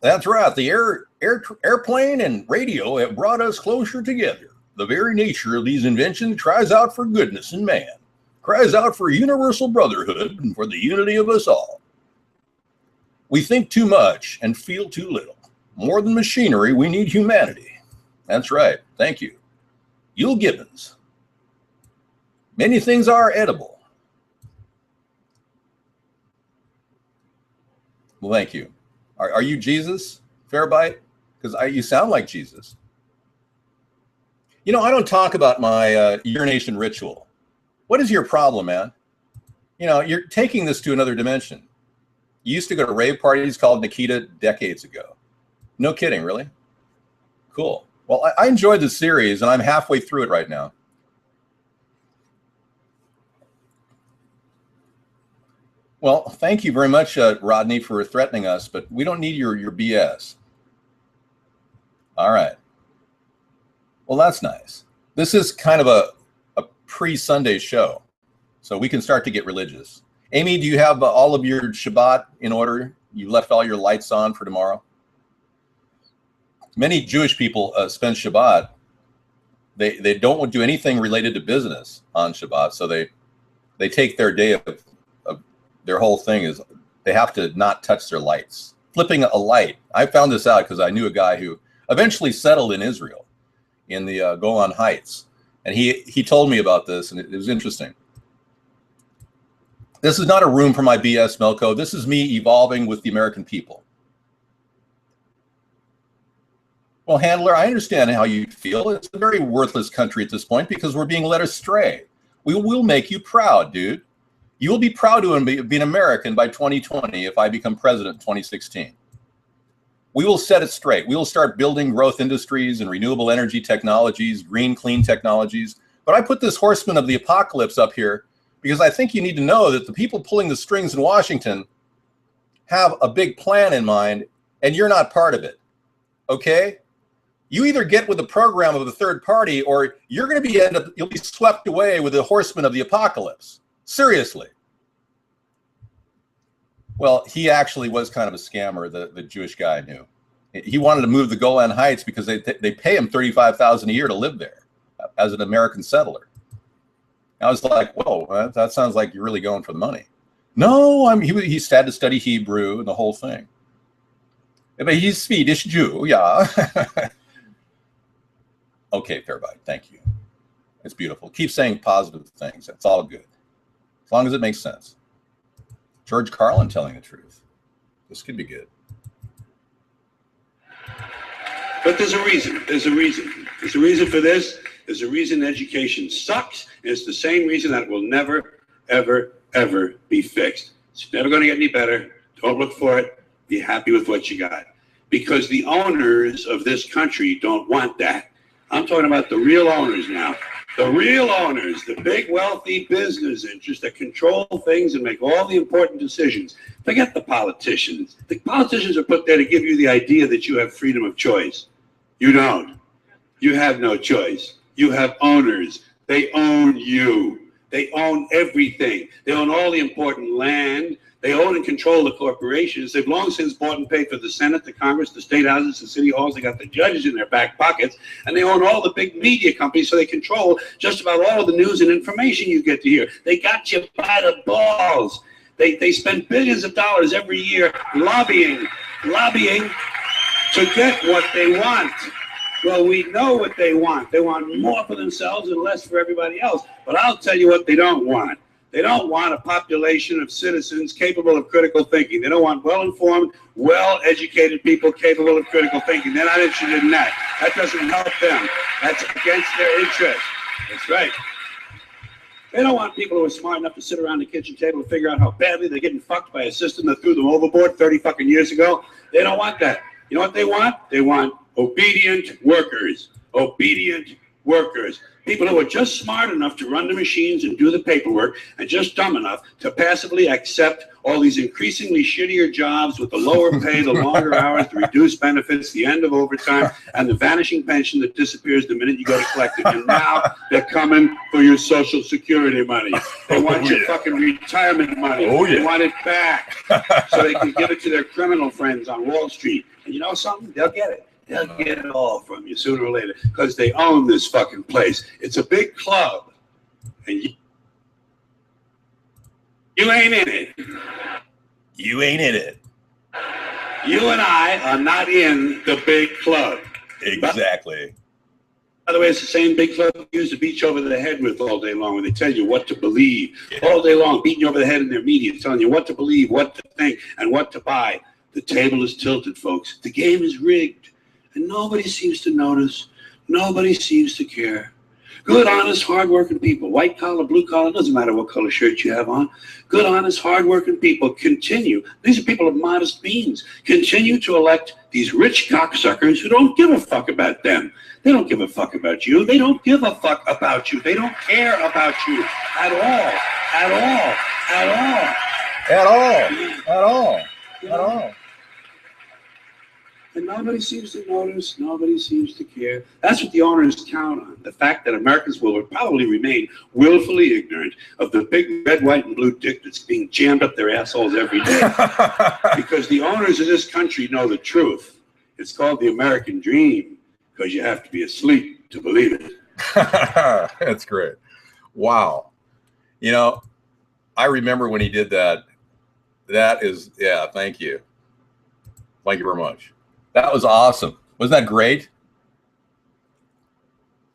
That's right. The airplane and radio have brought us closer together. The very nature of these inventions cries out for goodness in man, cries out for universal brotherhood and for the unity of us all. We think too much and feel too little. More than machinery, we need humanity. That's right. Thank you. Yule Gibbons. Many things are edible. Well, thank you. Are you Jesus, Fairbite? Because you sound like Jesus. I don't talk about my urination ritual. What is your problem, man? You're taking this to another dimension. You used to go to rave parties called Nikita decades ago. No kidding, really? Cool. Well, I enjoyed the series, and I'm halfway through it right now. Well, thank you very much, Rodney, for threatening us, but we don't need your BS. All right. Well, that's nice. This is kind of a pre-Sunday show, so we can start to get religious. Amy, do you have all of your Shabbat in order? You left all your lights on for tomorrow? Many Jewish people spend Shabbat. They don't do anything related to business on Shabbat, so they They take their day of their whole thing is they have to not touch their lights. Flipping a light. I found this out because I knew a guy who eventually settled in Israel in the Golan Heights. And he told me about this, and it was interesting. This is not a room for my BS, Melco. This is me evolving with the American people. Well, Handler, I understand how you feel. It's a very worthless country at this point because we're being led astray. We will make you proud, dude. You will be proud to be an American by 2020 if I become president in 2016. We will set it straight. We will start building growth industries and renewable energy technologies, green, clean technologies. But I put this horseman of the apocalypse up here because I think you need to know that the people pulling the strings in Washington have a big plan in mind, and you're not part of it, okay? You either get with the program of the third party, or you're going to be you'll be swept away with the horseman of the apocalypse. Seriously. Well, he actually was kind of a scammer, the Jewish guy I knew. He wanted to move the Golan Heights because they pay him $35,000 a year to live there as an American settler. I was like, whoa, that sounds like you're really going for the money. No, he had to study Hebrew and the whole thing. But he's Swedish Jew, yeah. Okay, Fairbite, thank you. It's beautiful. Keep saying positive things. That's all good. As long as it makes sense. George Carlin telling the truth. This could be good. But there's a reason. There's a reason. There's a reason for this. There's a reason education sucks. And it's the same reason that it will never, ever, ever be fixed. It's never going to get any better. Don't look for it. Be happy with what you got. Because the owners of this country don't want that. I'm talking about the real owners now. The real owners, the big wealthy business interests that control things and make all the important decisions. Forget the politicians. The politicians are put there to give you the idea that you have freedom of choice. You don't. You have no choice. You have owners. They own you. They own everything. They own all the important land. They own and control the corporations. They've long since bought and paid for the Senate, the Congress, the state houses, the city halls. They got the judges in their back pockets. And they own all the big media companies, so they control just about all of the news and information you get to hear. They got you by the balls. They spend billions of dollars every year lobbying to get what they want. Well, we know what they want. They want more for themselves and less for everybody else. But I'll tell you what they don't want. They don't want a population of citizens capable of critical thinking. They don't want well-informed, well-educated people capable of critical thinking. They're not interested in that. That doesn't help them. That's against their interest. That's right. They don't want people who are smart enough to sit around the kitchen table and figure out how badly they're getting fucked by a system that threw them overboard 30 fucking years ago. They don't want that. You know what they want? They want obedient workers. Obedient workers. People who are just smart enough to run the machines and do the paperwork and just dumb enough to passively accept all these increasingly shittier jobs with the lower pay, the longer hours, the reduced benefits, the end of overtime, and the vanishing pension that disappears the minute you go to collect it. And now they're coming for your Social Security money. They want your fucking retirement money. They want it back so they can give it to their criminal friends on Wall Street. And you know something? They'll get it. They'll get it all from you sooner or later because they own this fucking place. It's a big club, and you ain't in it. You ain't in it. You and I are not in the big club. Exactly. By the way, it's the same big club you use to beat you over the head with all day long when they tell you what to believe. All day long, beating you over the head in their media, telling you what to believe, what to think, and what to buy. The table is tilted, folks. The game is rigged. And nobody seems to notice. Nobody seems to care. Good, honest, hardworking people, white collar, blue collar, doesn't matter what color shirt you have on. Good, honest, hardworking people continue. These are people of modest means. Continue to elect these rich cocksuckers who don't give a fuck about them. They don't give a fuck about you. They don't give a fuck about you. They don't care about you at all. At all. At all. At all. At all. At all. And nobody seems to notice, nobody seems to care. That's what the owners count on. The fact that Americans will probably remain willfully ignorant of the big red, white, and blue dick that's being jammed up their assholes every day. Because the owners of this country know the truth. It's called the American dream, because you have to be asleep to believe it. That's great. Wow. You know, I remember when he did that. That is, yeah, thank you. Thank you very much. That was awesome. Wasn't that great?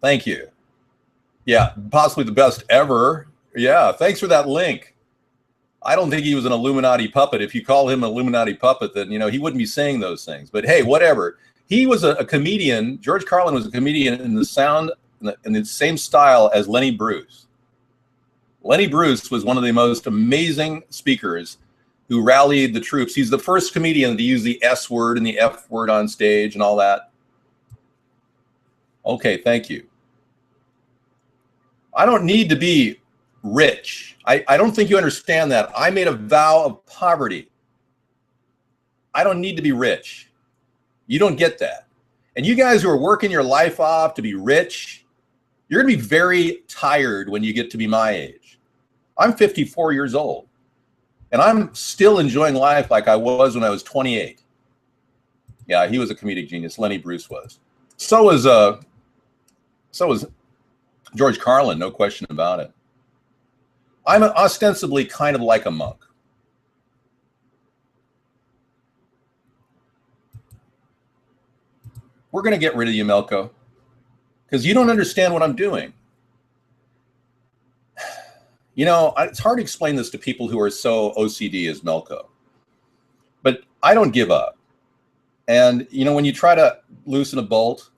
Thank you. Yeah, possibly the best ever. Yeah, thanks for that link. I don't think he was an Illuminati puppet. If you call him an Illuminati puppet, then, you know, he wouldn't be saying those things. But hey, whatever. He was a comedian. George Carlin was a comedian in the sound, in the same style as Lenny Bruce. Lenny Bruce was one of the most amazing speakers who rallied the troops. He's the first comedian to use the S word and the F word on stage and all that. Okay, thank you. I don't need to be rich. I don't think you understand that. I made a vow of poverty. I don't need to be rich. You don't get that. And you guys who are working your life off to be rich, you're going to be very tired when you get to be my age. I'm 54 years old, and I'm still enjoying life like I was when I was 28. Yeah, he was a comedic genius. Lenny Bruce was. So was George Carlin, no question about it. I'm ostensibly kind of like a monk. We're going to get rid of you, Melko, because you don't understand what I'm doing. You know, it's hard to explain this to people who are so OCD as Melko, but I don't give up. And, you know, when you try to loosen a bolt,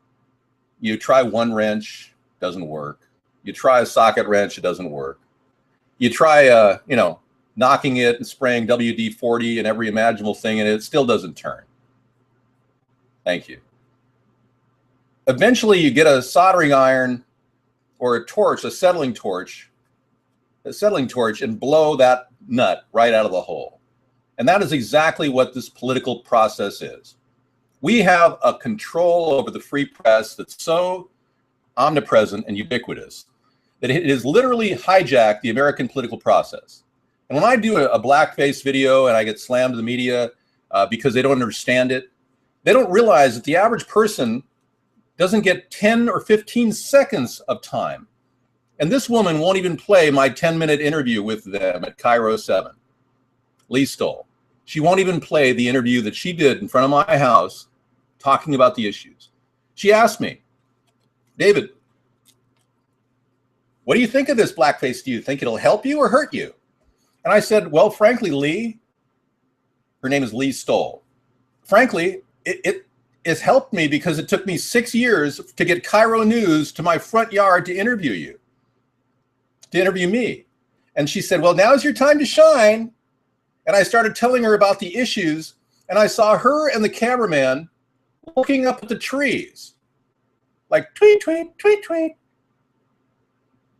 you try one wrench, doesn't work. You try a socket wrench, it doesn't work. You try, you know, knocking it and spraying WD-40 and every imaginable thing in it, it still doesn't turn. Thank you. Eventually, you get a soldering iron or a torch, a settling torch, and blow that nut right out of the hole. And that is exactly what this political process is. We have a control over the free press that's so omnipresent and ubiquitous that it has literally hijacked the American political process. And when I do a blackface video and I get slammed to the media because they don't understand it, they don't realize that the average person doesn't get 10 or 15 seconds of time. And this woman won't even play my 10-minute interview with them at Cairo 7. Lee Stoll. She won't even play the interview that she did in front of my house talking about the issues. She asked me, David, what do you think of this blackface? Do you think it'll help you or hurt you? And I said, well, frankly, Lee, her name is Lee Stoll. Frankly, it has helped me because it took me 6 years to get Cairo News to my front yard to interview you, to interview me. And she said, well, now's your time to shine. And I started telling her about the issues, and I saw her and the cameraman looking up at the trees, like tweet, tweet, tweet, tweet.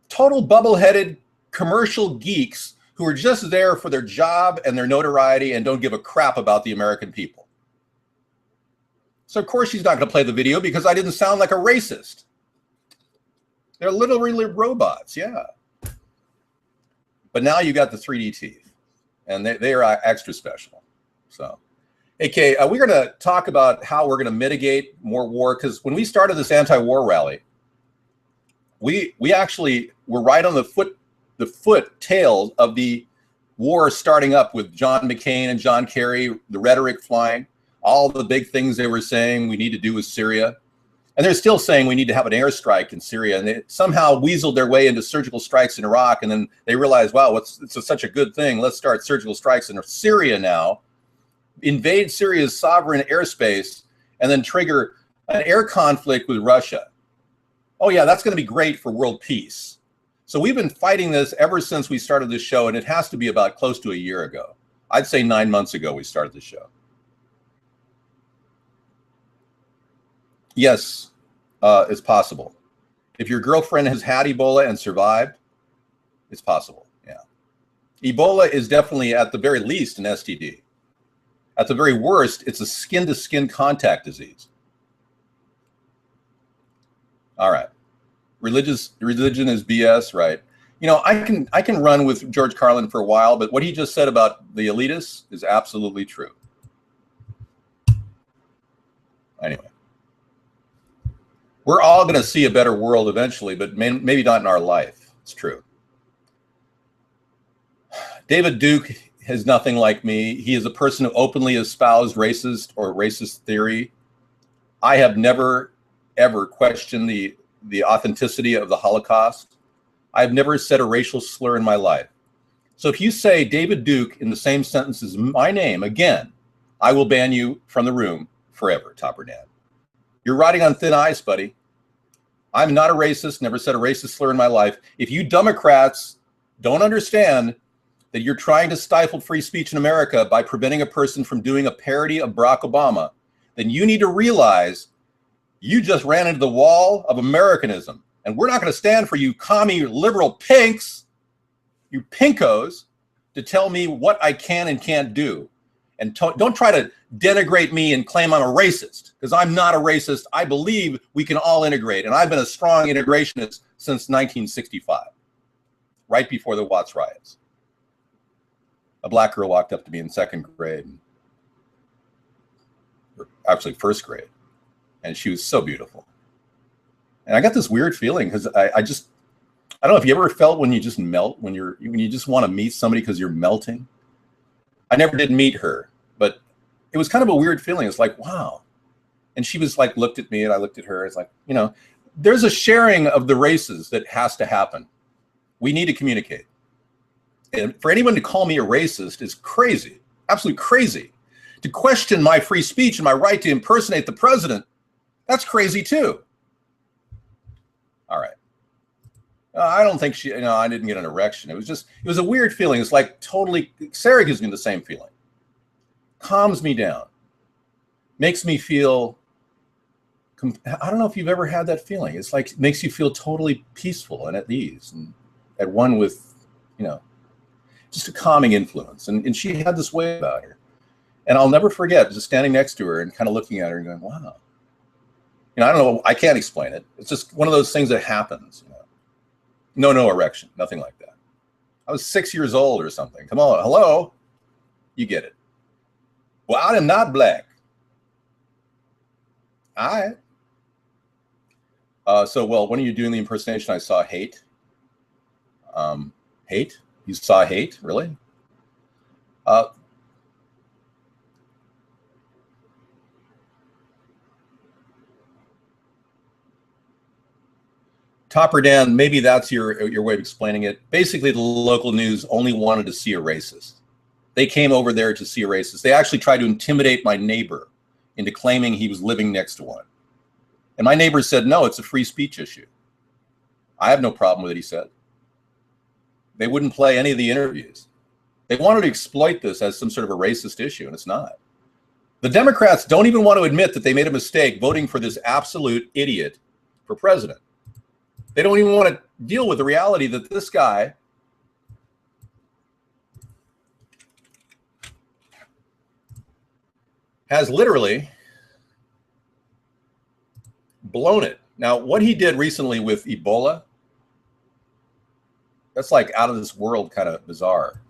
Total bubble-headed commercial geeks who are just there for their job and their notoriety and don't give a crap about the American people. So of course she's not going to play the video because I didn't sound like a racist. They're literally robots, yeah. But now you got the 3D teeth, and they are extra special. So, hey, Kay, we're going to talk about how we're going to mitigate more war, because when we started this anti-war rally, we actually were right on the foot tails of the war starting up with John McCain and John Kerry, the rhetoric flying, all the big things they were saying we need to do with Syria. And they're still saying we need to have an airstrike in Syria. And they somehow weaseled their way into surgical strikes in Iraq. And then they realized, wow, it's such a good thing. Let's start surgical strikes in Syria now, invade Syria's sovereign airspace, and then trigger an air conflict with Russia. Oh yeah, that's going to be great for world peace. So we've been fighting this ever since we started this show, and it has to be about close to a year ago. I'd say 9 months ago we started the show. Yes, it's possible. If your girlfriend has had Ebola and survived, it's possible, yeah. Ebola is definitely, at the very least, an STD. At the very worst, it's a skin-to-skin contact disease. All right. Religion is BS, right? You know, I can run with George Carlin for a while, but what he just said about the elitists is absolutely true. Anyway, we're all going to see a better world eventually, but maybe not in our life. It's true. David Duke is nothing like me. He is a person who openly espoused racist or racist theory. I have never, ever questioned the authenticity of the Holocaust. I've never said a racial slur in my life. So if you say David Duke in the same sentence as my name again, I will ban you from the room forever, Topper Dan. You're riding on thin ice, buddy. I'm not a racist, never said a racist slur in my life. If you Democrats don't understand that you're trying to stifle free speech in America by preventing a person from doing a parody of Barack Obama, then you need to realize you just ran into the wall of Americanism. And we're not going to stand for you commie liberal pinks, you pinkos, to tell me what I can and can't do. And don't try to denigrate me and claim I'm a racist, because I'm not a racist. I believe we can all integrate. And I've been a strong integrationist since 1965, right before the Watts riots. A black girl walked up to me in second grade, or actually first grade, and she was so beautiful. And I got this weird feeling because I don't know if you ever felt when you just melt, when you just want to meet somebody because you're melting. I never did meet her, but it was kind of a weird feeling. It's like, wow. And she was like, looked at me and I looked at her. It's like, you know, there's a sharing of the races that has to happen. We need to communicate. And for anyone to call me a racist is crazy, absolutely crazy. To question my free speech and my right to impersonate the president, that's crazy too. All right. I don't think I didn't get an erection. It was a weird feeling. It's like totally, Sarah gives me the same feeling. Calms me down. Makes me feel, I don't know if you've ever had that feeling. It's like, makes you feel totally peaceful and at ease and at one with, just a calming influence. And she had this way about her. And I'll never forget just standing next to her and kind of looking at her and going, wow. I don't know. I can't explain it. It's just one of those things that happens. No erection, nothing like that. I was 6 years old or something. Come on, hello? You get it. Well, I am not black. All right. Well, when are you doing the impersonation? I saw hate. Hate? You saw hate? Really? Topper Dan, maybe that's your way of explaining it. Basically, the local news only wanted to see a racist. They came over there to see a racist. They actually tried to intimidate my neighbor into claiming he was living next to one. And my neighbor said, no, it's a free speech issue. I have no problem with it, he said. They wouldn't play any of the interviews. They wanted to exploit this as some sort of a racist issue, and it's not. The Democrats don't even want to admit that they made a mistake voting for this absolute idiot for president. They don't even want to deal with the reality that this guy has literally blown it. Now, what he did recently with Ebola, that's like out of this world kind of bizarre.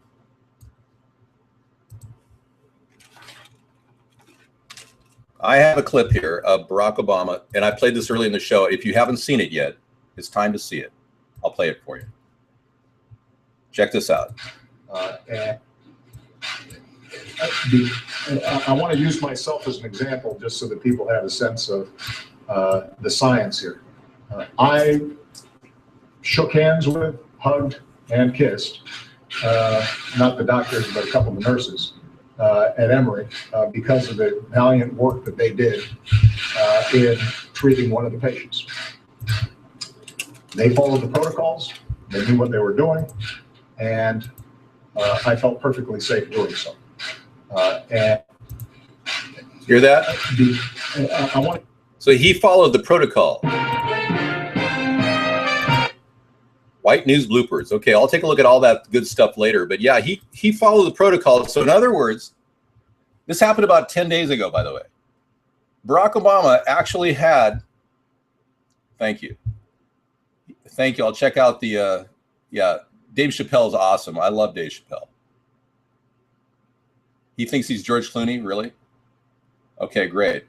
I have a clip here of Barack Obama, and I played this early in the show. If you haven't seen it yet, it's time to see it. I'll play it for you. Check this out. I want to use myself as an example just so that people have a sense of the science here. I shook hands with, hugged, and kissed, not the doctors, but a couple of the nurses at Emory because of the valiant work that they did in treating one of the patients. They followed the protocols, they knew what they were doing, and I felt perfectly safe doing so. And hear that? So he followed the protocol. White news bloopers. Okay, I'll take a look at all that good stuff later. But yeah, he followed the protocol. So in other words, this happened about 10 days ago, by the way. Barack Obama actually had, thank you. Thank you. I'll check out the, Dave Chappelle's awesome. I love Dave Chappelle. He thinks he's George Clooney, really? Okay, great.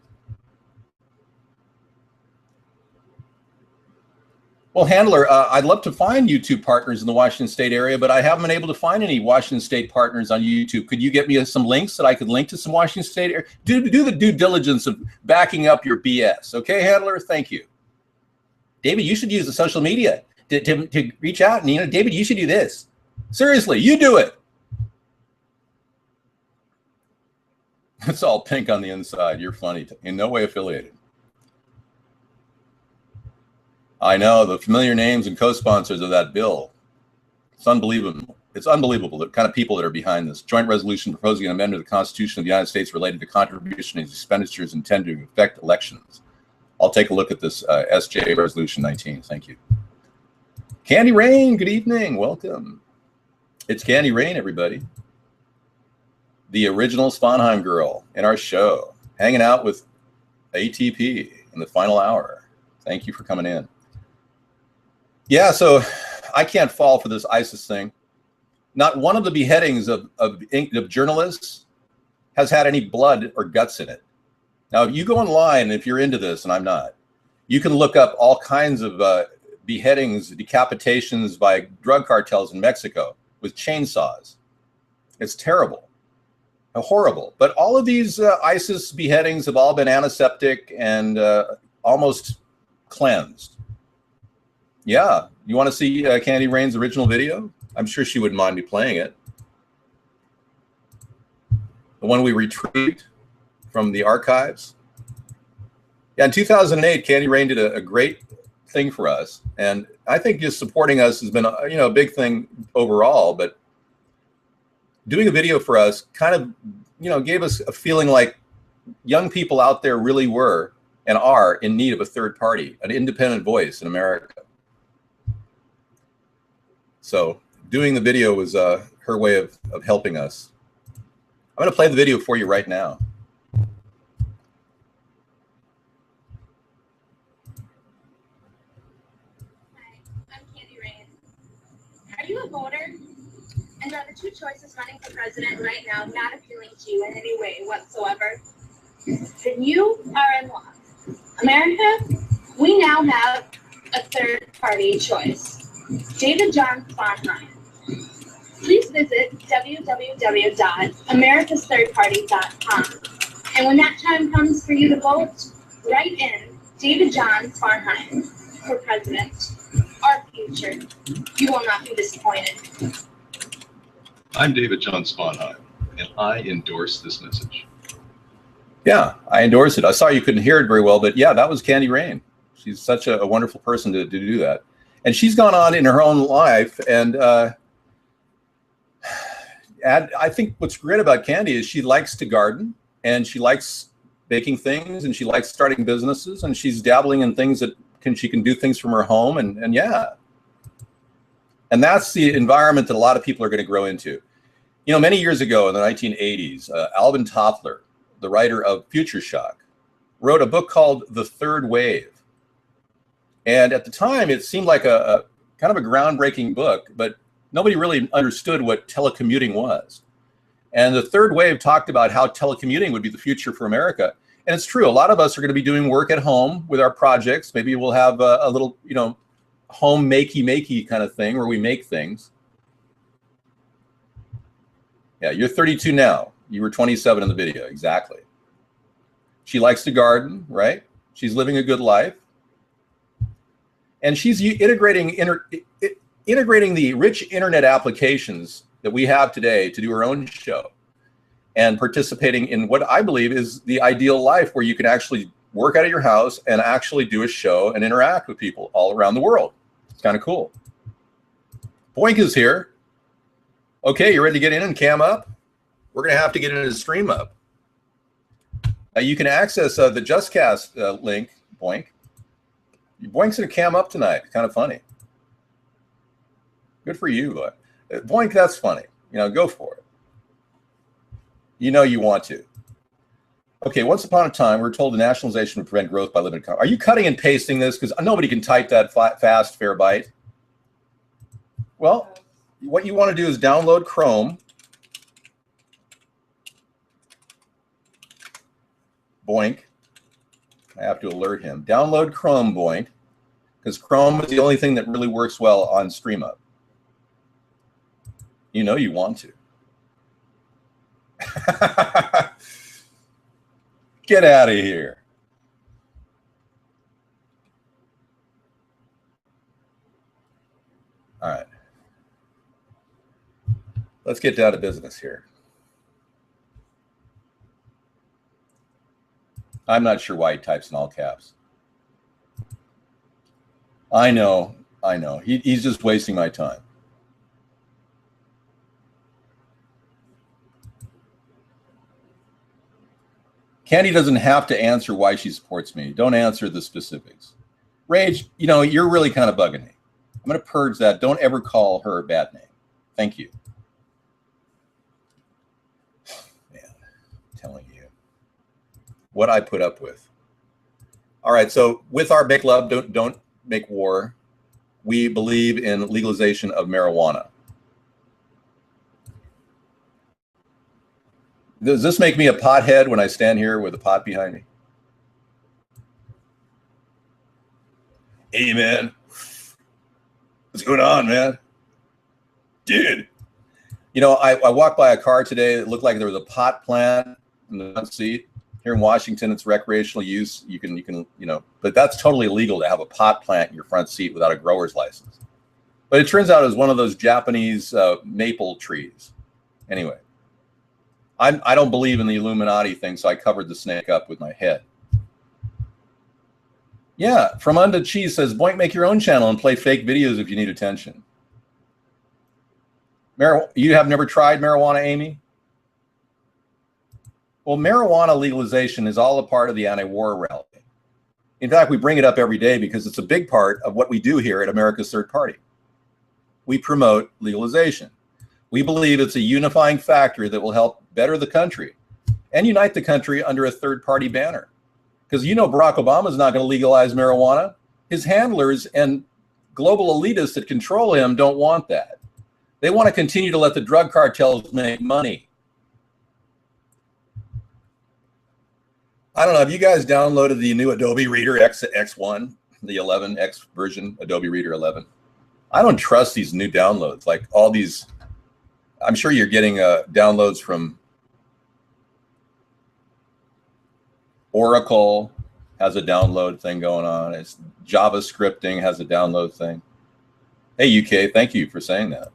Well, Handler, I'd love to find YouTube partners in the Washington State area, but I haven't been able to find any Washington State partners on YouTube. Could you get me some links that I could link to some Washington State area? Do the due diligence of backing up your BS. Okay, Handler? Thank you. David, you should use the social media to reach out. And, you know, David, you should do this. Seriously, you do it. It's all pink on the inside. You're funny. In no way affiliated. I know the familiar names and co-sponsors of that bill. It's unbelievable. It's unbelievable the kind of people that are behind this. Joint resolution proposing an amendment to the Constitution of the United States related to contribution and expenditures intended to affect elections. I'll take a look at this SJ Resolution 19. Thank you. Candy Rain, good evening. Welcome. It's Candy Rain, everybody. The original Sponheim girl in our show, hanging out with ATP in the final hour. Thank you for coming in. Yeah, so I can't fall for this ISIS thing. Not one of the beheadings of journalists has had any blood or guts in it. Now, if you go online, if you're into this, and I'm not, you can look up all kinds of beheadings, decapitations by drug cartels in Mexico with chainsaws. It's terrible, horrible. But all of these ISIS beheadings have all been antiseptic and almost cleansed. Yeah, you want to see Candy Rain's original video? I'm sure she wouldn't mind me playing it. The one we retrieved from the archives. Yeah, in 2008, Candy Rain did a great thing for us, and I think just supporting us has been a big thing overall. But doing a video for us kind of gave us a feeling like young people out there really were and are in need of a third party, an independent voice in America. So doing the video was her way of helping us. I'm going to play the video for you right now. Hi, I'm Candy Rain. Are you a voter? And are the two choices running for president right now not appealing to you in any way whatsoever? Then you are in luck. America, we now have a third party choice. David John Sponheim. Please visit www.americasthirdparty.com. And when that time comes for you to vote, write in David John Sponheim for president. Our future. You will not be disappointed. I'm David John Sponheim, and I endorse this message. Yeah, I endorse it. I saw you couldn't hear it very well, but yeah, that was Candy Rain. She's such a wonderful person to do that. And she's gone on in her own life, and I think what's great about Candy is she likes to garden, and she likes baking things, and she likes starting businesses, and she's dabbling in things that she can do things from her home, and yeah. And that's the environment that a lot of people are going to grow into. You know, many years ago in the 1980s, Alvin Toffler, the writer of Future Shock, wrote a book called The Third Wave. And at the time, it seemed like a kind of a groundbreaking book, but nobody really understood what telecommuting was. And The Third Wave talked about how telecommuting would be the future for America. And it's true. A lot of us are going to be doing work at home with our projects. Maybe we'll have a little, home makey kind of thing where we make things. Yeah, you're 32 now. You were 27 in the video. Exactly. She likes to garden, right? She's living a good life. And she's integrating the rich internet applications that we have today to do her own show and participating in what I believe is the ideal life, where you can actually work out of your house and actually do a show and interact with people all around the world. It's kind of cool. Boink is here. Okay, you ready to get in and cam up? We're going to have to get in and stream up. You can access the JustCast link, Boink. Boink's going to cam up tonight. Kind of funny. Good for you. Boink, that's funny. Go for it. You know you want to. Okay, once upon a time, we were told the nationalization would prevent growth by limited commerce. Are you cutting and pasting this? Because nobody can type that fast, fair bite. Well, what you want to do is download Chrome. Boink. I have to alert him. Download Chrome, Boink. because Chrome is the only thing that really works well on StreamUp. You know you want to. Get out of here. All right. Let's get down to business here. I'm not sure why he types in all caps. I know. He's just wasting my time. Candy doesn't have to answer why she supports me. Don't answer the specifics. Rage, you know, you're really kind of bugging me. I'm going to purge that. Don't ever call her a bad name. Thank you. Man, I'm telling you what I put up with. All right, so with our Make Love, don't Make War, we believe in legalization of marijuana. Does this make me a pothead when I stand here with a pot behind me? Hey, man. What's going on, man? Dude. You know, I walked by a car today that looked like there was a pot plant in the front seat. Here in Washington, it's recreational use. You can, you know, but that's totally illegal to have a pot plant in your front seat without a grower's license. But it turns out it was one of those Japanese maple trees. Anyway. I don't believe in the Illuminati thing, so I covered the snake up with my head. Yeah, from Unda Cheese says, Boink, make your own channel and play fake videos if you need attention. You have never tried marijuana, Amy? Well, marijuana legalization is all a part of the anti-war rally. In fact, we bring it up every day because it's a big part of what we do here at America's Third Party. We promote legalization. We believe it's a unifying factor that will help better the country and unite the country under a third-party banner. Because you know Barack Obama is not going to legalize marijuana. His handlers and global elitists that control him don't want that. They want to continue to let the drug cartels make money. I don't know, have you guys downloaded the new Adobe Reader X1, the 11X version, Adobe Reader 11? I don't trust these new downloads, like all these. I'm sure you're getting downloads from Oracle has a download thing going on. It's JavaScripting has a download thing. Hey, UK, thank you for saying that.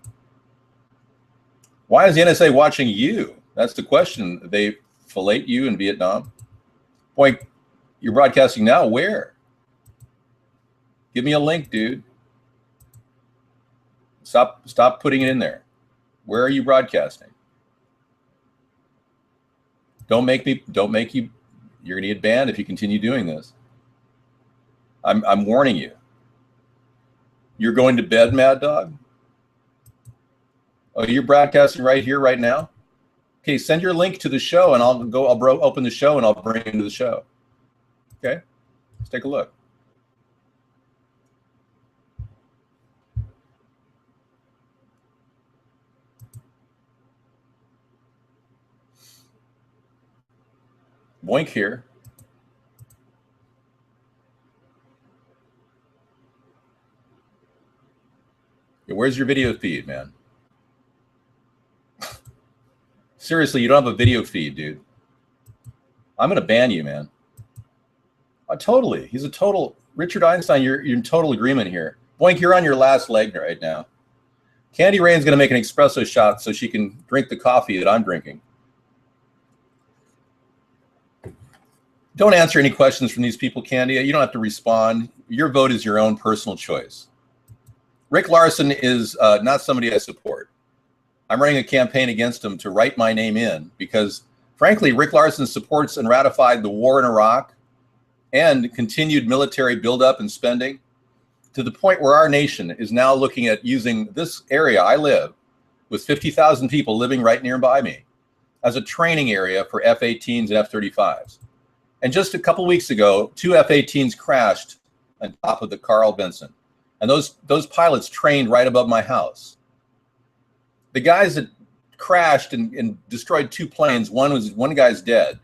Why is the NSA watching you? That's the question. They fillet you in Vietnam? Boy, you're broadcasting now. Where? Give me a link, dude. Stop putting it in there. Where are you broadcasting? Don't make you, you're gonna get banned if you continue doing this. I'm warning you. You're going to bed, Mad Dog? Oh, you're broadcasting right here, right now? Okay, send your link to the show and I'll open the show and I'll bring you into the show. Okay, let's take a look. Boink here. Yeah, where's your video feed, man? Seriously, you don't have a video feed, dude. I'm gonna ban you, man. Totally. He's a total Richard Einstein. You're in total agreement here. Boink, you're on your last leg right now. Candy Rain's gonna make an espresso shot so she can drink the coffee that I'm drinking. Don't answer any questions from these people, Candy. You don't have to respond. Your vote is your own personal choice. Rick Larson is not somebody I support. I'm running a campaign against him to write my name in because, frankly, Rick Larson supports and ratified the war in Iraq and continued military buildup and spending to the point where our nation is now looking at using this area I live with 50,000 people living right nearby me as a training area for F-18s and F-35s. And just a couple weeks ago, 2 F-18s crashed on top of the Carl Vinson. And those pilots trained right above my house. The guys that crashed and destroyed 2 planes, one guy's dead,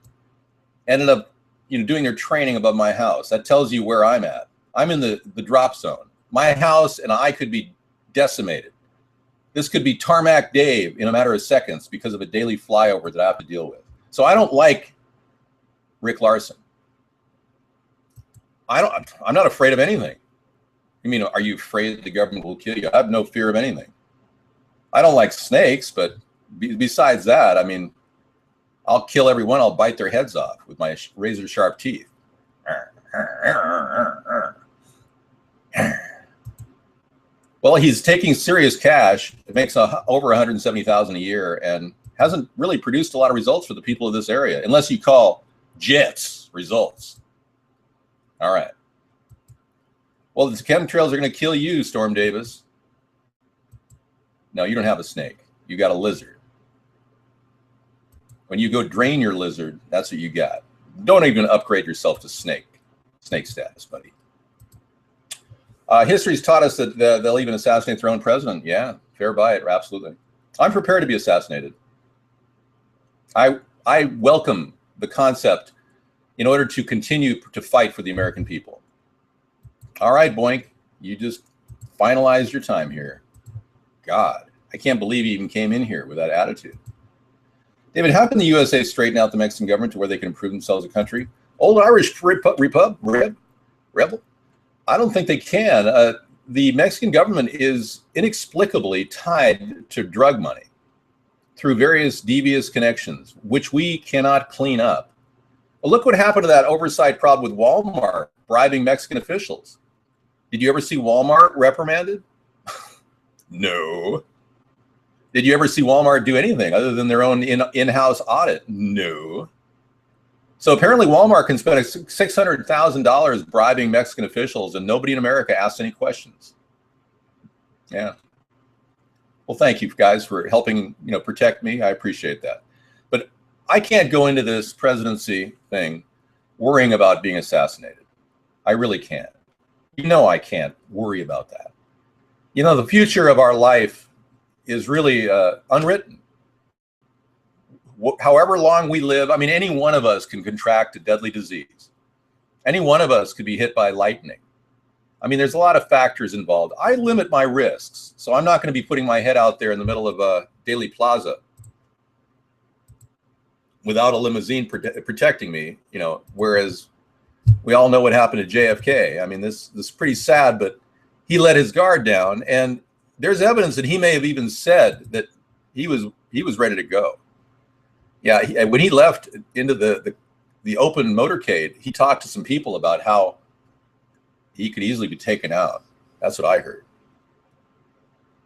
ended up doing their training above my house. That tells you where I'm at. I'm in the drop zone. My house and I could be decimated. This could be Tarmac Dave in a matter of seconds because of a daily flyover that I have to deal with. So I don't like Rick Larson. I'm not afraid of anything. You mean, are you afraid the government will kill you? I have no fear of anything. I don't like snakes, but besides that, I mean, I'll kill everyone. I'll bite their heads off with my razor sharp teeth. Well, he's taking serious cash. It makes over $170,000 a year and hasn't really produced a lot of results for the people of this area, unless you call jets results. All right. Well, the chemtrails are going to kill you, Storm Davis. No, you don't have a snake. You got a lizard. When you go drain your lizard, that's what you got. Don't even upgrade yourself to snake status, buddy. History's taught us that they'll even assassinate their own president. Yeah, fair by it, absolutely. I'm prepared to be assassinated. I welcome the concept in order to continue to fight for the American people. All right, Boink, you just finalized your time here. God, I can't believe you even came in here with that attitude. David, how can the USA straighten out the Mexican government to where they can improve themselves as a country? Old Irish rebel? I don't think they can. The Mexican government is inexplicably tied to drug money through various devious connections, which we cannot clean up. Well, look what happened to that oversight problem with Walmart bribing Mexican officials. Did you ever see Walmart reprimanded? No. Did you ever see Walmart do anything other than their own in-house audit? No. So apparently Walmart can spend $600,000 bribing Mexican officials and nobody in America asks any questions. Yeah. Well, thank you guys for helping, protect me. I appreciate that. But I can't go into this presidency thing worrying about being assassinated. I really can't. I can't worry about that. The future of our life is really unwritten. However long we live, I mean, any one of us can contract a deadly disease. Any one of us could be hit by lightning. I mean, there's a lot of factors involved. I limit my risks, so I'm not going to be putting my head out there in the middle of Daily Plaza without a limousine protecting me, whereas we all know what happened to JFK. I mean, this is pretty sad, but he let his guard down, and there's evidence that he may have even said that he was ready to go. Yeah, when he left into the open motorcade, he talked to some people about how he could easily be taken out. That's what I heard.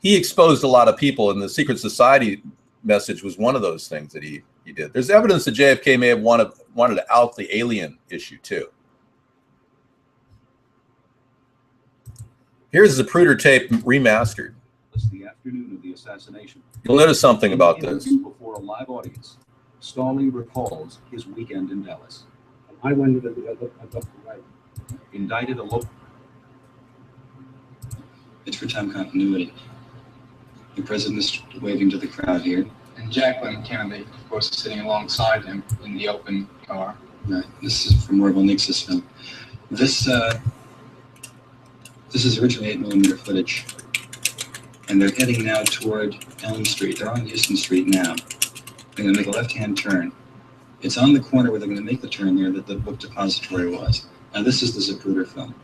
He exposed a lot of people, and the secret society message was one of those things that he did. There's evidence that JFK may have wanted to out the alien issue too. Here's the Zapruder tape remastered. It's the afternoon of the assassination. You'll notice something about this. Before a live audience, Stalling recalls his weekend in Dallas. I went to the right. Indicted a local. It's for time continuity. The president is waving to the crowd here. And Jacqueline Kennedy, of course, is sitting alongside him in the open car. Right. This is from Orville Nix's film. This is originally 8mm footage. And they're heading now toward Elm Street. They're on Houston Street now. They're going to make a left-hand turn. It's on the corner where they're going to make the turn there that the book depository was. Now, this is the Zapruder film.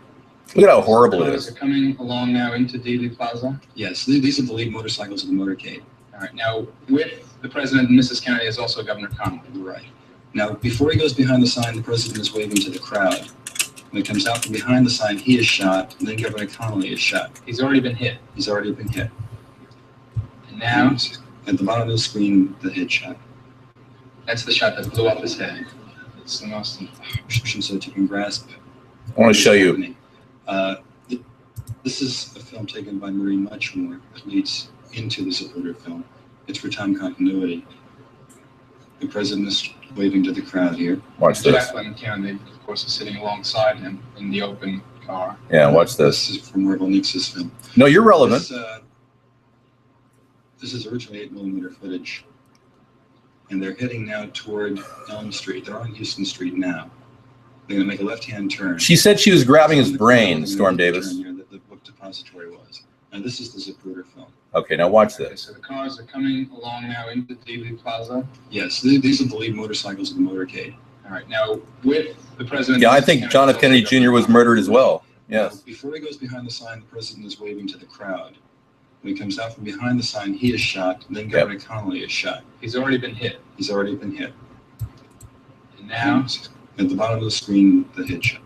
Look at how horrible it is. Are coming along now into Dealey Plaza? Yes, these are the lead motorcycles of the motorcade. All right. Now, with the president and Mrs. Kennedy is also Governor Connolly. Right. Now, before he goes behind the sign, the president is waving to the crowd. When he comes out from behind the sign, he is shot, and then Governor Connolly is shot. He's already been hit. He's already been hit. And now? At the bottom of the screen, the headshot. That's the shot that blew up his head. It's the most... So that you can grasp. I want to show you. This is a film taken by Marie Muchmore that leads into the Zapruder film. It's for time continuity. The president is waving to the crowd here. Watch this. Jacqueline Kennedy, of course, is sitting alongside him in the open car. Yeah, watch this. This is from Orville Nix's film. No, you're relevant. This is originally 8mm footage. And they're heading now toward Elm Street. They're on Houston Street now. They're going to make a left-hand turn. She said she was grabbing his On the brain, corner, Storm they're gonna make a Davis. turn here that the book depository was. And this is the Zapruder film. Okay, now watch Okay, this. so the cars are coming along now into Davie Plaza. Yes, these are the lead motorcycles of the motorcade. All right, now with the president. Yeah, I think John F. Kennedy Jr. was murdered as well. Yes. Now, before he goes behind the sign, the president is waving to the crowd. When he comes out from behind the sign, he is shot. And then Governor Connolly is shot. He's already been hit. He's already been hit. And now, At the bottom of the screen, the hit shot.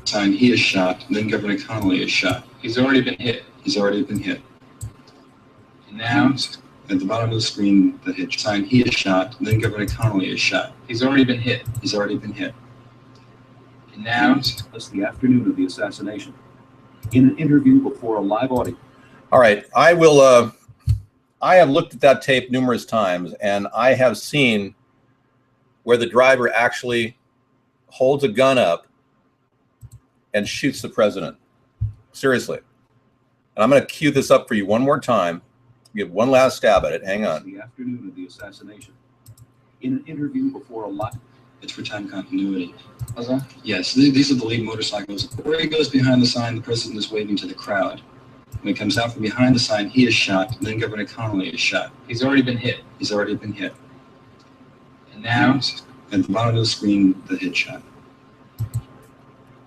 Sign, he is shot. And then Governor Connolly is shot. he's already been hit. He's already been hit. And now, At the bottom of the screen, the hit sign, he is shot. And then Governor Connolly is shot. he's already been hit. He's already been hit. And now, That's the afternoon of the assassination. In an interview before a live audience. All right, I will. I have looked at that tape numerous times, and I have seen where the driver actually holds a gun up and shoots the president. Seriously. And I'm going to cue this up for you one more time. Give one last stab at it. Hang on. The afternoon of the assassination. In an interview before a live. It's for time continuity. what's that? Yes, these are the lead motorcycles. Before he goes behind the sign, the president is waving to the crowd. When he comes out from behind the sign, he is shot. And then Governor Connolly is shot. He's already been hit. He's already been hit. And now, At the bottom of the screen, the hit shot.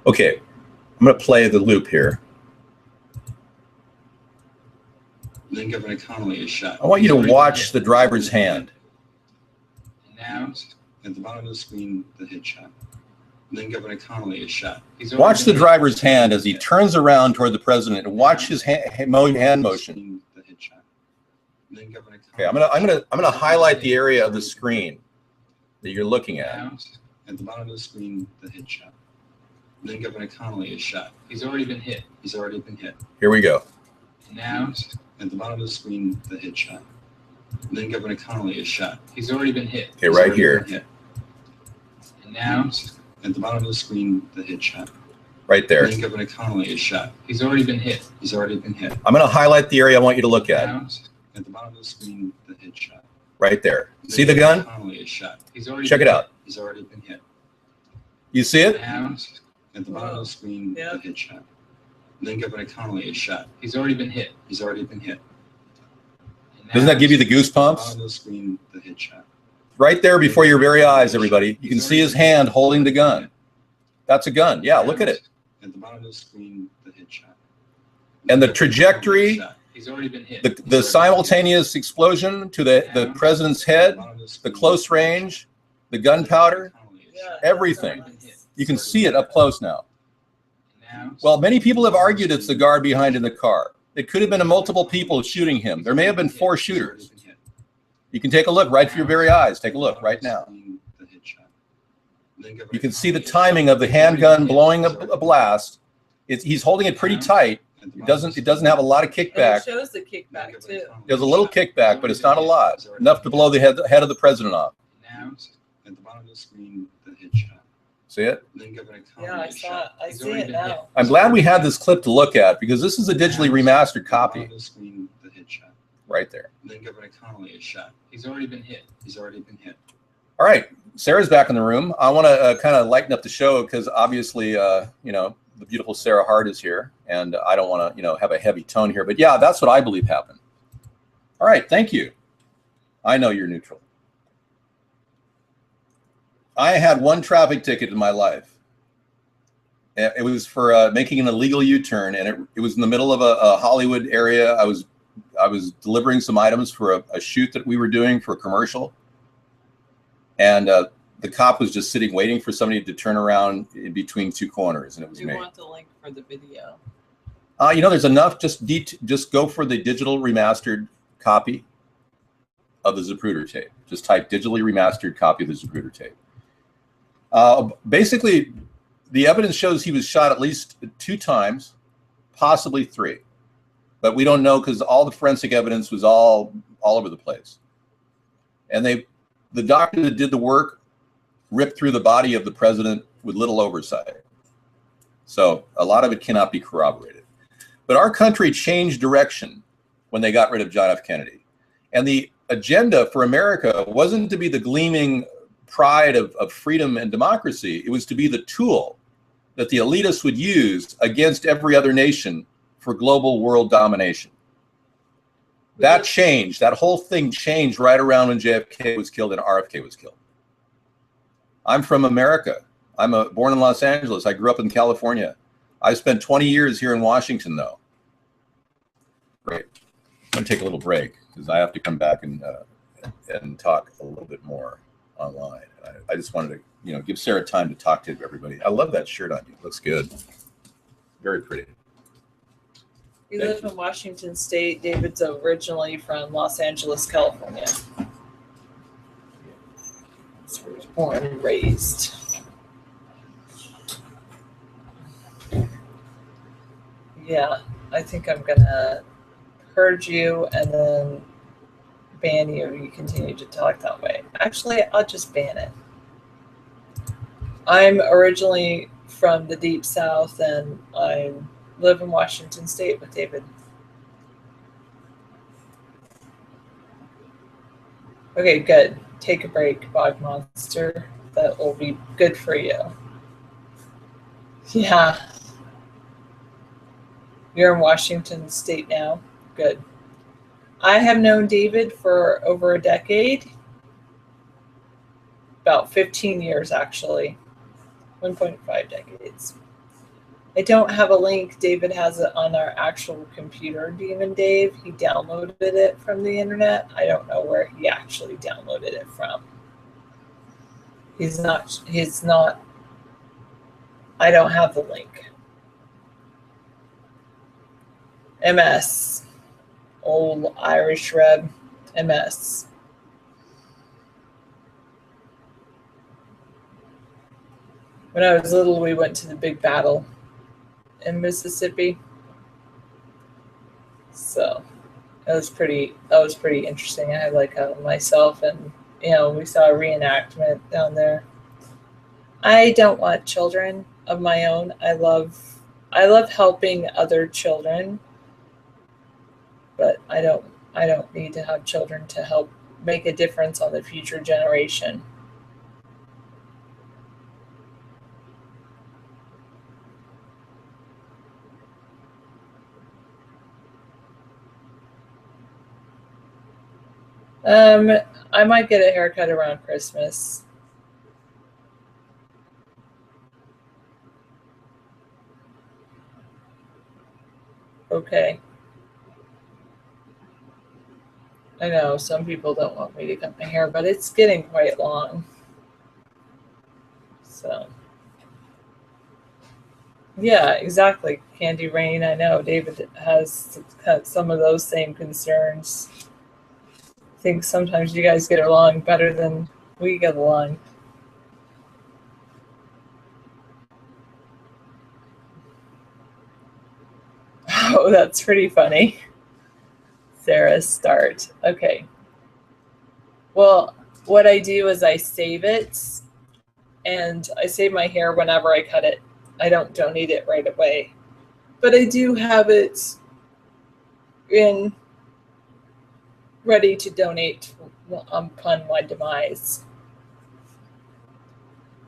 Okay, I'm going to play the loop here. And then Governor Connolly is shot. I want you to watch the driver's hand. and now, At the bottom of the screen, the hit shot. And then Governor Connolly is shot. he's already Watch the been hit. driver's hand as he turns around toward the president, and watch his hand motion. The hit shot. And then Governor Okay, I'm gonna highlight the area of the screen that you're looking at. Now, At the bottom of the screen, the hit shot. And then Governor Connolly is shot. he's already been hit. He's already been hit. Here we go. And now, At the bottom of the screen, the hit shot. And then Governor Connolly is shot. he's already been hit. Okay, He's right already here, been hit. And now, At the bottom of the screen, the hit shot. right there. And then Governor Connolly is shot. he's already been hit. He's already been hit. I'm gonna highlight the area I want you to look at. Now, At the bottom of the screen, the hit shot. Right there. And See then the Governor gun? Connolly is shot. he's already Check been it out. He's already been hit. You see hit. it? Now, At the bottom of the screen, Yeah. the hit shot. And then Governor Connolly is shot. he's already been hit. He's already been hit. And Doesn't that give you the At the bottom goosebumps? of the screen, the hit shot. Right there before your very eyes, everybody. You can see his hand holding the gun. That's a gun. Yeah, look at it. At the bottom of the screen, the hit shot. And the Governor Connolly is trajectory, shot. he's already been hit. the simultaneous explosion to the president's At the head, bottom of the screen, close range, the gunpowder, Connolly is Yeah. shot. everything. You can see it up close now. Now, Well, many people have argued it's the guard behind in the car. It could have been multiple people shooting him. There may have been 4 shooters. You can take a look right for your very eyes. Take a look right now. You can see the timing of the handgun blowing a blast. He's holding it pretty tight. It doesn't have a lot of And it kickback. shows the kickback too. There's a little kickback, but it's not a lot. Enough to blow the head of the president off. now, At the bottom of the screen, the hit shot. See it? Then Governor Yeah, Connolly I is saw shot. it. I He's see already it been hit. now. I'm glad we had this clip to look at because this is a digitally remastered At the bottom copy of the screen, the hit shot. right there. Then Governor Connolly is shot. he's already been hit. He's already been hit. All right, Sarah's back in the room. I want to kind of lighten up the show because obviously, you know, the beautiful Sarah Hart is here, and I don't want to, you know, have a heavy tone here. But yeah, that's what I believe happened. All right, thank you. I know you're neutral. I had one traffic ticket in my life. It was for making an illegal U-turn, and it was in the middle of a Hollywood area. I was delivering some items for a shoot that we were doing for a commercial, and the cop was just sitting waiting for somebody to turn around in between 2 corners, and it was Do you me. want the link for the video? You know, there's enough. Just go for the digital remastered copy of the Zapruder tape. Just type digitally remastered copy of the Zapruder tape. Basically, the evidence shows he was shot at least 2 times, possibly 3, but we don't know because all the forensic evidence was all over the place. And the doctor that did the work ripped through the body of the president with little oversight. So a lot of it cannot be corroborated. But our country changed direction when they got rid of John F. Kennedy. And the agenda for America wasn't to be the gleaming pride of freedom and democracy. It was to be the tool that the elitists would use against every other nation for global world domination. That changed. That whole thing changed right around when JFK was killed and RFK was killed. I'm from America. I'm born in Los Angeles. I grew up in California. I spent 20 years here in Washington, though. Great. I'm going to take a little break because I have to come back and talk a little bit more online. I just wanted to, give Sarah time to talk to everybody. I love that shirt on you. It looks good. Very pretty. We live in Washington State. David's originally from Los Angeles, California. That's where he was born and raised. Yeah, I think I'm gonna purge you and then ban you if you continue to talk that way. Actually, I'll just ban it. I'm originally from the Deep South and I live in Washington State with David. Okay, good. Take a break, Bog Monster. That will be good for you. Yeah. You're in Washington State now. Good. I have known David for over a decade. About 15 years, actually. 1.5 decades. I don't have a link. David has it on our actual computer, Demon Dave. He downloaded it from the internet. I don't know where he actually downloaded it from. He's not, I don't have the link. MS. Old Irish Reb. MS. When I was little, we went to the big battle in Mississippi. So that was pretty interesting. I had myself and we saw a reenactment down there. I don't want children of my own. I love helping other children, but I don't need to have children to help make a difference on the future generation. I might get a haircut around Christmas. Okay. I know some people don't want me to cut my hair, but it's getting quite long. So, yeah, exactly. Candy Rain, I know David has some of those same concerns. I think sometimes you guys get along better than we get along. Oh, that's pretty funny. Sarah, start. Okay. Well, what I do is I save it, and I save my hair whenever I cut it. I don't donate it right away. But I do have it ready to donate upon my demise.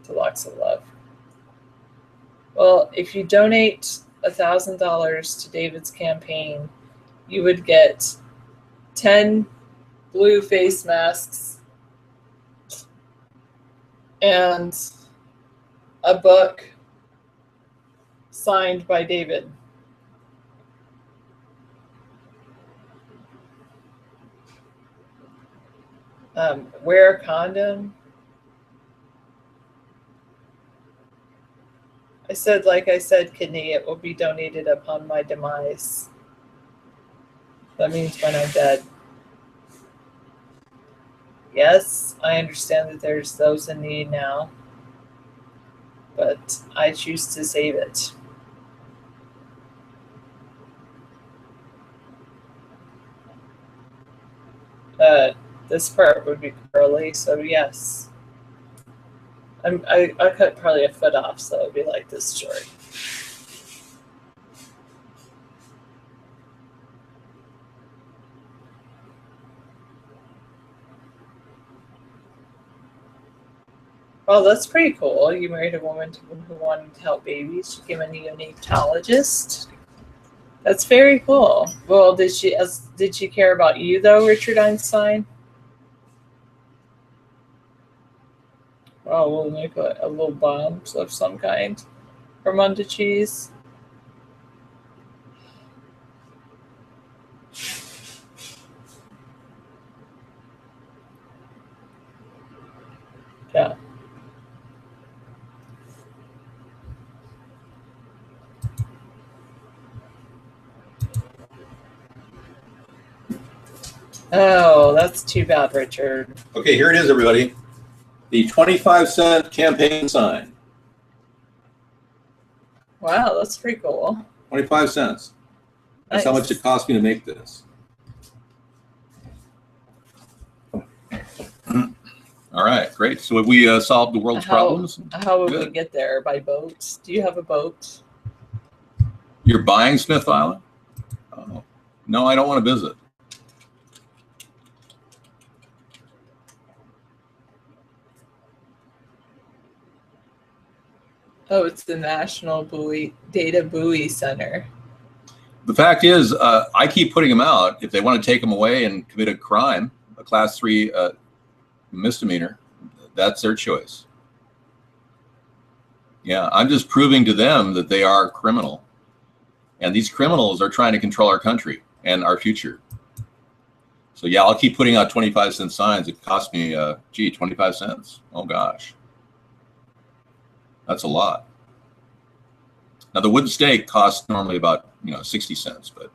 To Lots of Love. Well, if you donate $1,000 to David's campaign, you would get 10 blue face masks and a book signed by David. Wear a condom. Like I said, kidney, it will be donated upon my demise. That means when I'm dead. Yes, I understand that there's those in need now, but I choose to save it. This part would be curly, so yes. I cut probably a foot off, so it would be like this short. Well, that's pretty cool. You married a woman who wanted to help babies. She became a neonatologist. That's very cool. Well, did she care about you though, Richard Einstein? Well, we'll make a little bomb of some kind from under cheese. Yeah. Oh, that's too bad, Richard. Okay, here it is, everybody. The 25-cent campaign sign. Wow, that's pretty cool. 25 cents. That's how much it cost me to make this. All right, great. So have we solved the world's problems? How would we get there? By boat? Do you have a boat? You're buying Smith Island? Oh. No, I don't want to visit. Oh, it's the National Data Buoy Center. The fact is, I keep putting them out. If they want to take them away and commit a crime, a class 3 misdemeanor, that's their choice. Yeah, I'm just proving to them that they are criminal. And these criminals are trying to control our country and our future. So yeah, I'll keep putting out 25-cent signs. It cost me, 25 cents. Oh gosh. That's a lot. Now the wooden stake costs normally about 60 cents, but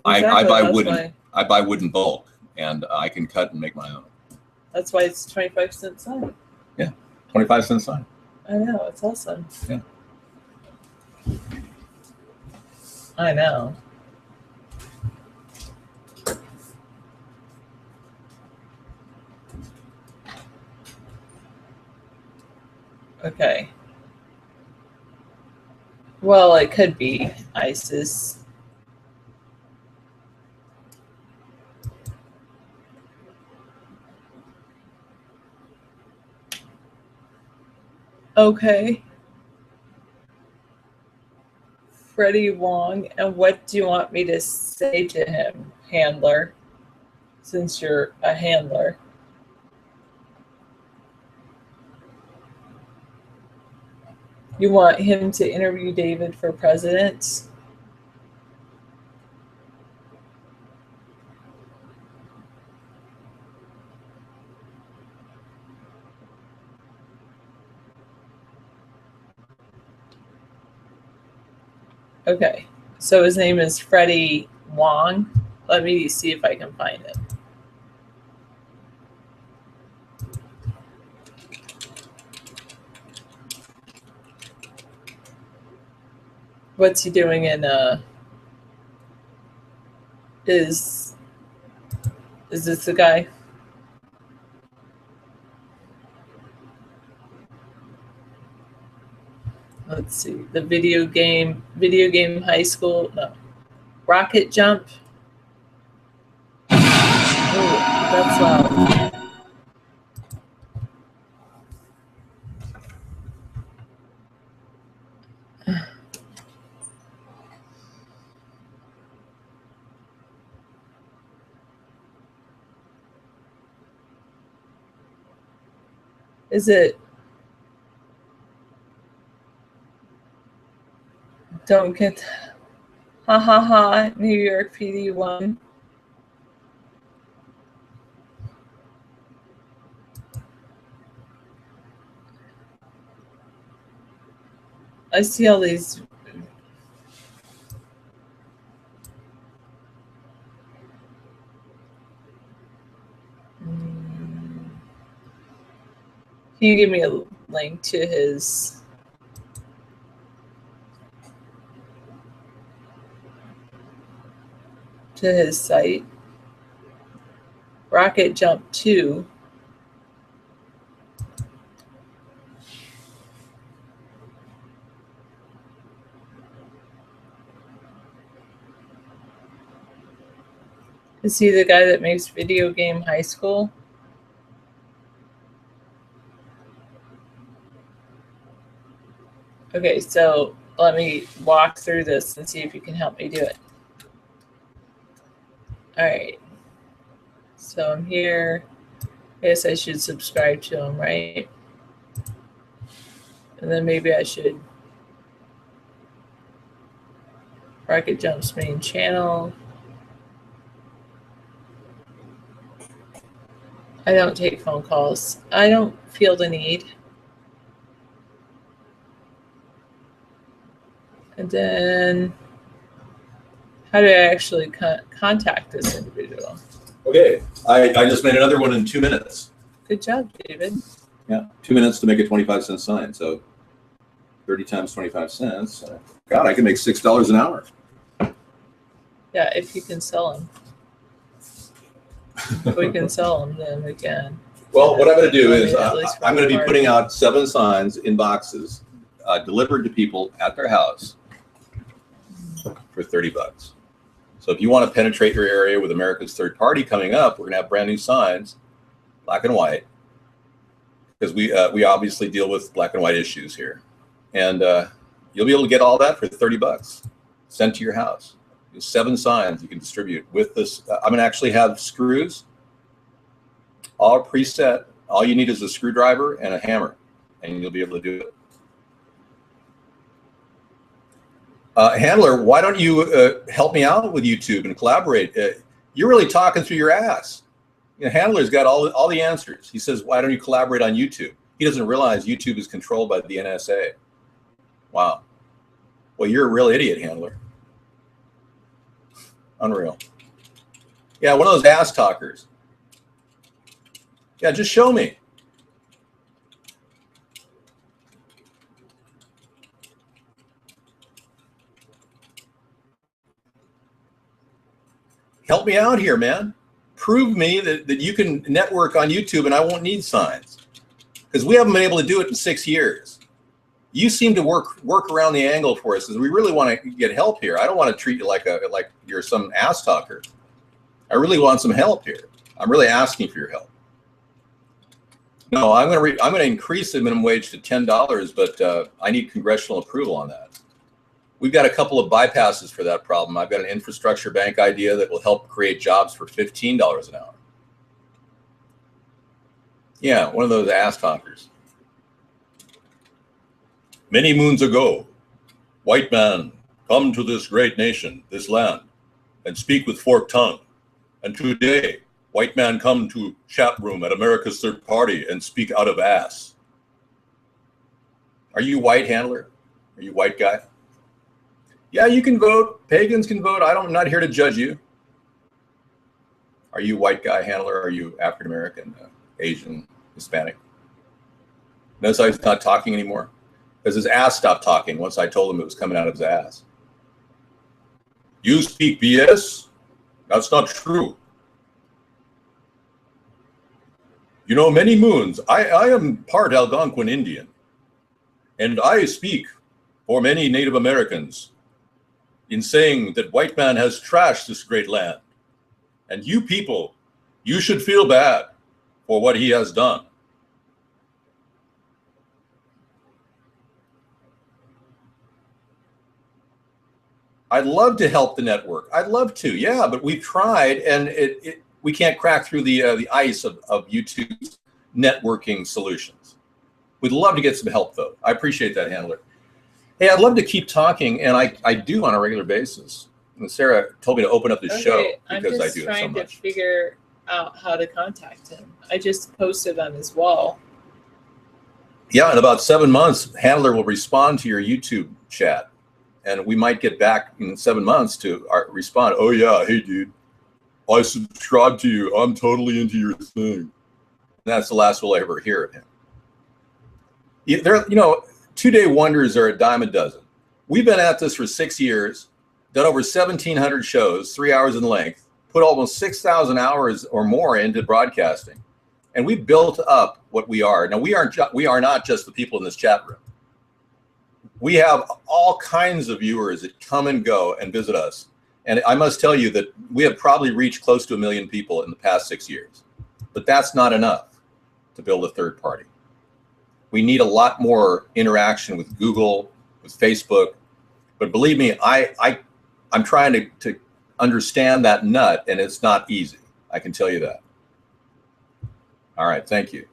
exactly, I buy wooden. I buy wood in bulk, and I can cut and make my own. That's why it's 25-cent sign. Yeah, 25-cent sign. I know, it's awesome. Yeah. I know. Okay. Well, it could be ISIS. Okay. Freddie Wong, and what do you want me to say to him, handler, since you're a handler? You want him to interview David for president? Okay, so his name is Freddie Wong. Let me see if I can find him. What's he doing in is this the guy? Let's see, the video game high school, no, rocket jump. Oh, that's loud. Is it? Don't get, ha ha ha, New York PD 1. I see all these. Can you give me a link to his? To his site? Rocket Jump 2. Is he the guy that makes video game high school? Okay, so let me walk through this and see if you can help me do it. All right. So I'm here. I guess I should subscribe to them, right? And then maybe I should Rocket Jump's main channel. I don't take phone calls. I don't feel the need. And then how do I actually contact this individual? Okay, I just made another one in 2 minutes. Good job, David. Yeah, 2 minutes to make a 25-cent sign. So 30 times 25 cents. God, I can make $6 an hour. Yeah, if you can sell them. If we can sell them, then we can. Well, what I'm going to do is I'm going to be putting out 7 signs in boxes delivered to people at their house for $30. So if you want to penetrate your area with America's Third Party coming up, we're going to have brand new signs, black and white, because we obviously deal with black and white issues here. And you'll be able to get all that for $30 sent to your house. 7 signs you can distribute with this. I'm going to actually have screws, all preset. All you need is a screwdriver and a hammer, and you'll be able to do it. Handler, why don't you help me out with YouTube and collaborate? You're really talking through your ass. You know, Handler's got all the answers. He says, why don't you collaborate on YouTube? He doesn't realize YouTube is controlled by the NSA. Wow. Well, you're a real idiot, Handler. Unreal. Yeah, one of those ass talkers. Yeah, just show me. Help me out here, man. Prove me that you can network on YouTube and I won't need signs. Because we haven't been able to do it in 6 years. You seem to work around the angle for us, because we really want to get help here. I don't want to treat you like you're some ass talker. I really want some help here. I'm really asking for your help. No, I'm going to increase the minimum wage to $10, but I need congressional approval on that. We've got a couple of bypasses for that problem. I've got an infrastructure bank idea that will help create jobs for $15 an hour. Yeah, one of those ass talkers. Many moons ago, white man, come to this great nation, this land, and speak with forked tongue. And today, white man come to chat room at America's Third Party and speak out of ass. Are you white, Handler? Are you white guy? Yeah, you can vote. Pagans can vote. I'm not here to judge you. Are you white guy, Handler? Are you African American, Asian, Hispanic? Notice how he's not talking anymore? Because his ass stopped talking once I told him it was coming out of his ass. You speak BS? That's not true. You know, many moons. I am part Algonquin Indian, and I speak for many Native Americans in saying that white man has trashed this great land. And you people, you should feel bad for what he has done. I'd love to help the network. I'd love to, yeah, but we've tried, and we can't crack through the ice of YouTube's networking solutions. We'd love to get some help, though. I appreciate that, Handler. Hey, I'd love to keep talking, and I do on a regular basis. And Sarah told me to open up the show because I do it so much. I'm just trying to figure out how to contact him. I just posted on his wall. Yeah, in about 7 months, Handler will respond to your YouTube chat. And we might get back in 7 months to respond. Oh yeah, hey dude, I subscribe to you. I'm totally into your thing. And that's the last we'll ever hear of him. There, you know, 2-day wonders are a dime a dozen. We've been at this for 6 years, done over 1,700 shows, 3 hours in length, put almost 6,000 hours or more into broadcasting, and we've built up what we are. Now we are not just the people in this chat room. We have all kinds of viewers that come and go and visit us. And I must tell you that we have probably reached close to 1 million people in the past 6 years. But that's not enough to build a third party. We need a lot more interaction with Google with Facebook. But believe me, I'm trying to understand that nut, and it's not easy. I can tell you that. All right, thank you.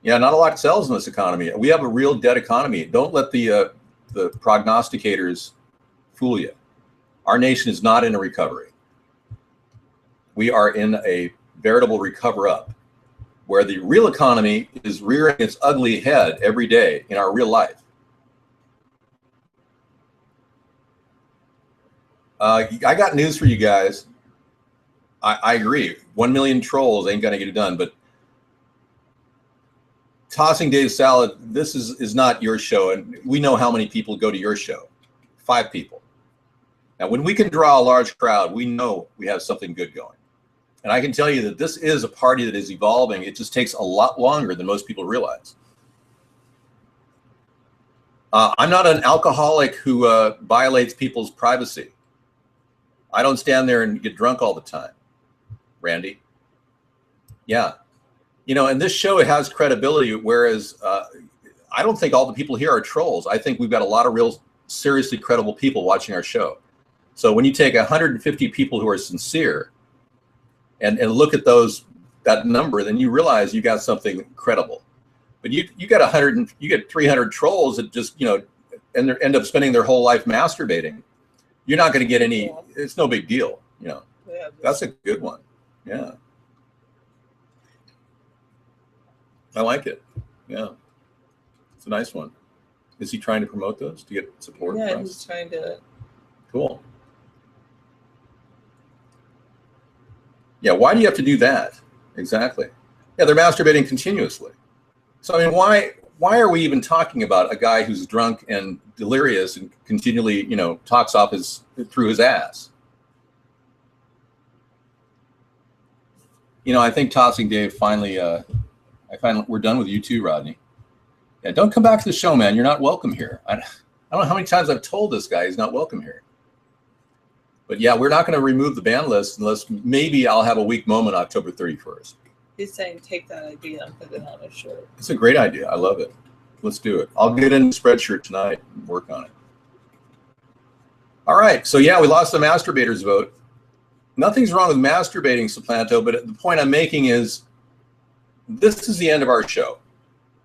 Yeah, not a lot sells in this economy. We have a real dead economy. Don't let the prognosticators fool you. Our nation is not in a recovery. We are in a veritable recover-up, where the real economy is rearing its ugly head every day in our real life. I got news for you guys. I agree. 1 million trolls ain't gonna get it done, but Tossing Dave's Salad, this is not your show, and we know how many people go to your show. 5 people. Now, when we can draw a large crowd, we know we have something good going. And I can tell you that this is a party that is evolving. It just takes a lot longer than most people realize. I'm not an alcoholic who violates people's privacy. I don't stand there and get drunk all the time, Randy. Yeah. You know, and this show has credibility, whereas I don't think all the people here are trolls. I think we've got a lot of real seriously credible people watching our show. So when you take 150 people who are sincere and look at that number, then you realize you got something credible. But you got 100 and you get 300 trolls that just, you know, and they end up spending their whole life masturbating. You're not going to get any. It's no big deal, you know. Yeah, that's a good one. Yeah, I like it. Yeah, it's a nice one. Is he trying to promote those to get support? Yeah, he's trying to. Cool. Yeah, why do you have to do that? Exactly. Yeah, they're masturbating continuously. So I mean, why are we even talking about a guy who's drunk and delirious and continually, you know, talks off through his ass? You know, I think Tossing Dave finally, we're done with you too, Rodney. Yeah, don't come back to the show, man. You're not welcome here. I don't know how many times I've told this guy he's not welcome here. But yeah, we're not going to remove the ban list unless maybe I'll have a weak moment October 31st. He's saying take that idea and put it on a shirt. It's a great idea. I love it. Let's do it. I'll get in the spreadshirt tonight and work on it. All right. So yeah, we lost the masturbators vote. Nothing's wrong with masturbating, Supplanto, but the point I'm making is this is the end of our show.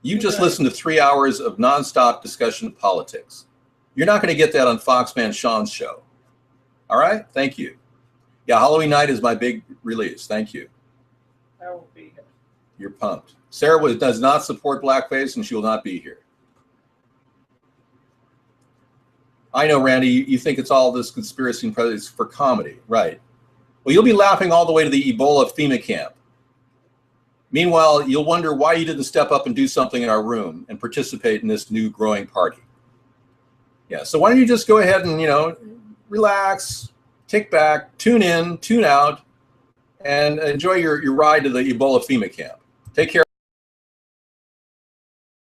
You just listened to 3 hours of nonstop discussion of politics. You're not going to get that on Foxman Sean's show. All right? Thank you. Yeah, Halloween night is my big release. Thank you. I won't be here. You're pumped. Sarah does not support blackface, and she will not be here. I know, Randy, you think it's all this conspiracy and prejudice for comedy, right? Well, you'll be laughing all the way to the Ebola FEMA camp. Meanwhile, you'll wonder why you didn't step up and do something in our room and participate in this new growing party. Yeah, so why don't you just go ahead and, you know, relax, kick back, tune in, tune out, and enjoy your ride to the Ebola FEMA camp. Take care.